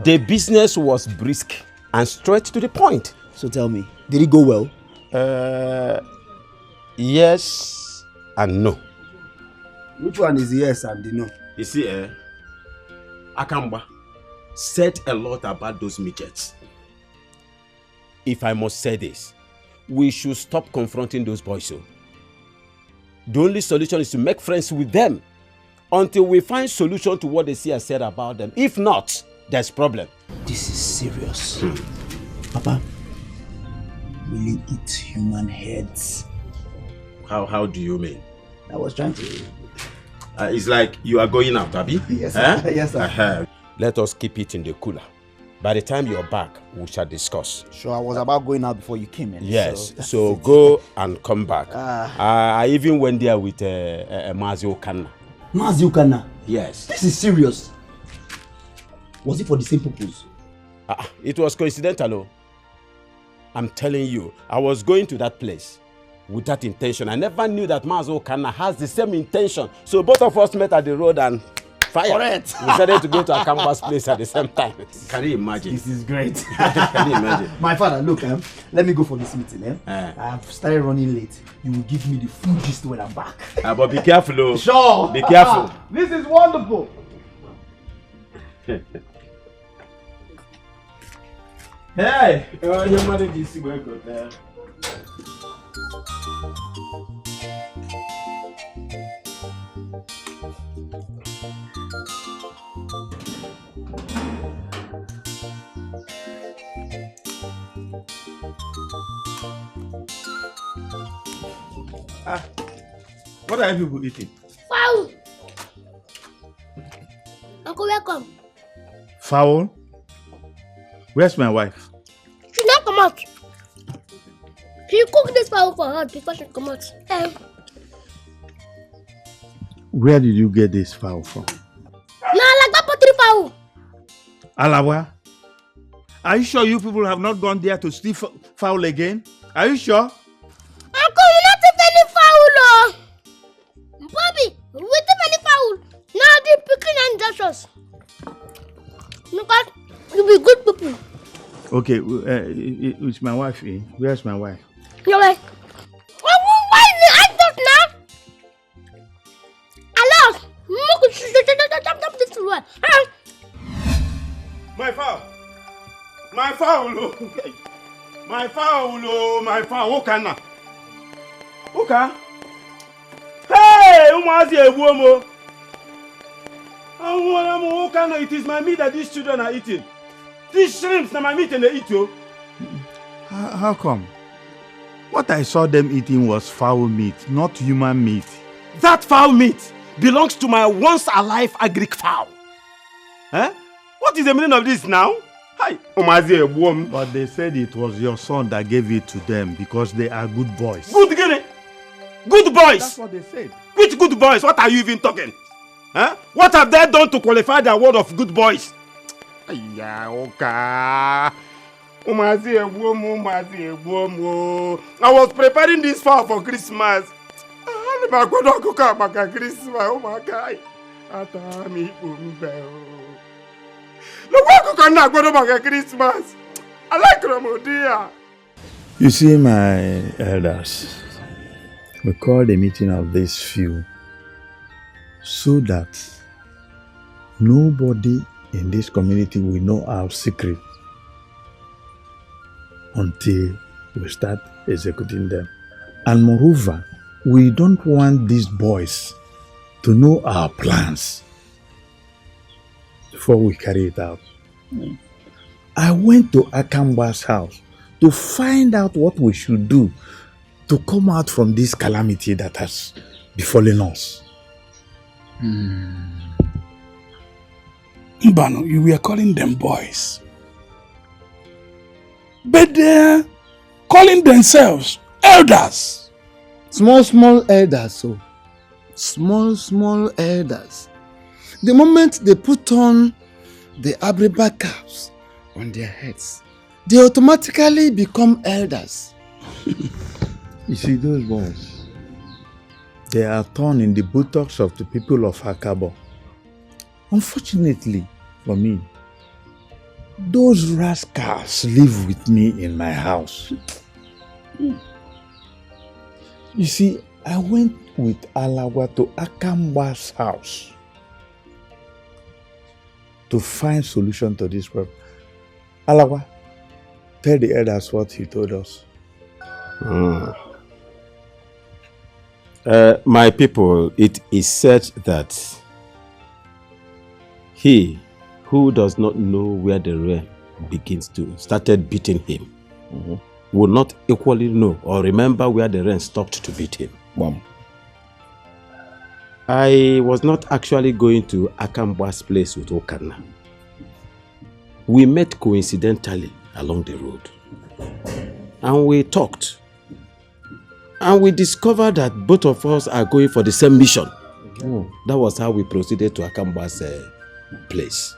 The business was brisk and straight to the point. So tell me, did it go well? Yes and no. Which one is the yes and the no? You see, Akamba said a lot about those midgets. If I must say this, we should stop confronting those boys. So. The only solution is to make friends with them until we find solution to what they see and said about them. If not, there's problem. This is serious. Papa, will you eat human heads? How do you mean? I was trying to... it's like you are going out, Abi? Yes, sir. Yes, sir. Let us keep it in the cooler. By the time you're back, we shall discuss. Sure, I was about going out before you came in. Yes, so go and come back. I even went there with Mazi Okanna. Mazi Okanna? Yes. This is serious. Was it for the same purpose? It was coincidental. I'm telling you, I was going to that place with that intention. I never knew that Mazi Okanna has the same intention. So both of us met at the road and fire. Correct. We decided to go to Akamba's place at the same time. Can you imagine? This is great. Can you imagine? My father, look, let me go for this meeting. I've started running late. You will give me the full gist when I'm back. But be careful. Sure. Be careful. This is wonderful. Hey! Your mother is very good there. What are you people eating? Fowl. Uncle, welcome. Fowl? Where's my wife? She not come out. She cook this fowl for her before she come out. Where did you get this fowl from? Nah, like that pottery fowl. Alawa? Are you sure you people have not gone there to steal fowl again? Are you sure? Uncle, you not take any fowl, oh. Bobby, we take any fowl. Now the picking and dashes. Look at, you be good people. Okay, it's my wife, eh? Where's my wife? You're like, why is the actors now? Allah, look, this one. My fowl! My fowl! My fowl! My fowl! Okana! Oka! Hey! Umazi Ebuomo! Okana, it is my meat that these children are eating. These shrimps are my meat and they eat you. How come? What I saw them eating was fowl meat, not human meat. That fowl meat belongs to my once alive agric fowl. Huh? What is the meaning of this now? Hi, Umazi Ebuomo. But they said it was your son that gave it to them because they are good boys. Good guinea. Good boys. That's what they said. Which good boys? What are you even talking? Huh? What have they done to qualify their word of good boys? Yeah, okay. Umazi Ebuomo. I was preparing this fowl for Christmas. I'm going to cook up Christmas. Oh my God. Christmas. I like Ramodia. You see, my elders, we called a meeting of these few so that nobody in this community will know our secret until we start executing them. And moreover, we don't want these boys to know our plans before we carry it out. I went to Akamba's house to find out what we should do to come out from this calamity that has befallen us. Mbano, you were calling them boys. But they're calling themselves elders. Small elders, so. Small elders. The moment they put on the Abriba caps on their heads, they automatically become elders. You see, those boys, they are torn in the buttocks of the people of Akabo. Unfortunately for me, those rascals live with me in my house. You see, I went with Alawa to Akamba's house to find solution to this problem. Alawa, tell the elders what he told us. My people, it is said that he who does not know where the rain begins to started beating him will not equally know or remember where the rain stopped to beat him. I was not actually going to Akamba's place with Okana. We met coincidentally along the road and we talked. And we discovered that both of us are going for the same mission. That was how we proceeded to Akamba's place.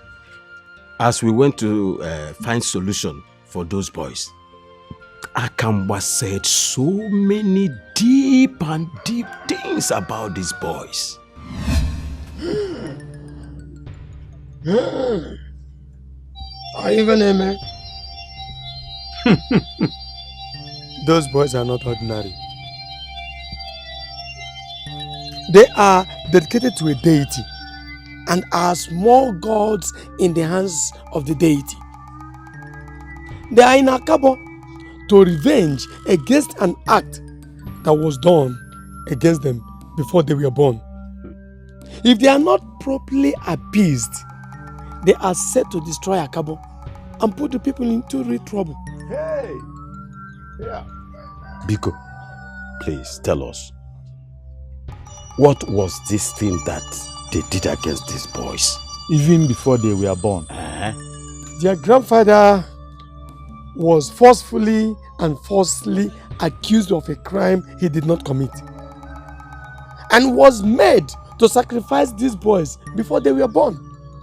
As we went to find solution for those boys, Akamba said so many deep things about these boys. Are you gonna man? Those boys are not ordinary. They are dedicated to a deity and are small gods in the hands of the deity. They are in Akabo to revenge against an act that was done against them before they were born. If they are not properly appeased, they are set to destroy Akabo and put the people into real trouble. Hey! Yeah. Biko, please tell us. What was this thing that they did against these boys? Even before they were born. Their grandfather was forcefully and falsely accused of a crime he did not commit and was made to sacrifice these boys before they were born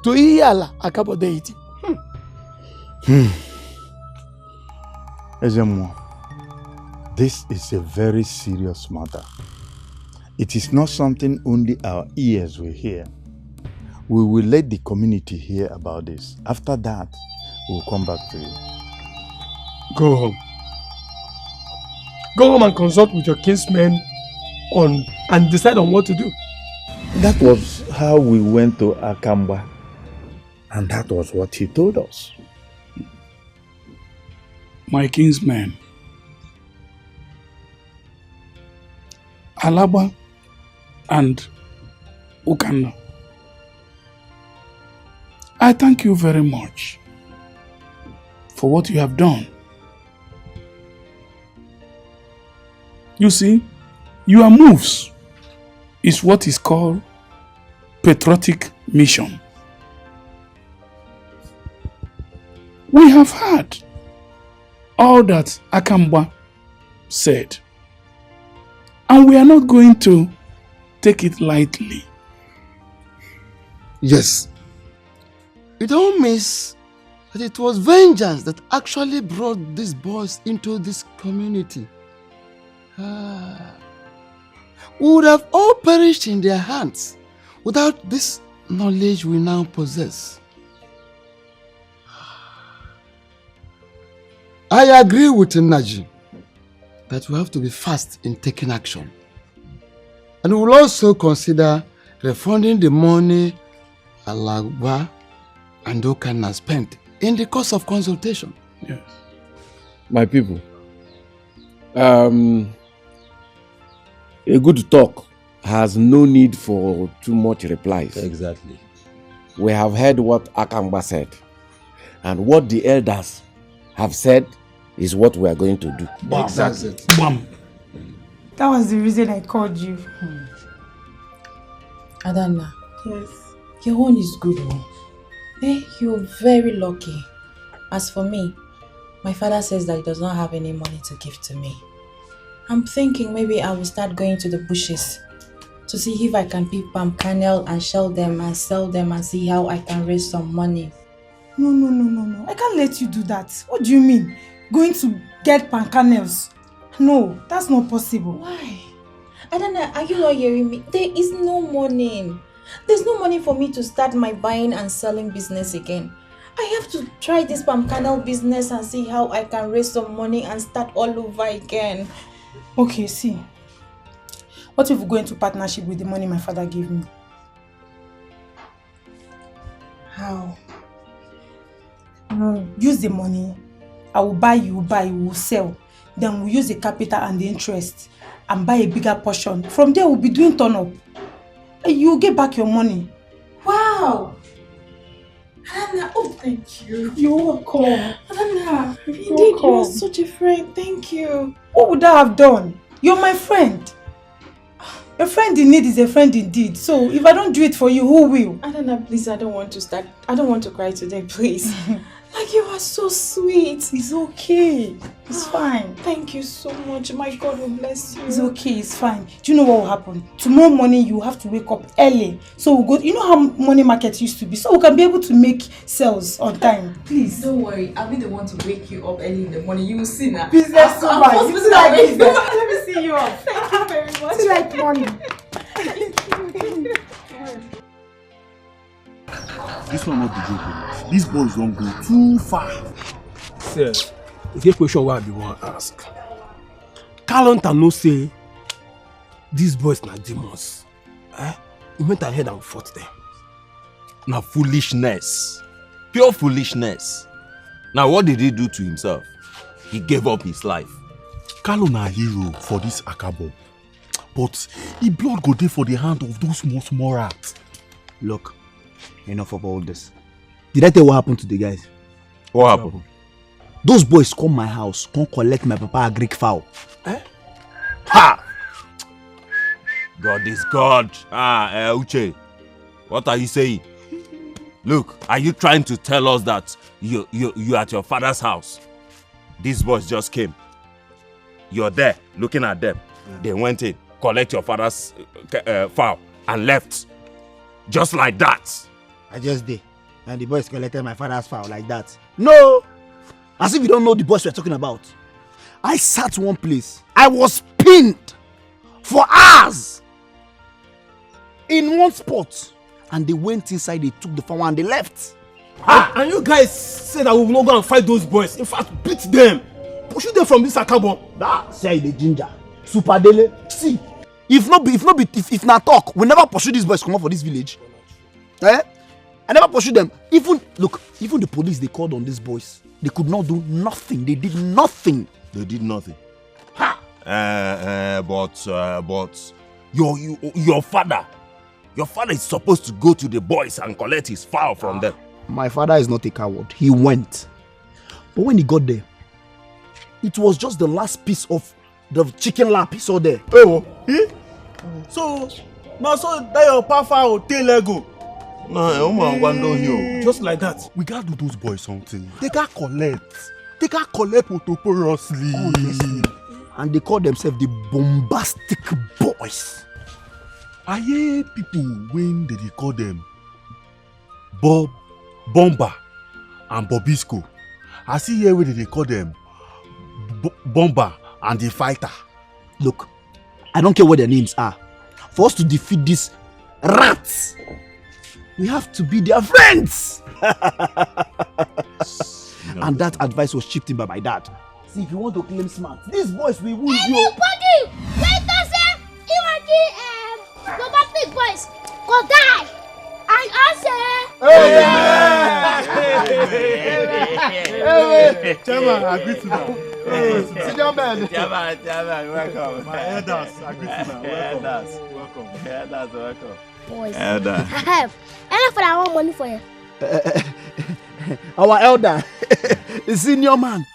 to Iyala Akabo deity. Ezemo, this is a very serious matter. It is not something only our ears will hear. We will let the community hear about this. After that, we'll come back to you. Go home. Go home and consult with your kinsmen and decide on what to do. That was how we went to Akamba. And that was what he told us. My kinsmen, Alaba and Ukanda, I thank you very much for what you have done. You see, your moves is what is called patriotic mission. We have heard all that Akamba said, and we are not going to take it lightly. Yes. You don't miss that it was vengeance that actually brought these boys into this community. We would have all perished in their hands without this knowledge we now possess. I agree with Naji that we have to be fast in taking action. And we will also consider refunding the money Alagba and Okana spent in the course of consultation. Yes. My people, a good talk has no need for too much replies. Exactly. We have heard what Akamba said, and what the elders have said is what we are going to do. Exactly. That was the reason I called you. Adana. Yes. Your own is good one. You're very lucky. As for me, my father says that he does not have any money to give to me. I'm thinking maybe I will start going to the bushes to see if I can pick palm kernel and shell them and sell them and see how I can raise some money. No. I can't let you do that. What do you mean? Going to get palm kernels? No, that's not possible. Why? Adana, are you not hearing me? There is no money. There's no money for me to start my buying and selling business again. I have to try this palm kernel business and see how I can raise some money and start all over again. Okay, see. What if we go into partnership with the money my father gave me? How? Use the money. I will buy, you buy, we will sell. Then we'll use the capital and the interest and buy a bigger portion. From there, we'll be doing turn up. You'll get back your money. Wow! Anna, oh thank you. You're welcome. Anna, indeed you are such a friend. Thank you. What would I have done? You're my friend. A friend in need is a friend indeed. So if I don't do it for you, who will? Anna, please, I don't want to cry today, please. Like, you are so sweet. It's okay. It's fine. Thank you so much. My God will bless you. It's okay. It's fine. Do you know what will happen? Tomorrow morning, you have to wake up early. So we'll go. You know how money market used to be? So we can be able to make sales on time. Please. Don't worry. I'll be the one to wake you up early in the morning. You will see now. Business woman. You see like business. Let me see you up. Thank you very much. See like money. This one not the joke. These boys don't go too far. Sir, it's a question why I be want to ask. Calonta no say these boys na demons. He went ahead and fought them. Na foolishness. Pure foolishness. Now, what did he do to himself? He gave up his life. Kalu na hero for this Akabo. But he blood go dey for the hand of those small rats. Look, enough of all this. Did I tell you what happened to the guys? What happened? Those boys come my house, come collect my papa Greek fowl. Eh? Ha! God is God. Uche, what are you saying? Look, are you trying to tell us that you at your father's house? These boys just came. You're there, looking at them. They went in, collect your father's fowl, and left. Just like that. I just did. And the boys collected my father's fowl like that. No! As if you don't know the boys we're talking about. I sat one place. I was pinned for hours in one spot. And they went inside, they took the fowl and they left. And you guys said that we will not go and fight those boys. In fact, beat them. Push them from this Akabo. That say the ginger. Super Dele. See, if not talk, we never pursue these boys come up for this village. Eh? I never pursue them. Even the police they called on these boys. They could not do nothing. They did nothing. They did nothing. Ha! But your father is supposed to go to the boys and collect his fowl from them. My father is not a coward. He went. But when he got there, it was just the last piece of the chicken lap he saw there. So that your papa will tell Lego. Just like that. We gotta do those boys something. They can't collect autoporously. And they call themselves the bombastic boys. I hear people when they call them Bob, Bomber, and Bobisco. I see here where they call them Bomber and the Fighter. Look, I don't care what their names are. For us to defeat these rats, we have to be their friends. And that advice was chipped in by my dad. See, if you want to claim smart, these boys will wound you. Everybody, wait a second. The big boys go die. And also. Chairman, I agree to that. Senior man. Chairman, welcome. My elders, I agree to that. Welcome. Elders, welcome. Boys. Elder. I have. Enough for that one money for you. Our elder, the senior man.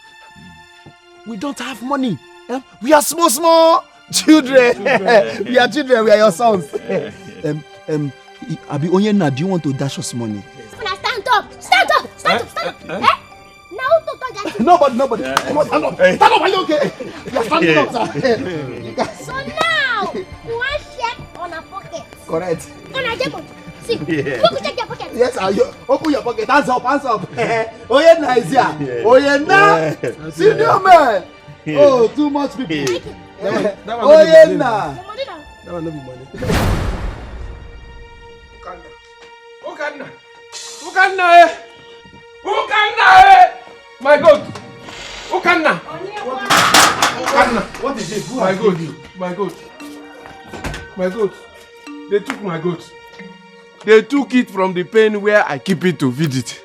We don't have money. We are small children. We are children. We are your sons. Abi Onyena, do you want to dash us money? Stand up. Now to talk. Nobody. Come on, stand up. Stand up. Are you okay? You are standing up, sir. So now you want check on a pocket. Correct. On a demo. See, you check your pocket. Yes, open your pocket. Hands up. Onyena is here. Onyena, senior man. Oh, too much people. Onyena. That one no be money. Ukanna. My God. Ukanna. What is it? My goat. They took my goat. They took it from the pen where I keep it to feed it.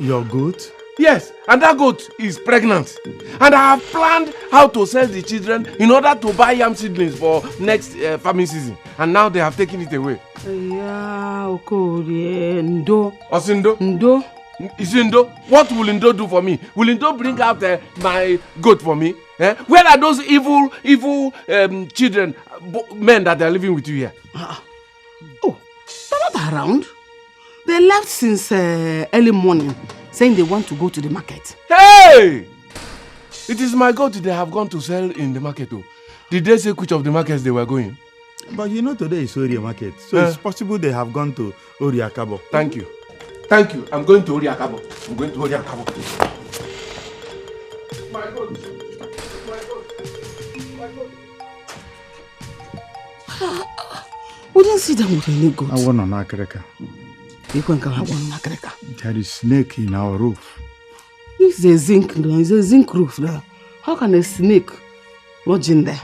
Your goat? Yes, and that goat is pregnant. And I have planned how to sell the children in order to buy yam seedlings for next farming season. And now they have taken it away. Ndo. Osindo? Ndo. Is Ndo? What will Ndo do for me? Will Ndo bring out my goat for me? Where are those evil children, men that are living with you here? Oh, they're not around. They left since early morning, saying they want to go to the market. Hey! It is my goat they have gone to sell in the market. Oh. Did they say which of the markets they were going? But you know today is Oria market, so it's possible they have gone to Oria Akabo. Thank you. I'm going to Oria Akabo. My goat. We didn't see them with any goat. I want an akreka. There is snake in our roof. It's a zinc roof there. How can a snake lodge in there?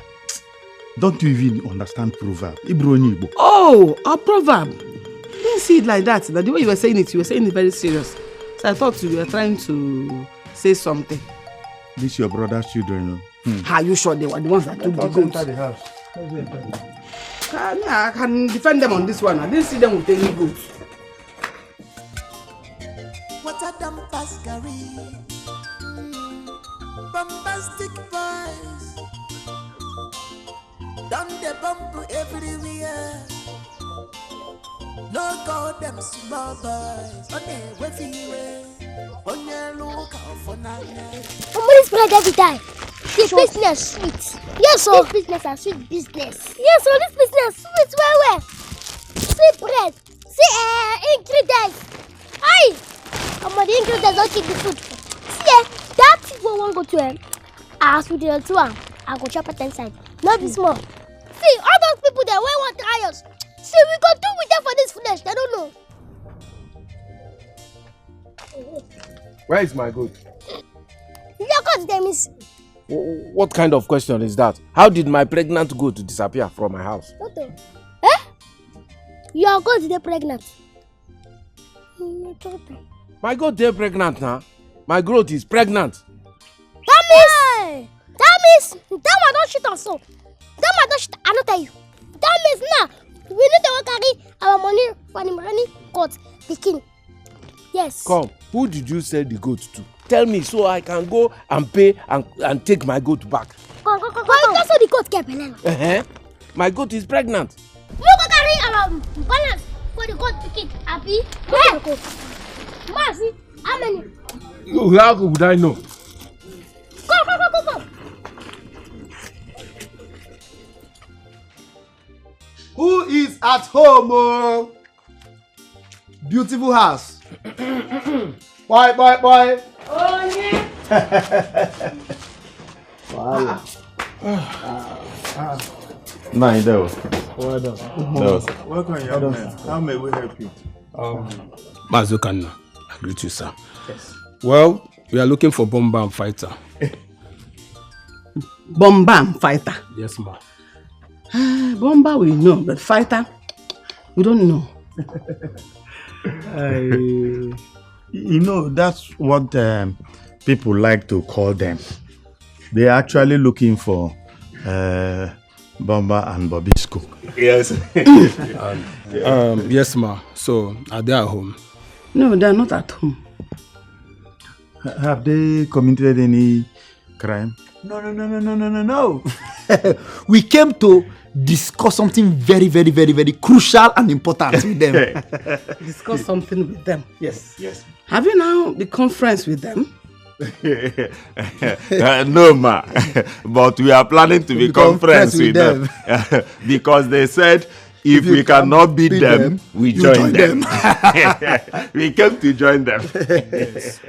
Don't you even understand proverb? Ibro. Oh, a proverb. You didn't see it like that. The way you were saying it very serious. So I thought you were trying to say something. This your brother's children. Are you sure they were the ones that took the goats? the house. I can defend them on this one. I didn't see them with any goats. What a damn pascary. Bombastic boys. Down the bump everywhere. No call them small boys. On their way. On your lookout for nothing. Somebody's bread every time. This business sweet. Yes, so this business is sweet business. Yes, so this business sweet well. See bread. See ingredients. Aye. The ingredients don't keep the food. See that people won't go to as we did to I go chop at 10 cents. Not be small. See all those people that want to try us. See we go do with them for this flesh. They don't know. Where is my goat? Your goat them is. What kind of question is that? How did my pregnant goat disappear from my house? Tonto. Eh? Your goat is pregnant. My goat is pregnant now. My goat is pregnant. That means that one don't shit on so. That one don't shit. I don't tell you. That means now we need to carry our money for the money goat the king. Yes. Come, who did you sell the goat to? Tell me so I can go and pay and take my goat back. Come. That's how the goat get pregnant. My goat is pregnant. We go carry our balance for the goat pikin. Happy? Hey. Mercy, how many? How would I know? Come. Who is at home? Oh? Beautiful house. Boy. Oh yeah. Nah, that was. Well done. Welcome, young man. How may we help you? Mazukanna, I greet you, sir. Yes. Well, we are looking for bomb fighter. Bomb fighter. Yes, ma'am. Bomber we know, but fighter, we don't know. You know, that's what people like to call them. They're actually looking for Bomba and Bobisco. Yes. Yes, ma. So, are they at home? No, they're not at home. Have they committed any crime? No. We came to discuss something very, very, very, very crucial and important with them. Discuss something with them. Yes. Have you now the conference with them? No, ma. But we are planning to become friends with them. Because they said if we cannot beat them, we join them. We came to join them. Yes.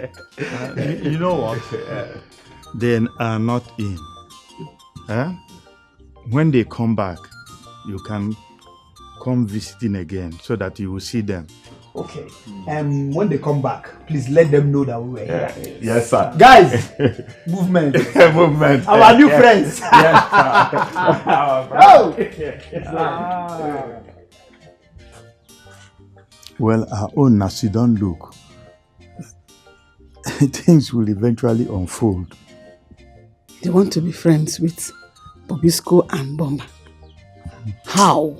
You know what? They are not in. When they come back, you can come visiting again so that you will see them. Okay. When they come back, please let them know that we were here. Yes, sir. Guys, movement. Movement. Our new friends. Yes, Oh. Well, our own Nasi don't look. Things will eventually unfold. They want to be friends with Bobisco and Bomba. How?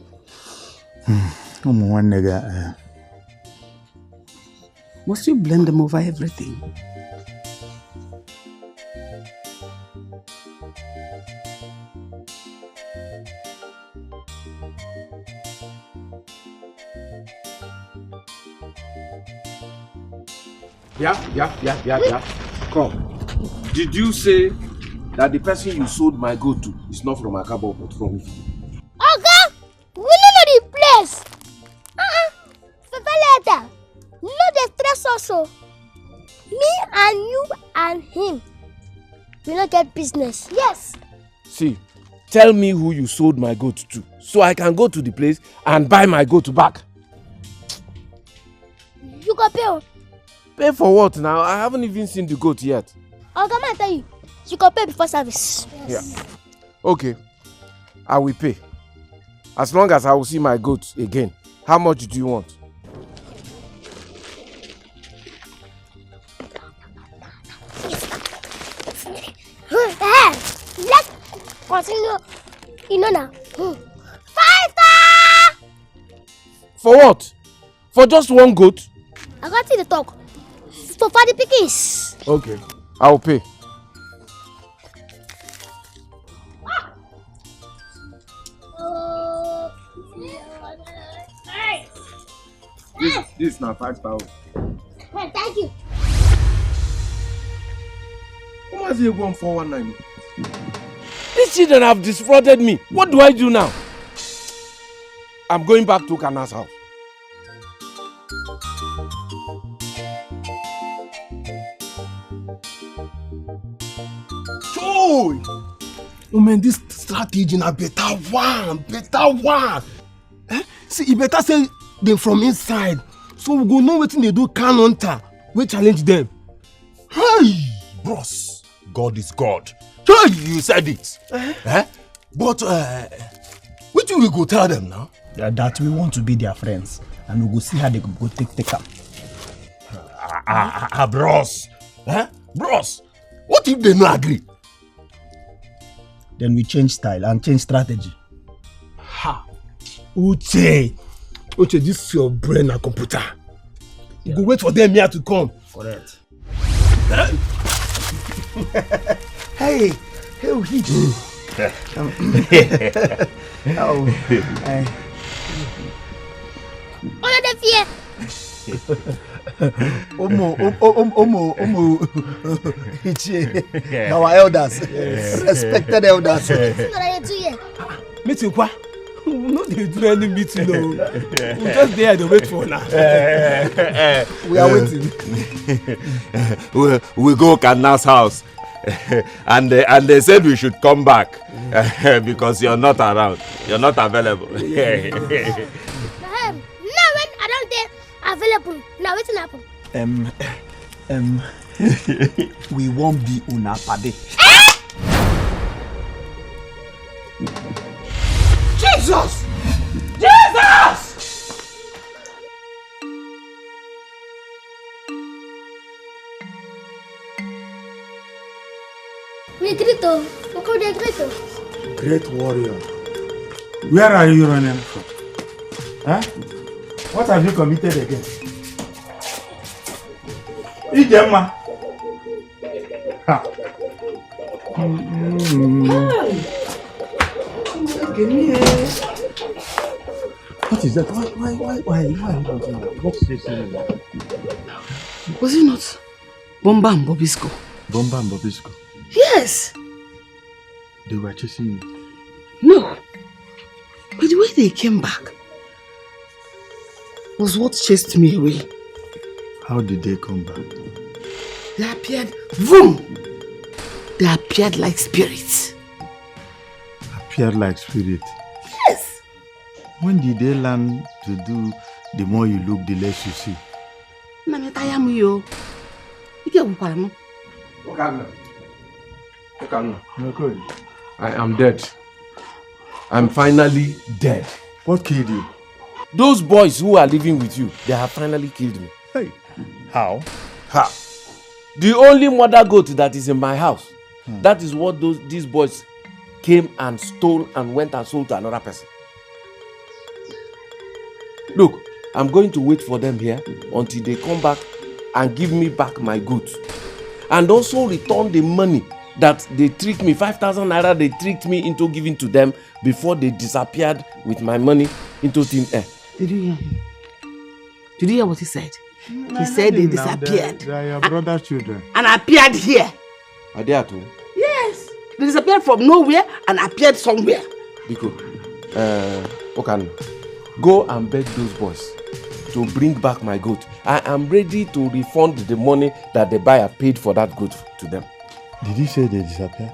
One nigga. Must you blend them over everything? Yeah. Come. Did you say that the person you sold my goat to is not from Akabo but from me? Okay, we don't know the place. Later. You know the stress also. Me and you and him. We don't get business. Yes. See, tell me who you sold my goat to so I can go to the place and buy my goat back. You go pay. Pay for what now? I haven't even seen the goat yet. I'll come and tell you. You can pay before service. Yes. Yeah. Okay. I will pay. As long as I will see my goat again. How much do you want? continue. You know now. 5-star! For what? For just one goat? I got you the talk. For the pickies. Okay, I'll pay. This is not 5 star. Thank you. Why is he going 419? These children have defrauded me. What do I do now? I'm going back to Kana's house. Joy! Oh man, this strategy na better one. See, you better say them from inside. So we go know wetin they do can hunter. We challenge them. Hey, bros, God is God. Hey, you said it. But what do we go tell them now? That we want to be their friends, and we go see how they go take up. Bros. Bros, what if they no agree? Then we change style and change strategy. Ha! Uche, this is your brain and computer. You go wait for them here to come. Correct. Hey, Oh, the fear. Our elders, respected elders. Meeting kwa? No, they do any meeting. No, we just there to wait for now. We are waiting. we go Kana's house, and they said we should come back because you're not around. You're not available. Now when I don't get available, now what's happen? We won't be una pade. Jesus! We grito. Great warrior. Where are you running from? Huh? What have you committed again? Ijema. Ha. What is that? Why? What's this? Was it not Bomba and Bobisco? Bomba and Bobisco? Yes. They were chasing you? No. But the way they came back was what chased me away. How did they come back? They appeared, boom! They appeared like spirits. Appeared like spirit? Yes! When did they learn to do the more you look, the less you see? I am dead. I'm finally dead. What killed you? Those boys who are living with you, they have finally killed me. Hey, how? Ha! The only mother goat that is in my house, that is what these boys came and stole and went and sold to another person. Look, I'm going to wait for them here until they come back and give me back my goods. And also return the money that they tricked me, 5,000 naira they tricked me into giving to them before they disappeared with my money into thin air. Did you hear him? Did you hear what he said? He said they disappeared. They are your brother's children. And appeared here. Are they at home? Yes. They disappeared from nowhere and appeared somewhere. Biko, Okan, go and beg those boys to bring back my goat. I am ready to refund the money that the buyer paid for that goat to them. Did he say they disappeared?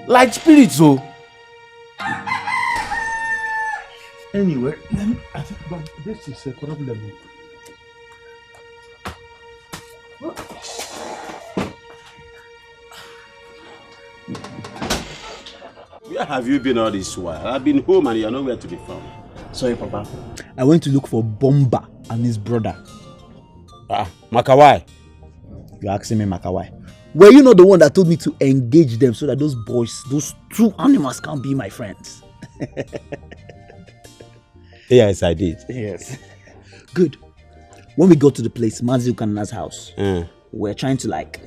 Like spirits, oh. Anyway, I think this is a problem. Where have you been all this while? I've been home and you're nowhere to be found. Sorry, Papa. I went to look for Bomba and his brother. Makawai. You're asking me Makawai. Were you not the one that told me to engage them so that those boys, those two animals can be my friends? Yes, I did. Yes. Good. When we got to the place, Mazi Ukana's house, we're trying to like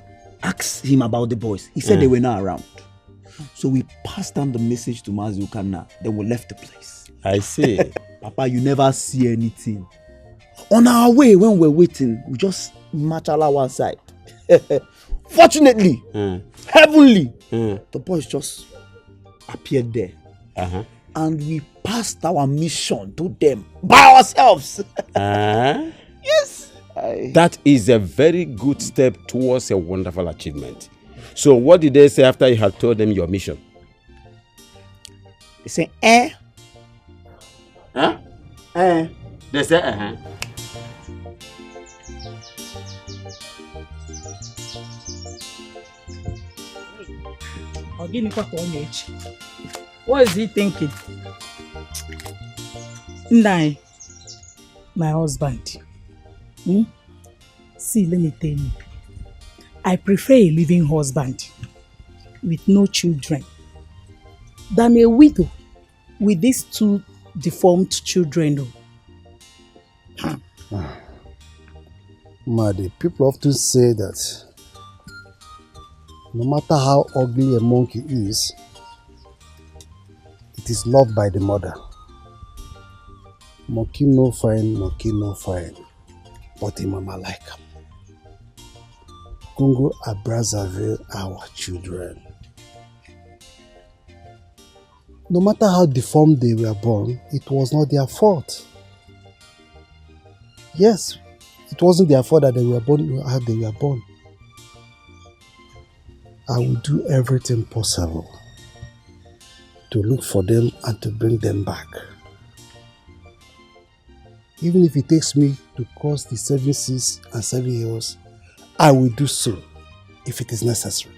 ask him about the boys. He said they were not around. So we passed on the message to Mazi Ukana. Then we left the place. I see. Papa, you never see anything. On our way, when we're waiting, we just match all one side. Fortunately, heavenly, the boys just appeared there. And we passed our mission to them by ourselves. Yes. That is a very good step towards a wonderful achievement. So what did they say after you had told them your mission? They say, Huh? They say, What is he thinking? Nai, my husband. See, let me tell you. I prefer a living husband with no children than a widow with these two deformed children. Madi, people often say that no matter how ugly a monkey is, it is loved by the mother. Monkey no fine, but the mama like him. Congo and Brazzaville, our children. No matter how deformed they were born, it was not their fault. Yes, it wasn't their fault that they were born how they were born. I will do everything possible to look for them and to bring them back. Even if it takes me to cross the 7 seas and 7 hills, I will do so if it is necessary.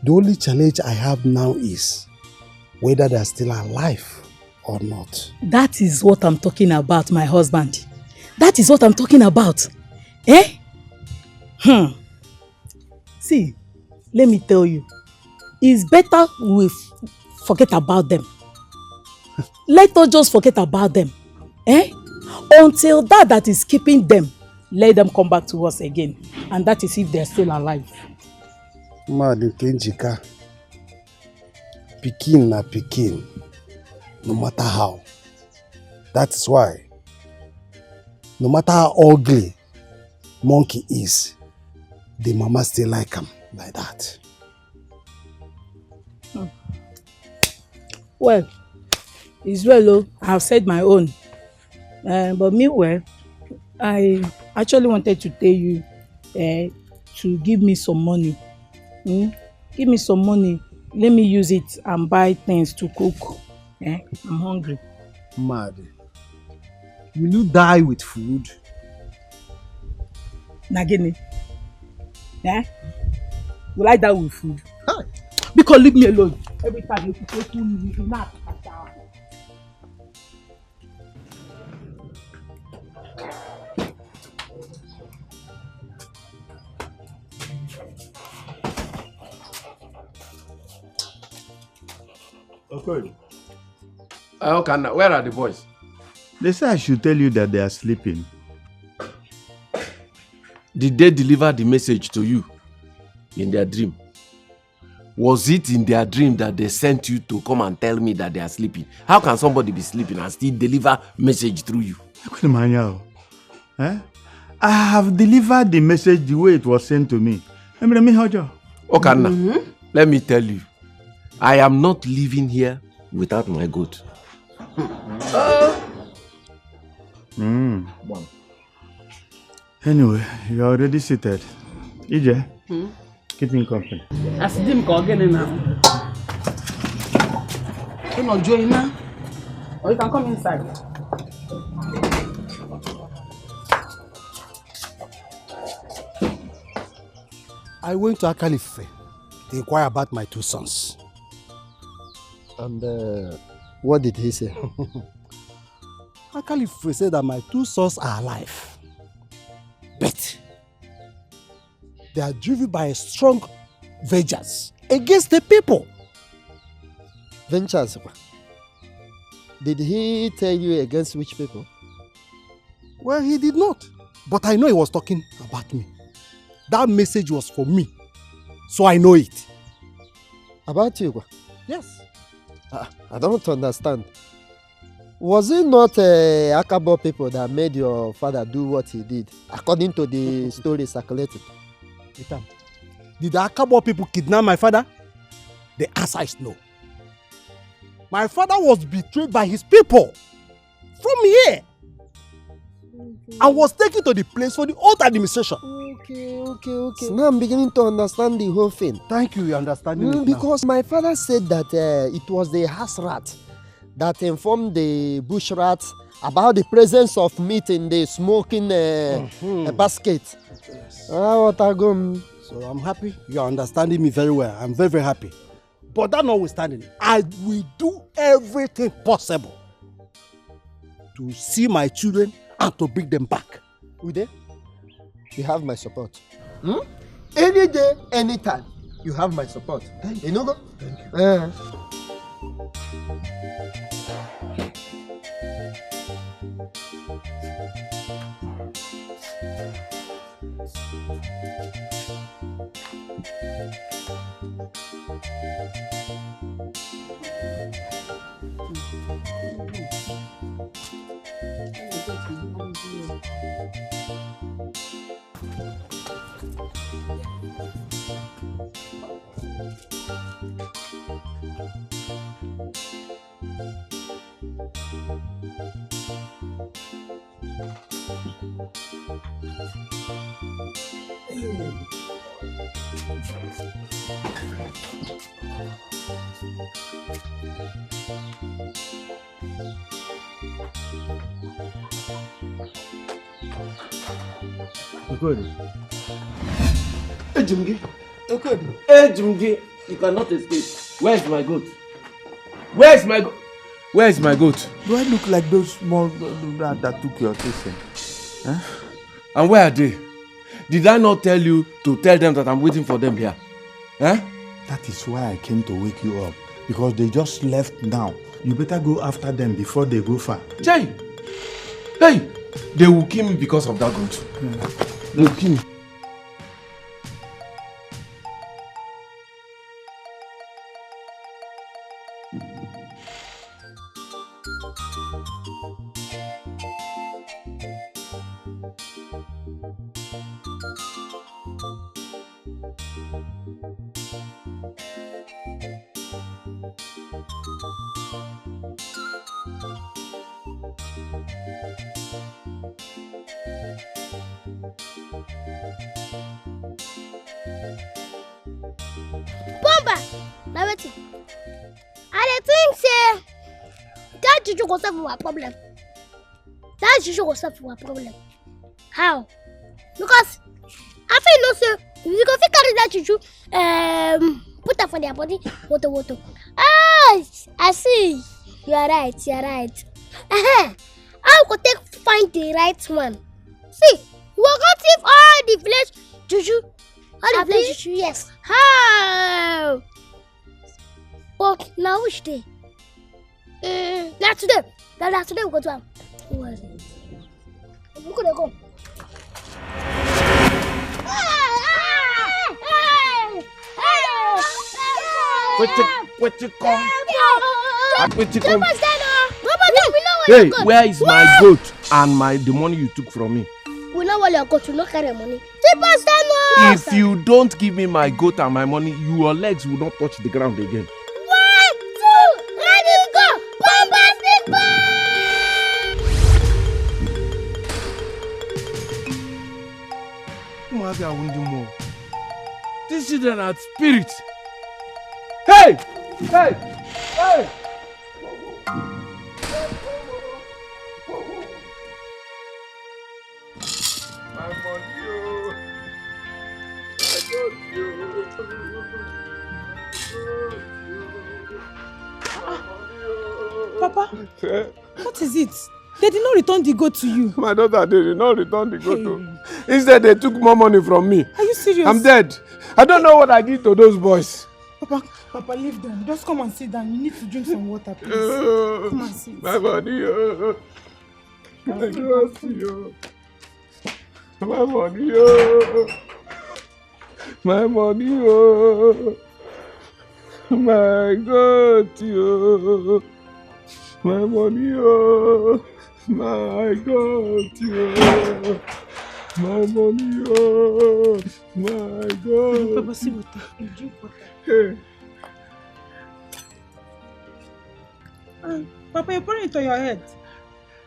The only challenge I have now is whether they are still alive or not. That is what I'm talking about, my husband. That is what I'm talking about. See, let me tell you. It's better we forget about them. Let us just forget about them. Until that is keeping them, let them come back to us again. And that is if they're still alive. Madu Kenjika. Pikin na pikin. No matter how. That is why. No matter how ugly monkey is, the mama still like him like that. Well, it's well, I've said my own. But meanwhile, I actually wanted to tell you to give me some money. Give me some money. Let me use it and buy things to cook. I'm hungry. Mad. Will you die with food? Nagini. Will I die with food? Because leave me alone. Every time you take me, you not. Okay. Okay, where are the boys? They say I should tell you that they are sleeping. Did they deliver the message to you in their dream? Was it in their dream that they sent you to come and tell me that they are sleeping? How can somebody be sleeping and still deliver message through you? I have delivered the message the way it was sent to me. Okay, let me tell you. I am not living here without my goat. Anyway, you are already seated. EJ, keep me company. As dim ko again now. You not join now? Or you can come inside. I went to Akalife to inquire about my 2 sons. And what did he say? Akalife said that my 2 sons are alive. But they are driven by a strong vengeance against the people. Vengeance? Did he tell you against which people? Well, he did not. But I know he was talking about me. That message was for me. So I know it. About you? Yes. I don't understand. Was it not Akabo people that made your father do what he did, according to the story circulated? Did the Akabo people kidnap my father? The answer is no. My father was betrayed by his people from here. I was taken to the place for the old administration. Okay. So now I'm beginning to understand the whole thing. Thank you, you're understanding it because my father said that it was the house rat that informed the bush rat about the presence of meat in the smoking basket. Yes. So I'm happy you're understanding me very well. I'm very, very happy. But that notwithstanding, I will do everything possible to see my children and to bring them back. Ude, you have my support. Any day, anytime, you have my support. Thank you. You know? Thank you. Ejimgi, you cannot escape. Where's my goat? Where's my goat? Where's my goat? Do I look like those small that took your chasing? Huh? And where are they? Did I not tell you to tell them that I'm waiting for them here? Huh? That is why I came to wake you up. Because they just left now. You better go after them before they go far. Jay! Hey! They will kill me because of that goat. They will kill me. Our problem. That issue will solve our problem. How? Because I feel no sir. You go fit carry that issue, put that for their body, water. Ah, I see. You are right. I will find the right one. See, we will go thief all the village juju. All the village juju, yes. How? But now which day? Not today. That's today we go to him. Who was it? We could go. Wait you come. Hey, where is my goat and the money you took from me? We know what your goat will not carry money. If you don't give me my goat and my money, your legs will not touch the ground again. 1, 2, ready, go! Bombastic ball! These children are spirits. Hey! My money, I got you. Papa, what is it? They did not return the goat to you. My daughter, they did not return the goat to. Instead, they took more money from me. Are you serious? I'm dead. I don't know what I did to those boys. Papa, leave them. Just come and sit down. You need to drink some water, please. Come and sit. My money, I trust you. My money, my money, my God, my money, my God, my money, my God. Papa, see water. You drink water. Hey. Papa, you're pouring it on your head.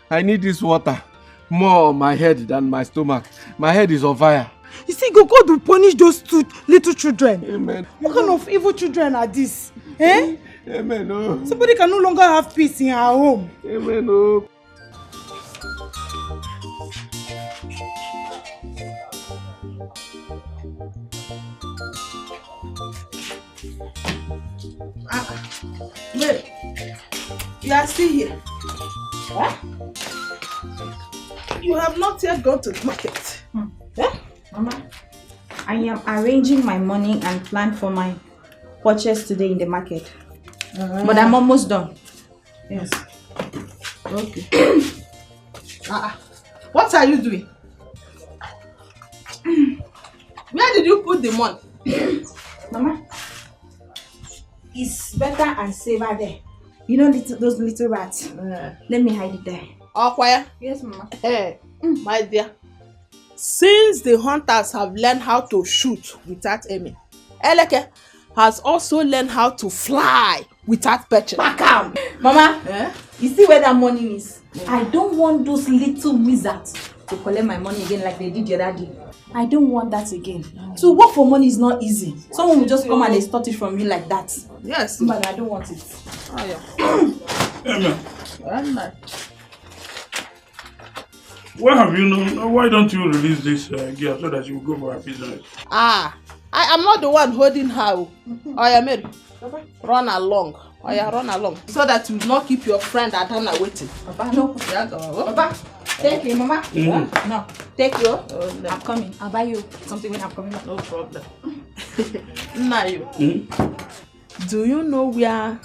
I need this water more on my head than my stomach. My head is on fire. You see, God will punish those two little children. Amen. What kind of evil children are these? Eh? Amen. Oh. Somebody can no longer have peace in her home. Amen. Oh. Wait. You are still here. Huh? You have not yet gone to the market. Yeah? Mama, I am arranging my money and plan for my purchase today in the market. But I'm almost done. Yes. Okay. What are you doing? Where did you put the money? Mama, it's better and safer there. You know those little rats? Let me hide it there. Okwaya? Yes, Mama. Hey, my dear. Since the hunters have learned how to shoot without aiming, Eleke has also learned how to fly without perching. Bakam! Mama, you see where that money is? I don't want those little wizards to collect my money again like they did the other day. I don't want that again. To work for money is not easy. Someone will just come and extort it from you like that. Yes. But I don't want it. Oh, yeah. Amen. Where have you known? Why don't you release this girl so that she will go for her business? I am not the one holding her. Oh, yeah, Mary. Run along. Oh, yeah, run along. So that you will not keep your friend Adana waiting. Papa, no. Papa, take you, Mama. No, take you. I'm coming. I'll buy you something when I'm coming back. No problem. Do you know where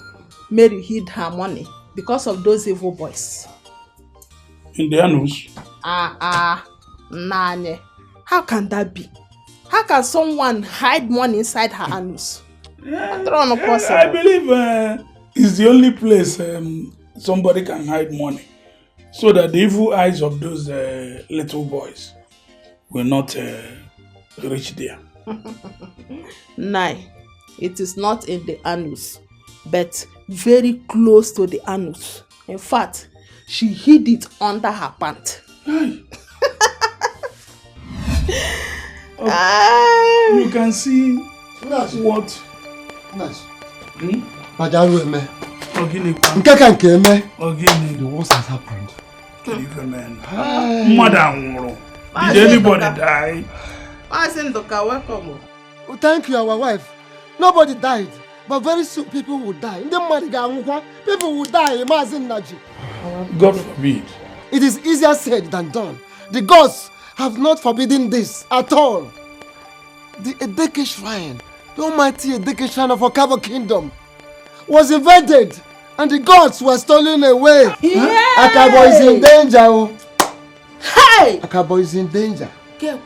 Mary hid her money because of those evil boys? In the anus? Nanye. How can that be? How can someone hide money inside her anus? I believe it's the only place somebody can hide money, so that the evil eyes of those little boys will not reach there. Nay, it is not in the anus, but very close to the anus. In fact, she hid it under her pant. You can see what? The worst has happened. Madam, did anybody die? Welcome. Oh, thank you, our wife. Nobody died, but very soon people will die. People will die. Imagine Naji. God forbid. It is easier said than done. The gods have not forbidden this at all. The Dikeh shrine, the almighty Dikeh shrine of Okabo kingdom, was invaded and the gods were stolen away. Yeah. Akabo is in danger. Hey! Akabo is in danger. Hey!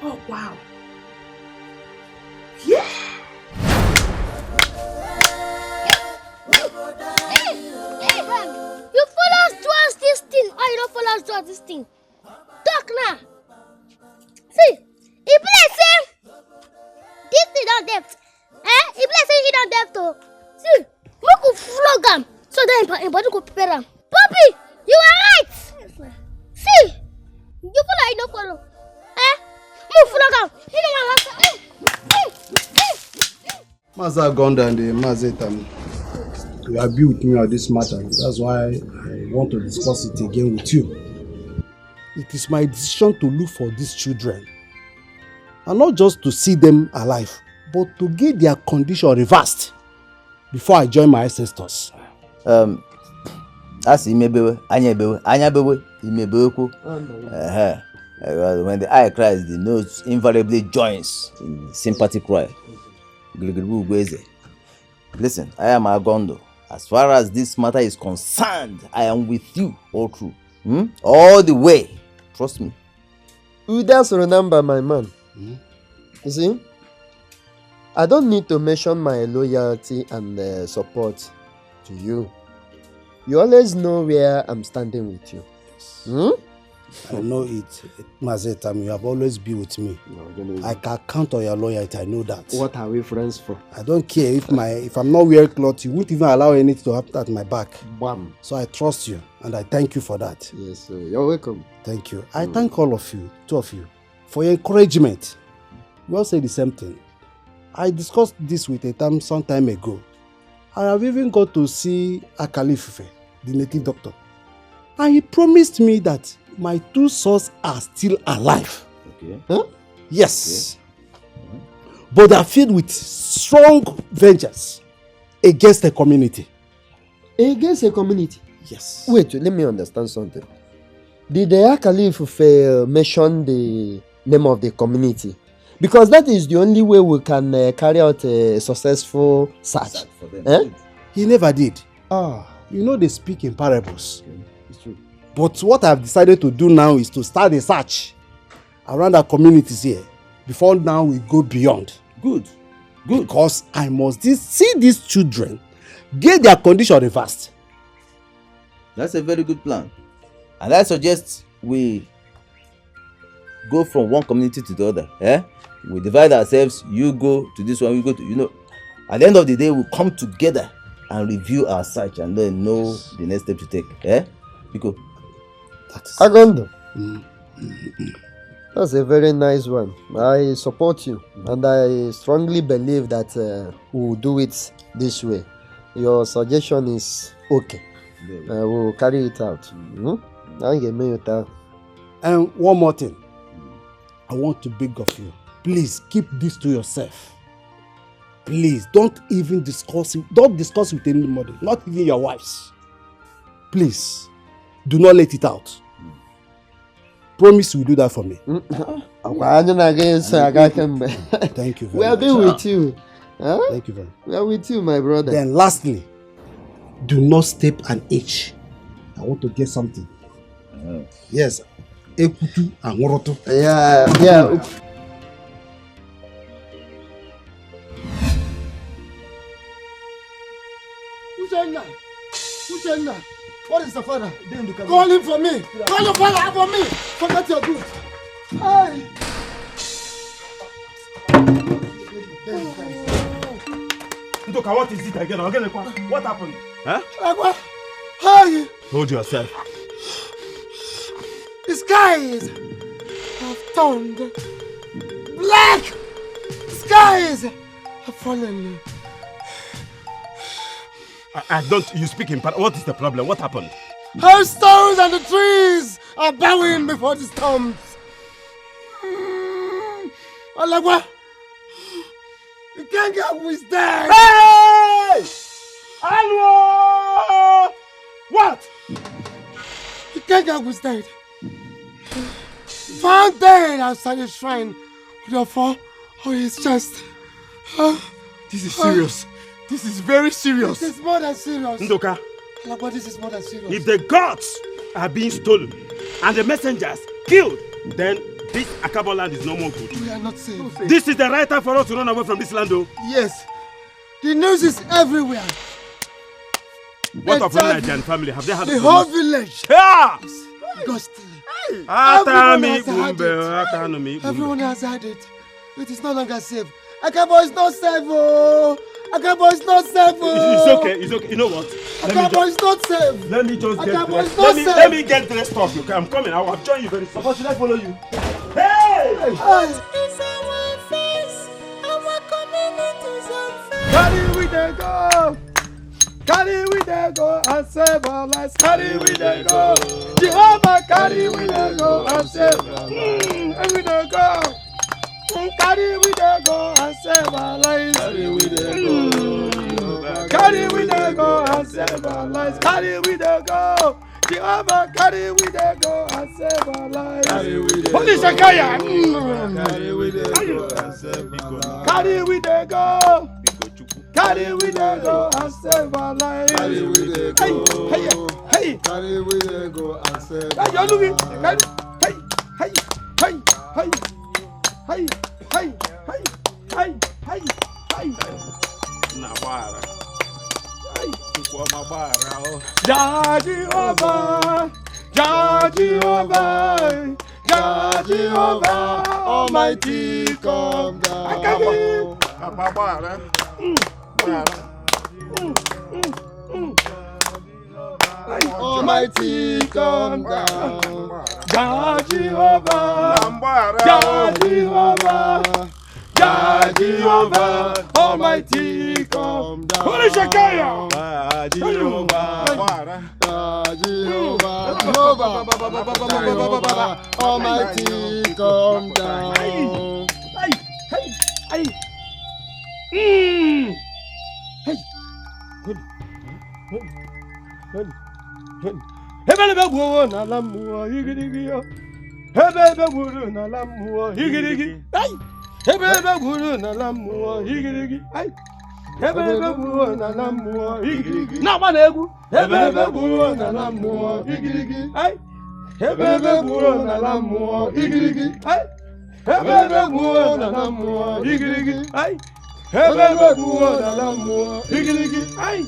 Oh, wow. Yeah! You follow us towards this thing, or you don't follow us towards this thing? Talk now. See, if let's say this thing don't depth, if let's say he don't depth, oh, see, we could flog him, so then in body could prepare him. Poppy, you are right. See, you follow, you don't follow. Move flog him. You know what? Maza Gonda and the Mazetam, you agree with me on this matter. That's why I want to discuss it again with you. It is my decision to look for these children. And not just to see them alive, but to get their condition reversed before I join my ancestors. That's imebewe, anyabewe, imebeko. When the eye cries, the nose invariably joins in sympathy cry. Listen, I am Agondo. As far as this matter is concerned, I am with you all through. All the way. Trust me. You just remember, my man. You see, I don't need to mention my loyalty and support to you. You always know where I'm standing with you. I know it, Mazetam. You have always been with me. I can count on your loyalty. I know that. What are we friends for? I don't care if I'm not wearing clothes. You won't even allow anything to happen at my back. Bam. So I trust you, and I thank you for that. Yes, sir. You're welcome. Thank you. I thank all of you, two of you, for your encouragement. We all say the same thing. I discussed this with Etam some time ago. I have even got to see Akalifufe, the native doctor, and he promised me that my two sons are still alive. Okay. Huh? Yes. Okay. But they are filled with strong vengeance against the community. Against the community? Yes. Wait, let me understand something. Did the Akalifufe mention the name of the community? Because that is the only way we can carry out a successful search. For them. He never did. You know they speak in parables. Okay. It's true. But what I've decided to do now is to start a search around our communities here. Before now we go beyond. Good. Because I must see these children get their condition reversed. That's a very good plan. And I suggest we go from one community to the other. We divide ourselves. You go to this one, we go to, at the end of the day, we'll come together and review our search and then know the next step to take. Because Agondo. That's a very nice one. I support you, and I strongly believe that we'll do it this way. Your suggestion is okay. We'll carry it out. And one more thing. I want to beg of you. Please keep this to yourself. Please don't even discuss it. Don't discuss it with anybody, not even your wives. Please, do not let it out. Promise you will do that for me. Thank you very much. We'll be with you. Thank you very much. We're with you, my brother. Then lastly, do not step an inch. I want to get something. Yes. Ekutu and Woroto. Yeah. Uchenna, what is the father? Call him for me. Call your father for me. Forget your goods. Hi. Ndoka, what is it again? What happened? Huh? Hi. Hold yourself. The skies have turned black. The skies have fallen. I don't. You speak in part. What is the problem? What happened? Hailstones and the trees are bowing before the storms. Alagwa, the Kanga is dead. Hey! Alwo! What? The Kanga was dead. Found dead outside the shrine with a fall on his chest. This is serious. This is very serious. This is more than serious. Ndoka. Alagwa, this is more than serious. If the gods are being stolen and the messengers killed, then this Akabo land is no more good. We are not safe. This is the right time for us to run away from this land, though. Yes. The news is everywhere. What of the Nigerian family? Have they had the whole village? Yeah! Ghostly. Everyone has had it. It is no longer safe. Akabo is not safe. Akabo is not safe. It's okay. It's okay. You know what? Akabo is not safe. Let me just get dressed. Let me get dressed off. Okay, I'm coming. I will join you very soon. But should I follow you? Hey! Carry we dey go. Carry we dey go and save our lives. Carry we dey go. Jehovah, carry we dey go and save our lives. We dey go. Carry we dey go and save our lives. Carry we dey go. Carry we dey go and save our lives. Carry we dey go. Jehovah, carry we dey go and save our lives. Holy Shakaya. Carry we dey go and save our lives. Carry we dey go. Carry we dey go and save our lives. Carry we dey go. Hey. Carry we dey go and save Hey, our you lives. Hey. Nabara. Jehovah, Almighty, come down. Almighty, come down. Jehovah, Jehovah, Almighty, come down. Holy Shakaya! Jehovah, Almighty, come down. Hebelebe buru na lamu igirigi yo. Hebelebe buru na lamu igirigi. Ay. Hebelebe buru na lamu igirigi. Ay. Hebelebe buru na lamu igirigi. Na bana egu. Hebelebe buru na lamu igirigi. Ay. Hebelebe buru na lamu igirigi. Ay. Hebelebe buru na lamu igirigi. Ay. Hebelebe buru na lamu igirigi. Ay.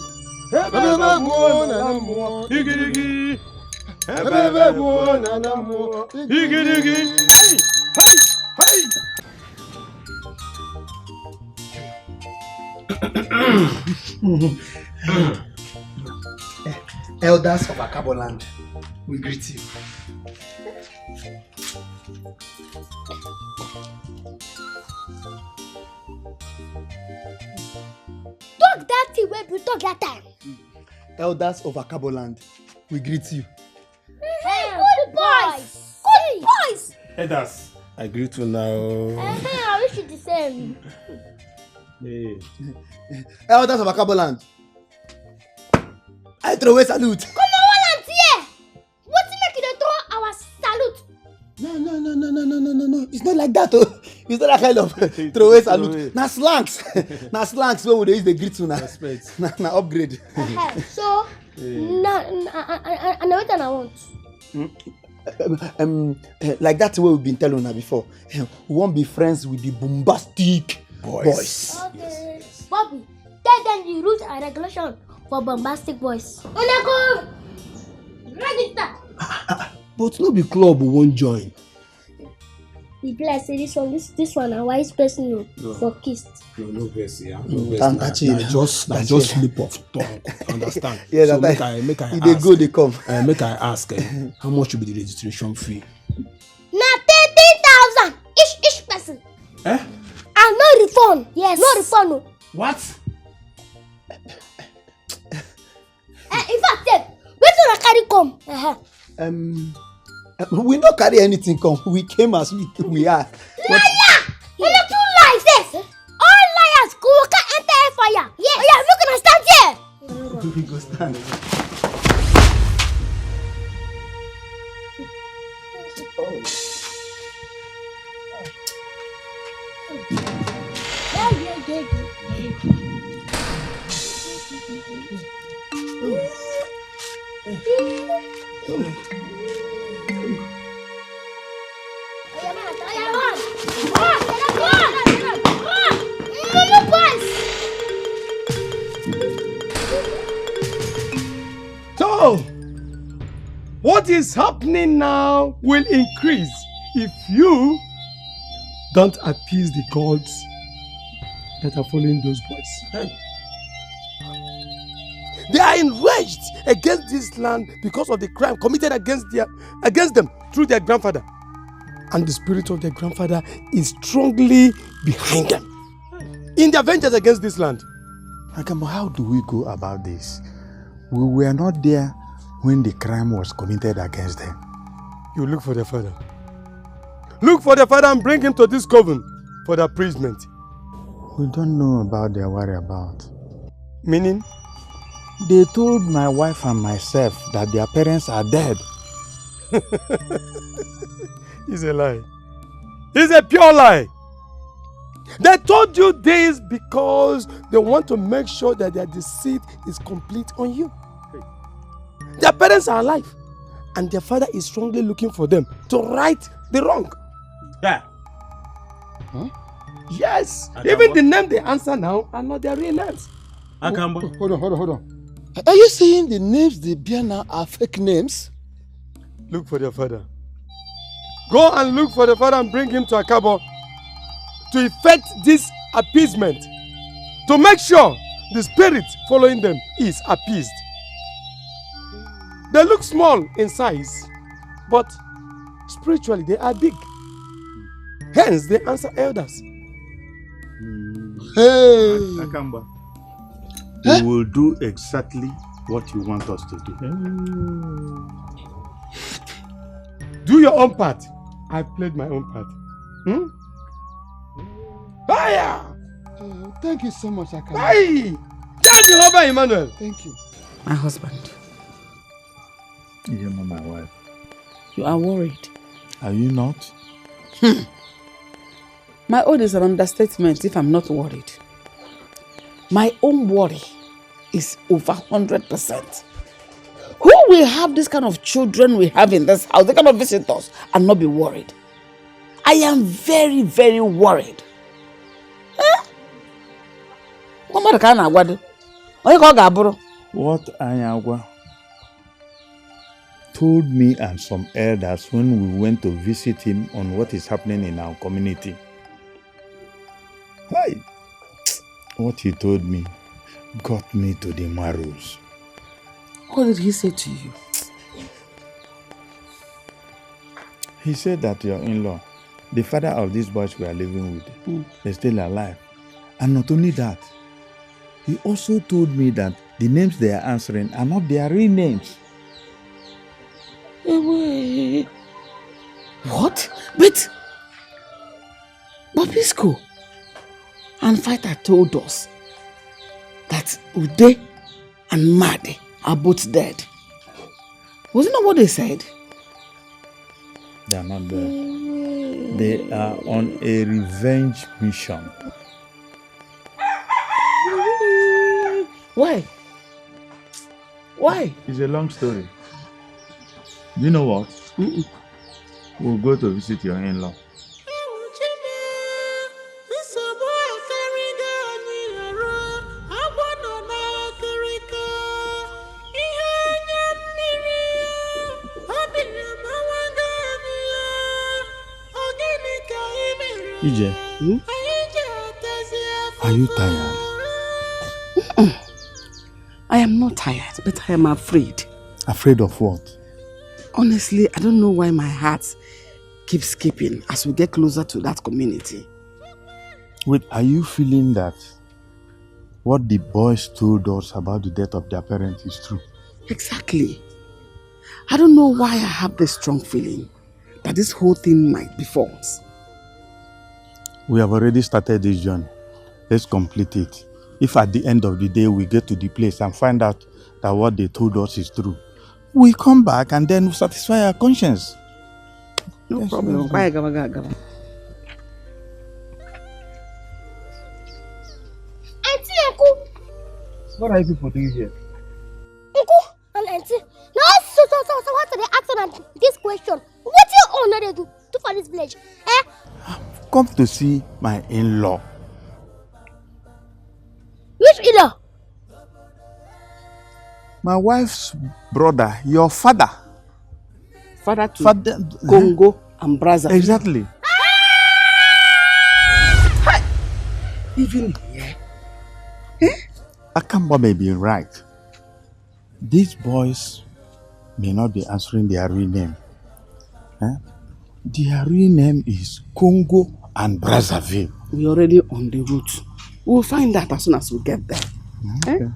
Hebelebe buru na lamu igirigi. Hebelebe buru na lamu igirigi. Hey. Elders of Akaboland, we greet you. Talk that thing when we talk that time. Elders of Akaboland, we greet you. Hey, good boys! Good boys! Elders, I greet you now. I wish you the same. Hey. Elders of Akaboland, I throw a salute. Come on, here. What's making you throw our salute? No. It's not like that. Oh. It's not that kind of throw a salute. Na slangs. Na slangs when we use the greet you now. Na upgrade. So, I know what I want. Like that way we've been telling her before. We won't be friends with the bombastic boys. Okay. Yes. Bobby, tell them the rules and regulations for bombastic boys. Go register. But no be club we won't join. The bless say this one a wise person for kissed. No verse, yeah. Just slip of tongue. Understand? Yeah, so that make I if they go, they come. Make I ask, how much will be the registration fee? Na 13,000 each person. Eh? And no refund. Yes. No refund. No. What? In fact, where do I carry come? We not carry anything come. We came as we are. Liar! You know two lies, yes. All liars go enter fire. Yes. Oh yeah, we're gonna stand here. We go stand. So, what is happening now will increase if you don't appease the gods that are following those boys. Hey. They are enraged against this land because of the crime committed against them through their grandfather. And the spirit of their grandfather is strongly behind them in their vengeance against this land. Akamo, how do we go about this? We were not there when the crime was committed against them. You look for their father. Look for their father and bring him to this coven for the appraisement. We don't know about their whereabouts. Meaning? They told my wife and myself that their parents are dead. It's a lie. It's a pure lie. They told you this because they want to make sure that their deceit is complete on you. Their parents are alive, and their father is strongly looking for them to right the wrong. Yeah. Huh? Yes. Even the name they answer now are not their real names. Hold on. Are you saying the names they bear now are fake names? Look for their father. Go and look for the father and bring him to Akabo to effect this appeasement, to make sure the spirit following them is appeased. They look small in size, but spiritually they are big. Hence they answer elders. Hey! Akamba, we will do exactly what you want us to do. Do your own part. I played my own part. Fire! Thank you so much, Akamba. Hey! Thank you, Robert Emmanuel. Thank you. My husband. You're not my wife. You are worried. Are you not? My own is an understatement if I'm not worried. My own worry is over 100%. Who will have this kind of children we have in this house? They cannot visit us and not be worried. I am very, very worried. What Anyagwa told me and some elders when we went to visit him on what is happening in our community. Hey, what he told me got me to the marrows. What did he say to you? He said that your in-law, the father of these boys we are living with, is still alive. And not only that, he also told me that the names they are answering are not their real names. What? But Bobisco and Fighter told us that Ude and Madi are both dead. Wasn't that what they said? They are not there. They are on a revenge mission. Why? Why? It's a long story. You know what? We'll go to visit your in-law. Ije, are you tired? I am not tired, but I am afraid. Afraid of what? Honestly, I don't know why my heart keeps skipping as we get closer to that community. Wait, are you feeling that what the boys told us about the death of their parents is true? Exactly. I don't know why I have this strong feeling that this whole thing might be false. We have already started this journey. Let's complete it. If at the end of the day we get to the place and find out that what they told us is true, we come back and then we satisfy our conscience. No problem. What are you people doing here? Uncle and auntie. No, so what are they asking on this question? What you honor do for this village? Come to see my in-law. Which in-law? My wife's brother, your father. Father to Congo and Brazza. Exactly. Even here. Akamba may be right. These boys may not be answering their real name. Their real name is Congo and Brazzaville. We're already on the route. We'll find that as soon as we get there. Okay.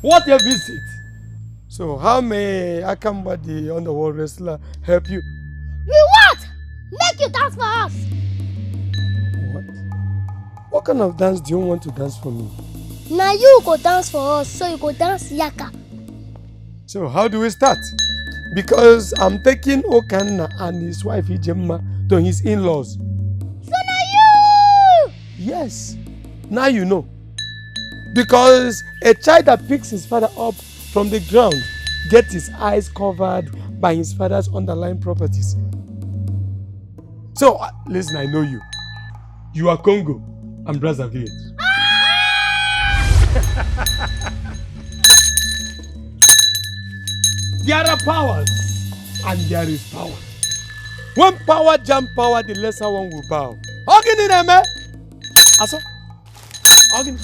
What a visit! So how may Akamba, the underworld wrestler, help you? We what? Make you dance for us. What kind of dance do you want to dance for me? Now you go dance for us, so you go dance yaka. So how do we start? Because I'm taking Okanna and his wife Ijemma to his in-laws. So now you! Yes, now you know. Because a child that picks his father up from the ground gets his eyes covered by his father's underlying properties. So, listen, I know you. You are Congo and Brazzaville. There are powers and there is power. When power jam power, the lesser one will bow. Ogini neme? Aso? Ogini?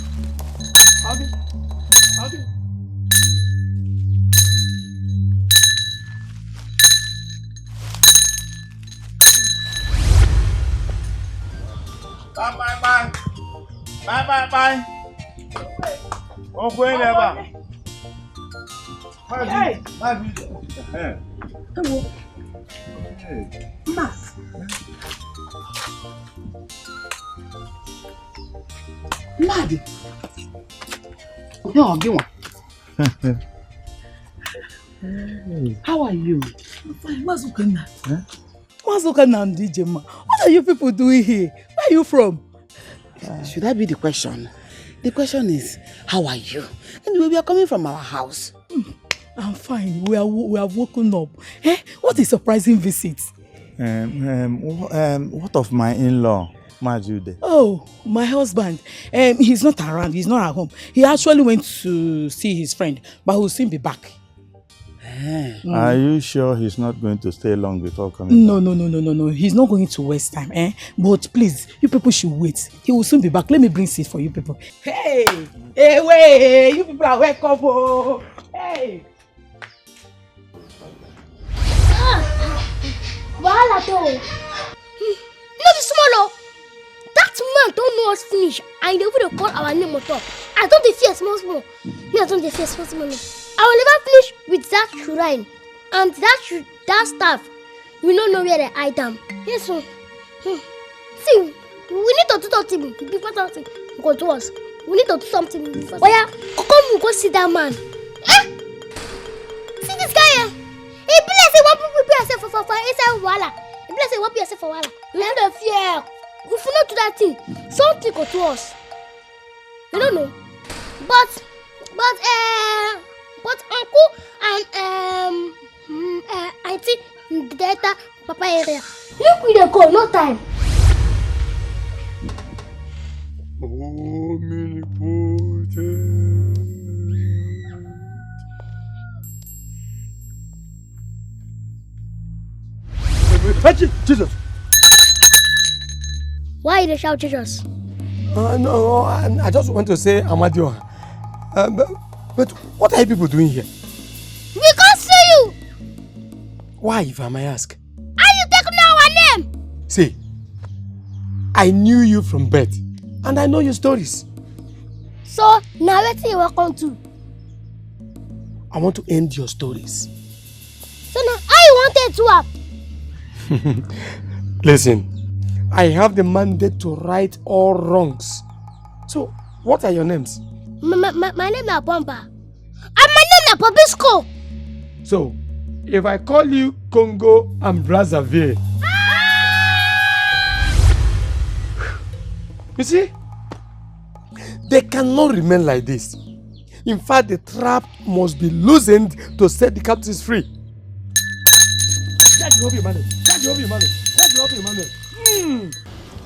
Ogini? Ogini? Bye. Okay, never. Hey! Matt. Mad. No, give one. How are you? Fine. What's going on? What's going on, DJ Ma? What are you people doing here? Where are you from? Should that be the question? The question is, how are you? Anyway, we are coming from our house. I'm fine. We have woken up. Eh? What a surprising visit. What of my in-law, Majude? Oh, my husband. He's not around. He's not at home. He actually went to see his friend, but he'll soon be back. Are you sure he's not going to stay long before coming? No. He's not going to waste time. But please, you people should wait. He will soon be back. Let me bring seat for you people. Hey, wait. You people are welcome. Oh. Hey. Wahala though. No be small. That man don't know us finish and they will call our name on top. I don't dey fear small. Me I don't dey fear small. I will never finish with that shrine and that staff. We don't know where they hide them. Yes, so. See, we need to do something before something go to us. We need to do something before. Oh yeah, come go see that man. See this guy here. He be like say, "What prepare yourself for inside wahala." He be like say, "What prepare yourself for wahala." We have to fear. If we not do that thing, something go to us. We don't know. But uncle and auntie Data Papa area. Look we dey go, no time. Jesus! Why you shout Jesus? No, I just want to say Amadio. But what are you people doing here? We can't see you! Why, if I may ask? Are you taking our name? See, I knew you from birth, and I know your stories. So, now what you welcome to? I want to end your stories. So now, how you wanted to up? Listen, I have the mandate to right all wrongs. So, what are your names? My name is Bomba. And my name is Bobisco. So, if I call you Congo and Brazzaville. You see? They cannot remain like this. In fact, the trap must be loosened to set the captives free.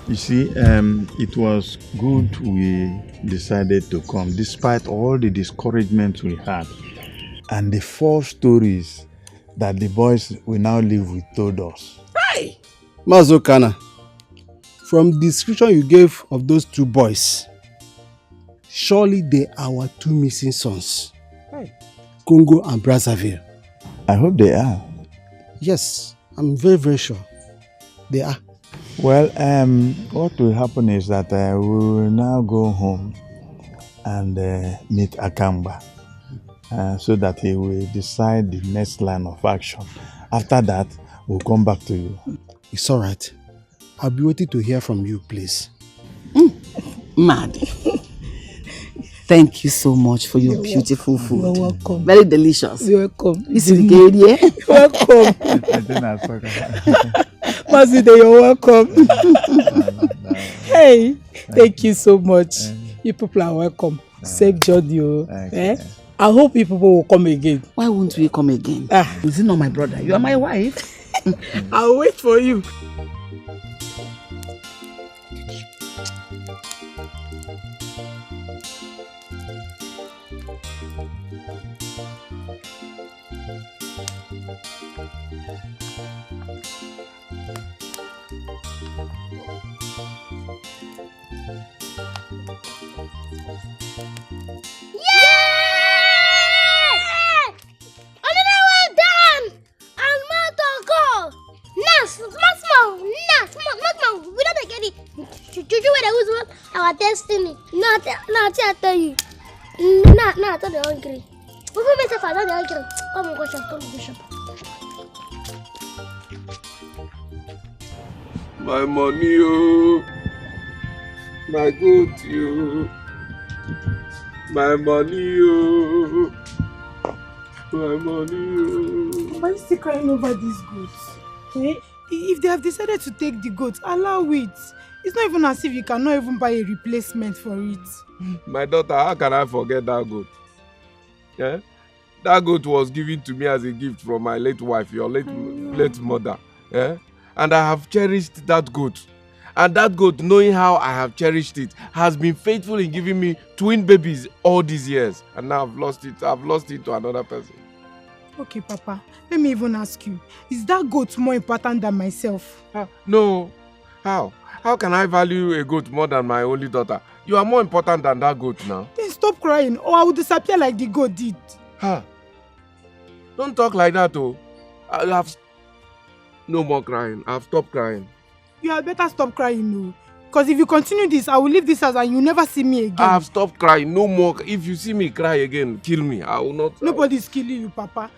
You see, it was good we decided to come despite all the discouragement we had and the false stories that the boys we now live with told us. Hey! Mazokana, from the description you gave of those two boys, surely they are our two missing sons. Hey. Congo and Brazzaville. I hope they are. Yes, I'm very, very sure. They are. Well, what will happen is that we will now go home and meet Akamba so that he will decide the next line of action. After that, We'll come back to you. It's all right. I'll be waiting to hear from you, please. Mad. Thank you so much for your beautiful food. You're welcome. Very delicious. You're welcome. This is the Welcome. Maside, you're welcome. Hey, thank you so much. You people are welcome. Safe journey. I hope you people will come again. Why won't we come again? Is it not my brother? You are my wife. I'll wait for you. Our destiny. No, I tell you. No, I tell you hungry. We will make a father hungry. Come on, go shop. Come on, go shop. My money, oh. My good, you. My money, oh. My money, oh. Why are you still crying over these goats? Eh? If they have decided to take the goats, allow it. It's not even as if you cannot even buy a replacement for it. My daughter, how can I forget that goat? Yeah? That goat was given to me as a gift from my late wife, your late mother. Yeah? And I have cherished that goat. And that goat, knowing how I have cherished it, has been faithful in giving me twin babies all these years. And now I've lost it. I've lost it to another person. Okay, Papa. Let me even ask you. Is that goat more important than myself? No. How? How can I value a goat more than my only daughter? You are more important than that goat now. Then stop crying or I will disappear like the goat did. Don't talk like that, oh. I have no more crying. I've stopped crying. You had better stop crying, no. Because if you continue this, I will leave this house and you'll never see me again. I have stopped crying. No more. If you see me cry again, kill me. I will not. Nobody's killing you, Papa.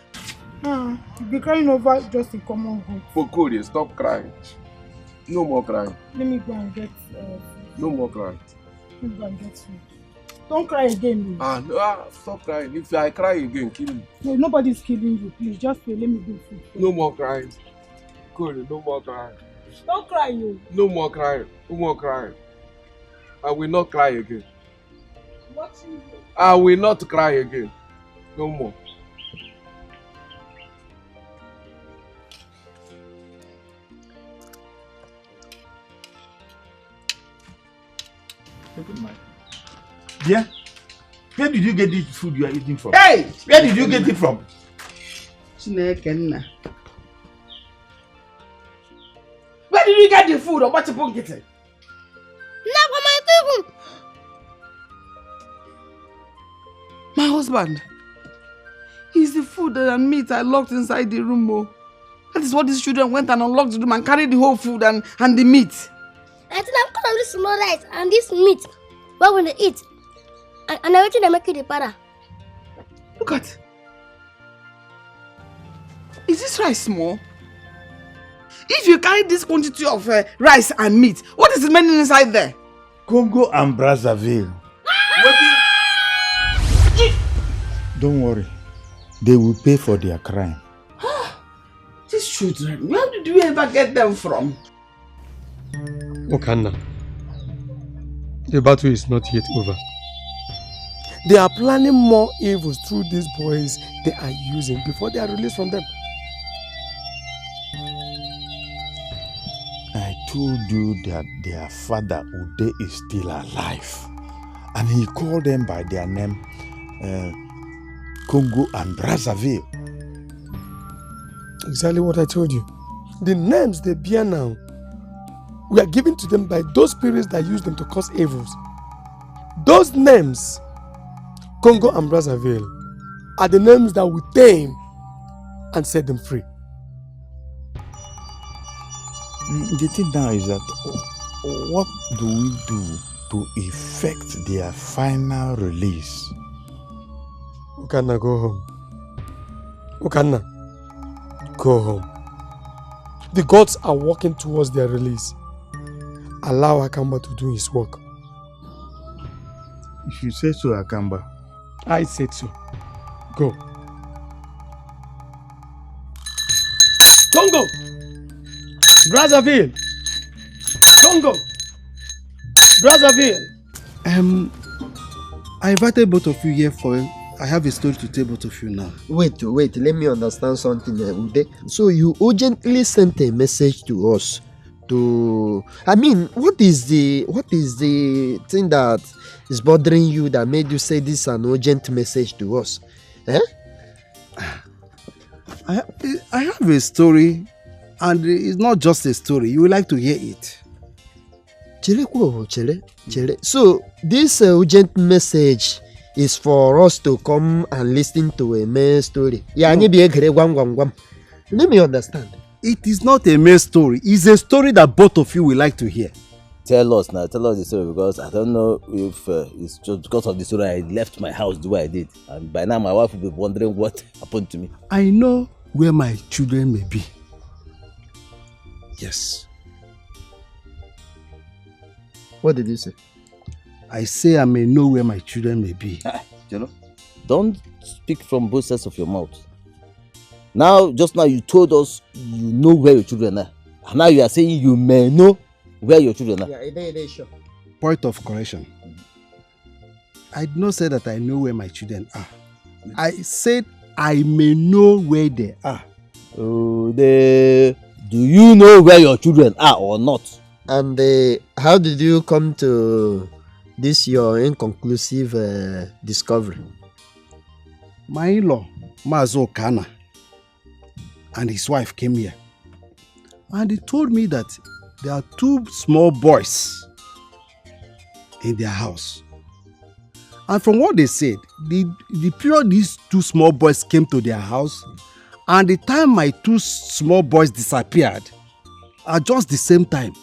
You'll be crying over just a common goat. Fokori, stop crying. No more crying. Let me go and get no more crying. Let me go and get food. Don't cry again, no. Stop crying. If I cry again, kill me. No, nobody's killing you. Please, just wait. Let me do food. No more crying. Kori, no more crying. Don't cry, you. No more crying. No more crying. I will not cry again. What you do? I will not cry again. No more. Yeah? Where did you get this food you are eating from? Hey! Where did you get it from? Where did you get the food or what you get it? Not for my people. My husband. It's the food and meat I locked inside the room. Oh. That is what these children went and unlocked the room and carried the whole food and the meat. I think I'm calling this small rice and this meat. What will they eat? And I want to make you the para. Look at. Is this rice small? If you carry this quantity of rice and meat, what is remaining inside there? Congo and Brazzaville. Don't worry. They will pay for their crime. These children, where did you ever get them from? Okanna, the battle is not yet over. They are planning more evils through these boys they are using before they are released from them. I told you that their father Ude is still alive. And he called them by their name, Congo and Brazzaville. Exactly what I told you. The names they bear now were given to them by those spirits that use them to cause evils. Those names, Congo and Brazzaville, are the names that will tame and set them free. The thing now is that what do we do to effect their final release? Okanna, go home. Okanna, go home. The gods are working towards their release. Allow Akamba to do his work. If you say so, Akamba. I said so. Go. Congo! Brazzaville! Congo! Brazzaville! I invited both of you here I have a story to tell both of you now. Wait, let me understand something, Ude. So you urgently sent a message to us what is the thing that is bothering you that made you say this is an urgent message to us? Eh? I have a story, and it's not just a story. You would like to hear it. Chele. So this urgent message is for us to come and listen to a main story. Let me understand. It is not a main story. It's a story that both of you will like to hear. Tell us now. Tell us the story, because I don't know if it's just because of the story I left my house the way I did. And by now my wife will be wondering what happened to me. I know where my children may be. Yes. What did you say? I say I may know where my children may be. Don't speak from both sides of your mouth. Just now you told us you know where your children are. And now you are saying you may know where your children are. Yeah, sure. Point of correction. I did not say that I know where my children are. I said I may know where they are. Do you know where your children are or not? And how did you come to this your inconclusive discovery? My in-law, Mazo Kana, and his wife came here. And he told me that there are 2 small boys in their house. And from what they said, the period these 2 small boys came to their house and the time my 2 small boys disappeared are just the same time.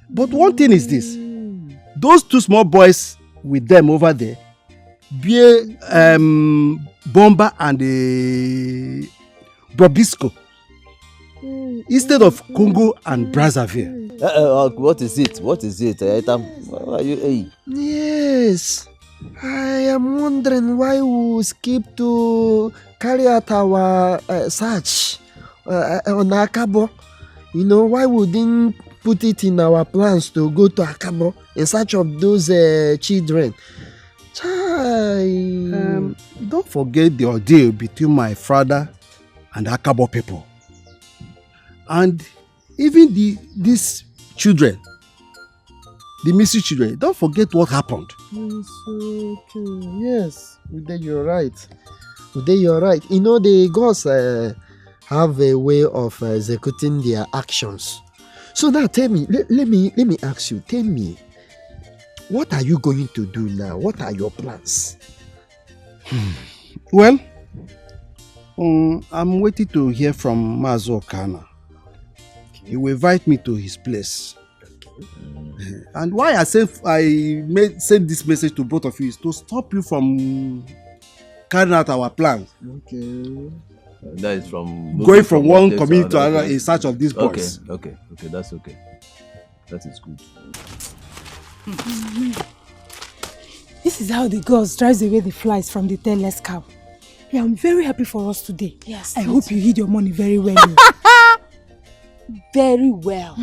But one thing is this, those 2 small boys with them over there, Bomba and Bobisco, instead of Congo and Brazzaville. What is it? What is it? Are you, Yes, I am wondering why we skip to carry out our search on Akabo. You know, why we didn't put it in our plans to go to Akabo in search of those children. Don't forget the ordeal between my father and the Akabo people. And even these children, the missing children, don't forget what happened. Yes, Ude, you're right. You're right. You know, the gods have a way of executing their actions. So now tell me, let me ask you, tell me, what are you going to do now? What are your plans? Well, I'm waiting to hear from Mazo Kana. He will invite me to his place. And why I send this message to both of you is to stop you from carrying out our plans. Okay. That is from going from one community to another in search of these boys. Okay, that's okay. That is good. This is how the gods drives away the flies from the tailless cow. Yeah, I'm very happy for us today. Yes. I hope you hid your money very well. Very well.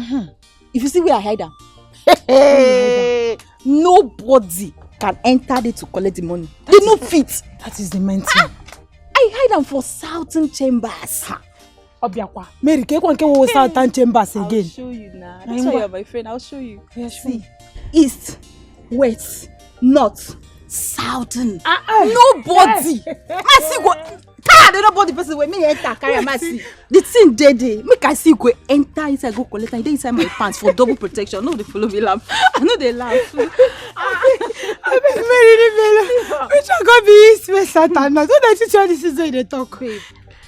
If you see where I hide them, nobody can enter there to collect the money. They no fit. That is the main thing. I hide them for southern chambers. Obiakwa, Mary, can go southern chambers again? I'll show you now. That's why you're my friend. I'll show you. Yes, see, east, west, north, southern. Nobody. I see go. Nobody person wey me enter carry my see. The thing dey make I see go enter inside go collect and dey inside my pants for double protection. No, they follow me laugh. I know they laugh. I beg Mary, we shall go be east, west, Satan. Now don't let you tell this is where they talk. Babe,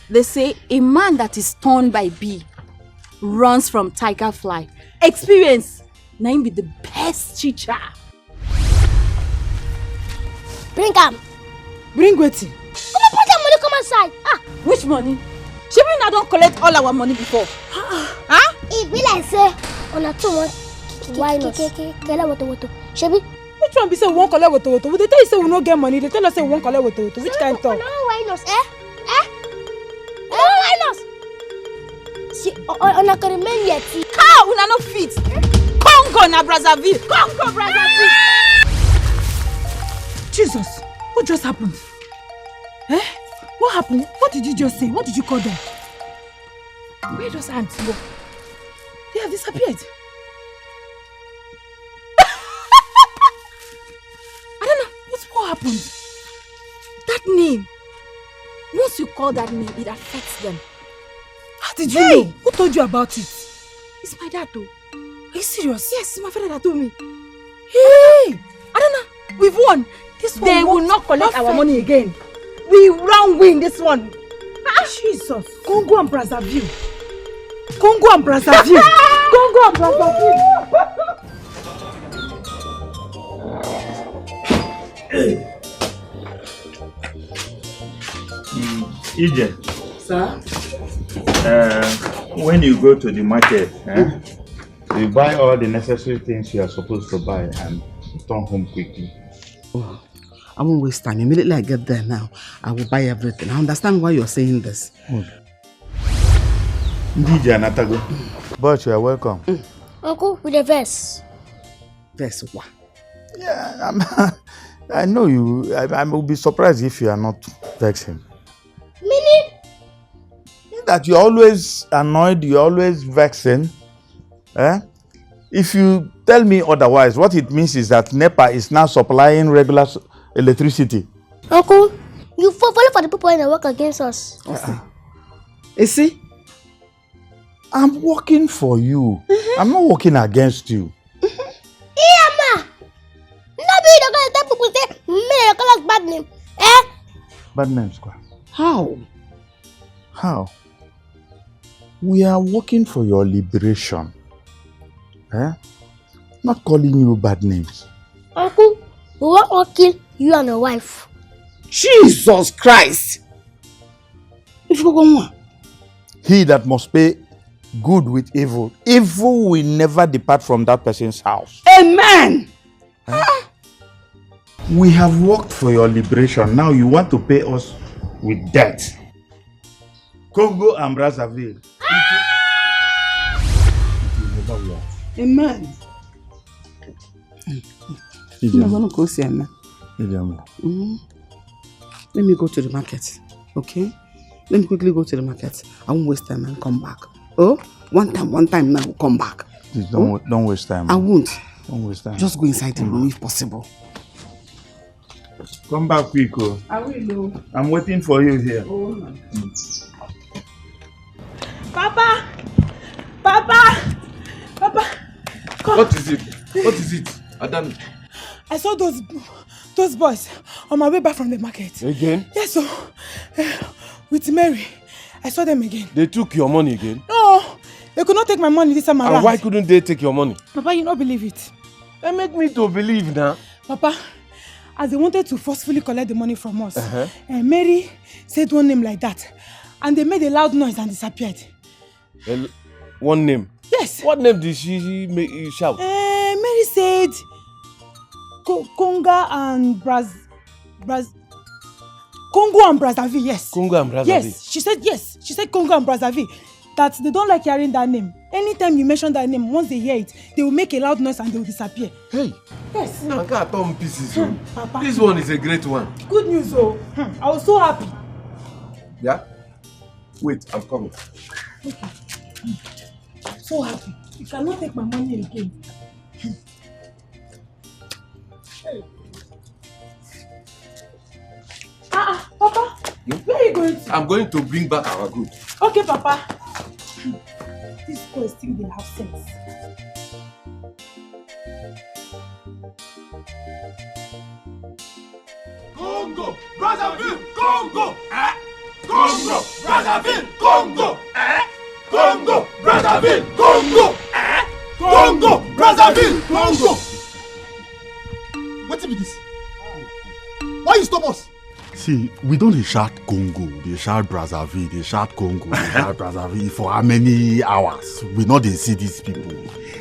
they say a man that is torn by bee runs from tiger fly. Experience, na him be the best teacher. Bring am. Bring wetin? Put that money come outside. Which money? She bring na I don't collect all our money before. Huh? If we like say, on a 2 months, why not? Shebi? Which one be say we won't collect water? They tell you say we don't get money. They tell us say we won't collect water. Which kind of talk? No, why not? Why not? See, on a remain yet. How? We are not fit. Congo na Brazzaville. Congo Brazzaville. Jesus, what just happened? Eh? What happened? What did you just say? What did you call them? Where does ants go? They have disappeared. I don't know. What happened? That name. Once you call that name, it affects them. How did you know? Who told you about it? It's my dad though. Are you serious? Yes, it's my father that told me. Hey! I don't know. We've won. They will not collect our money again. We won't win this one. Jesus. Congo and Brazzaville. Congo and Brazzaville. Congo and Brazzaville. EJ. Sir? When you go to the market, you buy all the necessary things you are supposed to buy and return home quickly. Oh, I won't waste time. Immediately I get there now, I will buy everything. I understand why you're saying this. DJ Anatago. But you are welcome. Uncle, with a verse. Verse what? Yeah, I know you. I will be surprised if you are not vexing. Meaning? That you're always annoyed, you're always vexing. If you tell me otherwise, what it means is that NEPA is now supplying regular electricity. Uncle, you follow for the people that work against us. You see? I'm working for you. I'm not working against you. Yeah, nobody gonna tell people say me call us bad name. Bad name, squad. How? We are working for your liberation. Not calling you bad names. Uncle, we want to kill you and your wife. Jesus Christ! He that must pay good with evil, evil will never depart from that person's house. Amen! We have worked for your liberation. Now you want to pay us with debt. Congo and Brazzaville. Amen. Let me go to the market. Okay? Let me quickly go to the market. I won't waste time and come back. Oh? One time now, come back. Please don't waste time. I won't. Don't waste time. Just go inside the room if possible. Come back quick. I will. I'm waiting for you here. Oh, my. Papa! Come. What is it? Adam. I saw those boys on my way back from the market. Again? Yes, so with Mary. I saw them again. They took your money again? No, they could not take my money this time around. And why couldn't they take your money? Papa, you don't believe it. They make me to believe now. Papa, as they wanted to forcefully collect the money from us, Mary said one name like that, and they made a loud noise and disappeared. One name? Yes. What name did she make you shout? Mary said Congo and Congo and Brazzaville, yes. Congo and Brazzaville? Yes. She said Congo and Brazzaville. That they don't like hearing that name. Anytime you mention that name, once they hear it, they will make a loud noise and they will disappear. Hey. Yes. I can't turn pieces. Papa. This one is a great one. Good news, oh. I was so happy. Yeah? Wait, I'm coming. Okay. So happy. You cannot take my money again. Papa, where are you going to? I'm going to bring back our goods. Okay, Papa. These boys think they have sense. Congo, Brazzaville, Congo, Congo, Brazzaville, Congo, Congo, Brazzaville, Congo, Congo, Brazzaville, Congo. What be this? Why you stop us? See, we don't shout Congo, they shout Brazzaville, they shout Congo, they shout Brazzaville for how many hours? We not dey see these people.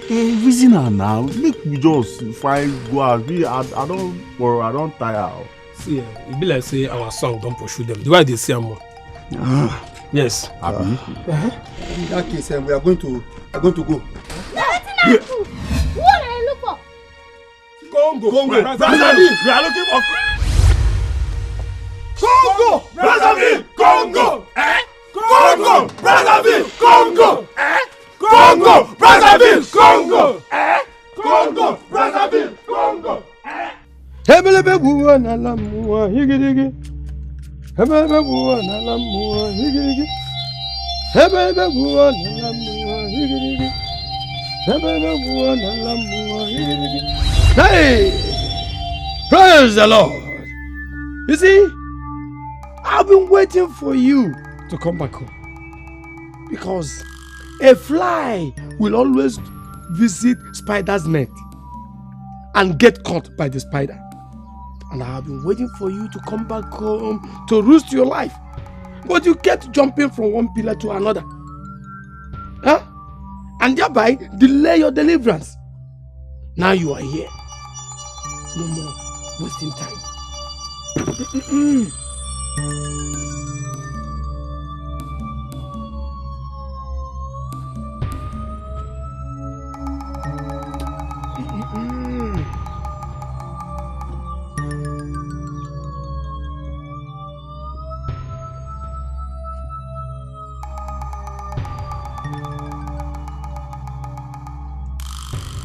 Reason am now, make we just find go out. I don't tire. See, it be like say our song don't pursue them. The way they say more. Yes. In that case, we are going to go. What are you looking for? Congo. Brazzaville. We are looking for Congo! Brazzaville! Congo! Congo! Brazzaville! Congo! Congo! Brazzaville! Congo! Congo! Brazzaville! Congo! Hebelebe buwa na lamuwa higirigi. Hebelebe buwa na lamuwa higirigi. Hebelebe buwa na lamuwa higirigi. Hebelebe buwa na lamuwa higirigi. Hey! Praise the Lord! You see, I've been waiting for you to come back home. Because a fly will always visit spider's net and get caught by the spider. And I have been waiting for you to come back home to roost your life. But you kept jumping from one pillar to another. Huh? And thereby delay your deliverance. Now you are here. No more wasting time.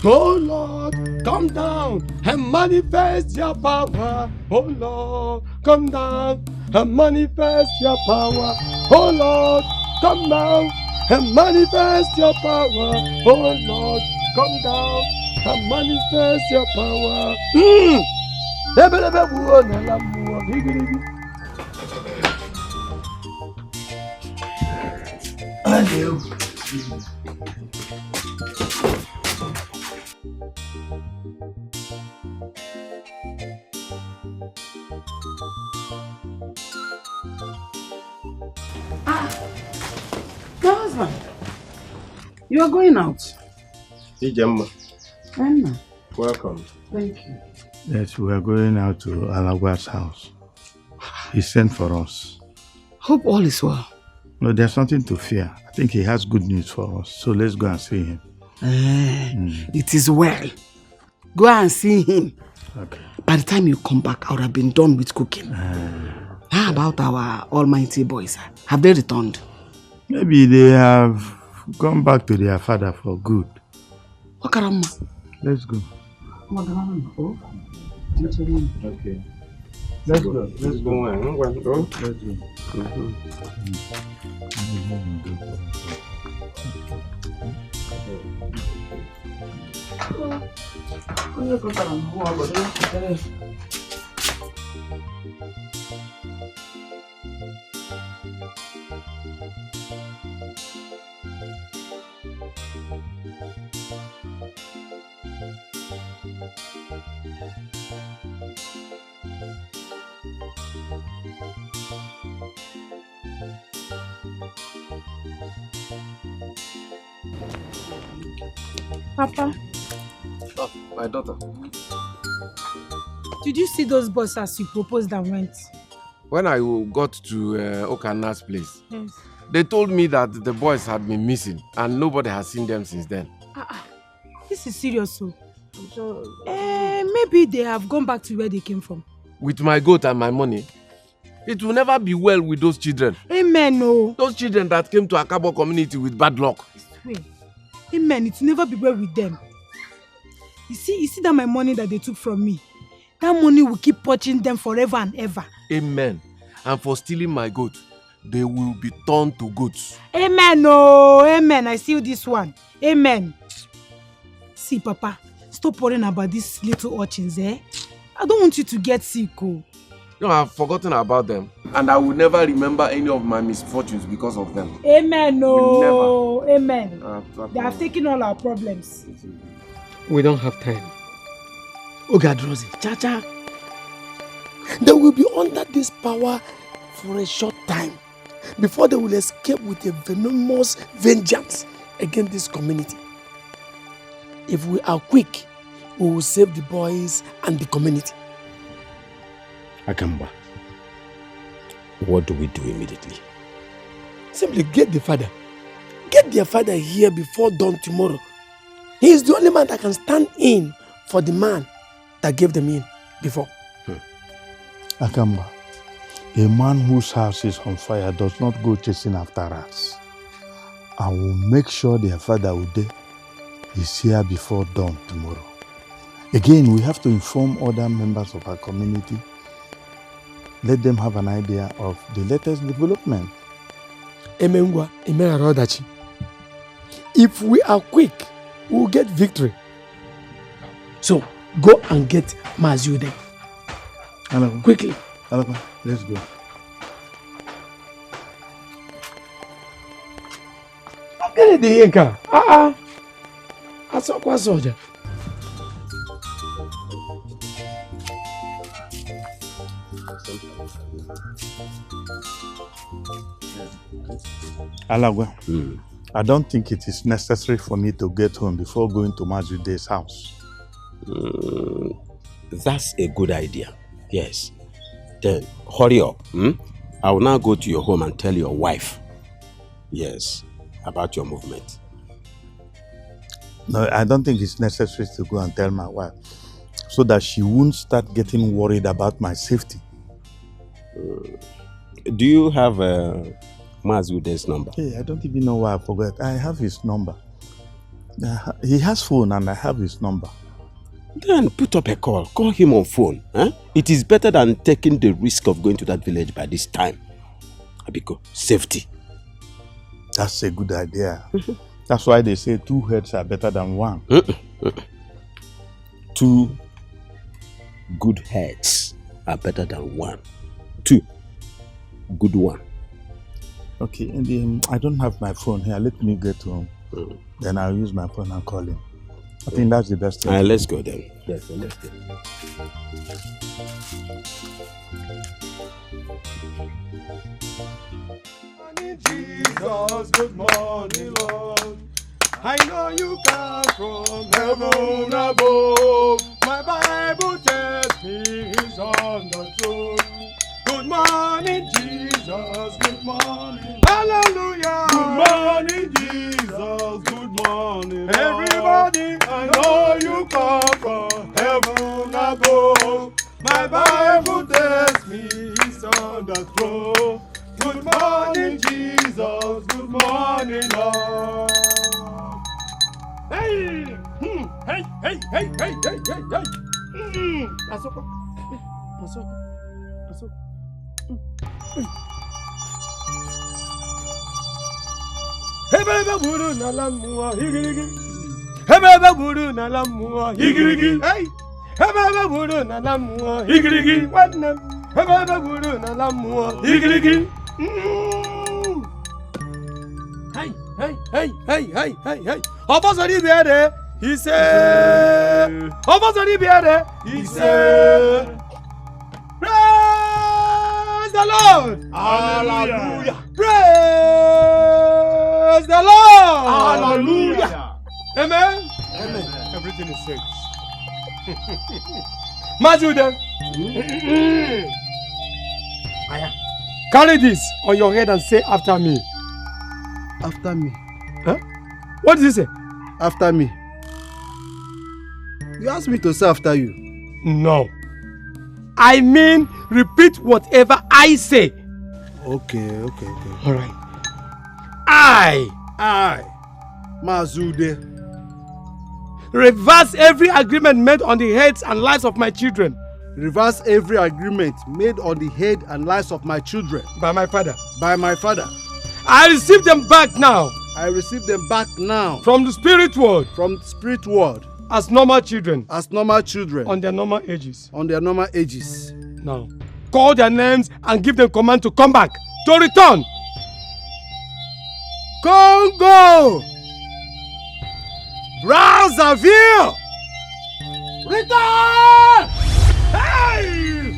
Oh Lord, come down and manifest your power. Oh Lord, come down and manifest your power. Oh Lord, come down and manifest your power. Oh Lord, come down and manifest your power. My husband, you are going out. Ijemma. Emma. Welcome. Thank you. Yes, we are going out to Alagwa's house. He sent for us. Hope all is well. No, there's nothing to fear. I think he has good news for us. So let's go and see him. It is well. Go and see him. Okay. By the time you come back, I would have been done with cooking. How about our almighty boys? Have they returned? Maybe they have gone back to their father for good. Wakarama. Let's go. Okay. Let's go. Let's go. Let's go. Papa. Oh, my daughter. Did you see those boys as you proposed and went? When I got to Okana's place, Yes. they told me that the boys had been missing and nobody has seen them since then. This is serious, so. Maybe they have gone back to where they came from. With my goat and my money, it will never be well with those children. Amen, no. Those children that came to Akabo community with bad luck. Wait. Amen, it will never be well with them. You see that my money that they took from me, that money will keep poaching them forever and ever. Amen. And for stealing my goat, they will be turned to goats. Amen, no. Amen, I seal this one. Amen. See, Papa, stop worrying about these little urchins, eh? I don't want you to get sick, oh. You know, I've forgotten about them. And I will never remember any of my misfortunes because of them. Amen, no. Will never. Amen. They have taken all our problems. We don't have time. Ogadrozi, cha-cha. They will be under this power for a short time before they will escape with a venomous vengeance against this community. If we are quick, we will save the boys and the community. Akamba, what do we do immediately? Simply get the father. Get their father here before dawn tomorrow. He is the only man that can stand in for the man that gave them in before. Akamba, a man whose house is on fire does not go chasing after rats. I will make sure their father Ude is here before dawn tomorrow. Again, we have to inform other members of our community. Let them have an idea of the latest development. If we are quick, we will get victory. So, go and get Mazude. Quickly. Alaba, let's go. Get it, the Inca. That's a quoi soldier. Alagwa, I don't think it is necessary for me to get home before going to Mazude's house. That's a good idea. Yes. Then hurry up. I will now go to your home and tell your wife. Yes, about your movement. No, I don't think it's necessary to go and tell my wife so that she won't start getting worried about my safety. Do you have Mazude's number? Hey, I don't even know why I forgot. I have his number. He has phone and I have his number. Then put up a call. Call him on phone. It is better than taking the risk of going to that village by this time. Abiko, safety. That's a good idea. That's why they say 2 heads are better than 1. 2 good heads are better than 1. 2 good one. Okay, and then I don't have my phone here. Let me get home. Then I'll use my phone and call him. I think that's the best thing. Let's go then. Yes, let's go. Jesus, good morning, Lord. I know you come from heaven above. My Bible tells me he's on the throne. Good morning, Jesus. Good morning. Hallelujah. Good morning, Jesus. Good morning, Lord. Everybody, I know you come from heaven above. My Bible tells me he's on the throne. Good morning, Jesus. Good morning, Lord. Hey! Hey, hey, hey, hey, hey, hey, hey! Asoko. Asoko. Asoko. Hebebe buru na lamua higirigi. Hebebe buru na lamua higirigi. Hey! Hebebe buru na lamua higirigi. What name? Hebebe buru na lamua higirigi. Hey, hey, hey, hey, hey, hey, hey. Obasari biade, he said. Obasari biade, he said. Praise the Lord. Hallelujah. Praise the Lord. Hallelujah. Amen. Amen. Everything is safe. Majude. Carry this on your head and say after me. After me. Huh? What did you say? After me. You asked me to say after you. No. I mean, repeat whatever I say. Okay. All right. I, Mazude, reverse every agreement made on the heads and lives of my children. Reverse every agreement made on the head and lives of my children. By my father. By my father. I receive them back now. I receive them back now. From the spirit world. From the spirit world. As normal children. As normal children. On their normal ages. On their normal ages. Now, call their names and give them command to come back. To return. Congo. Brazzaville. Return. Hey!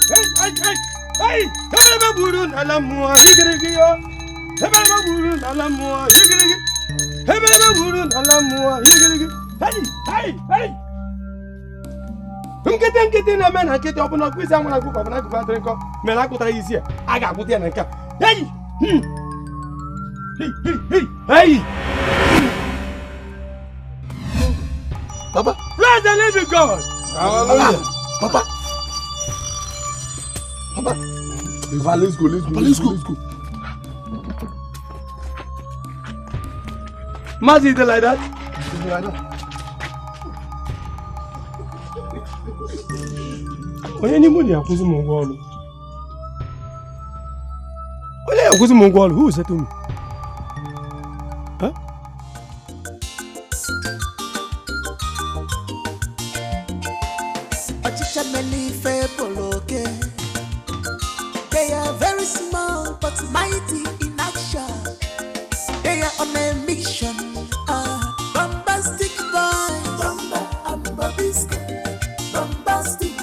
Hey! Hebelebe buru na la mua higirigi yo. Hebelebe buru na la mua higirigi. Hebelebe buru na la mua higirigi. Hey! Nkete na mena nkete opuna kwisa mwana ku opuna ku fatrenko. Mena ku tra isi e. Aga ku tie na nka. Hey! Hey! Papa, praise the living God. Hallelujah. Papa. Let's go. Mazi, is it like that? Onye money akuzi mongolo. Onye akuzi mongolo, who said to me? Huh? They are very small but mighty in action. They are on a mission. Bombastic boys, bombastic.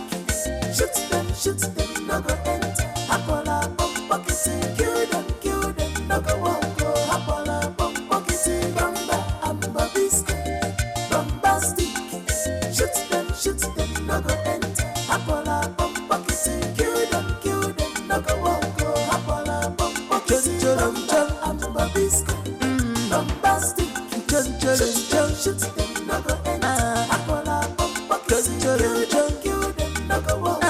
Shoot them, no go enter. Hapola, bomb pocket, kill them, no go walk. Hapola, bomb pocket, bombastic. Shoot them, no go enter. Hapola, bomb pocket, kill them, no go walk. Hapola, bomb pocket, bombastic. Shoot them, no go enter. Hapola, bomb pocket, kill them, no go walk.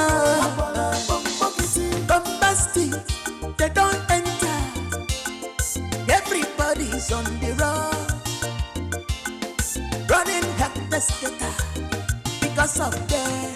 Bombastic, they don't enter. Everybody's on the run, running helpless because of them.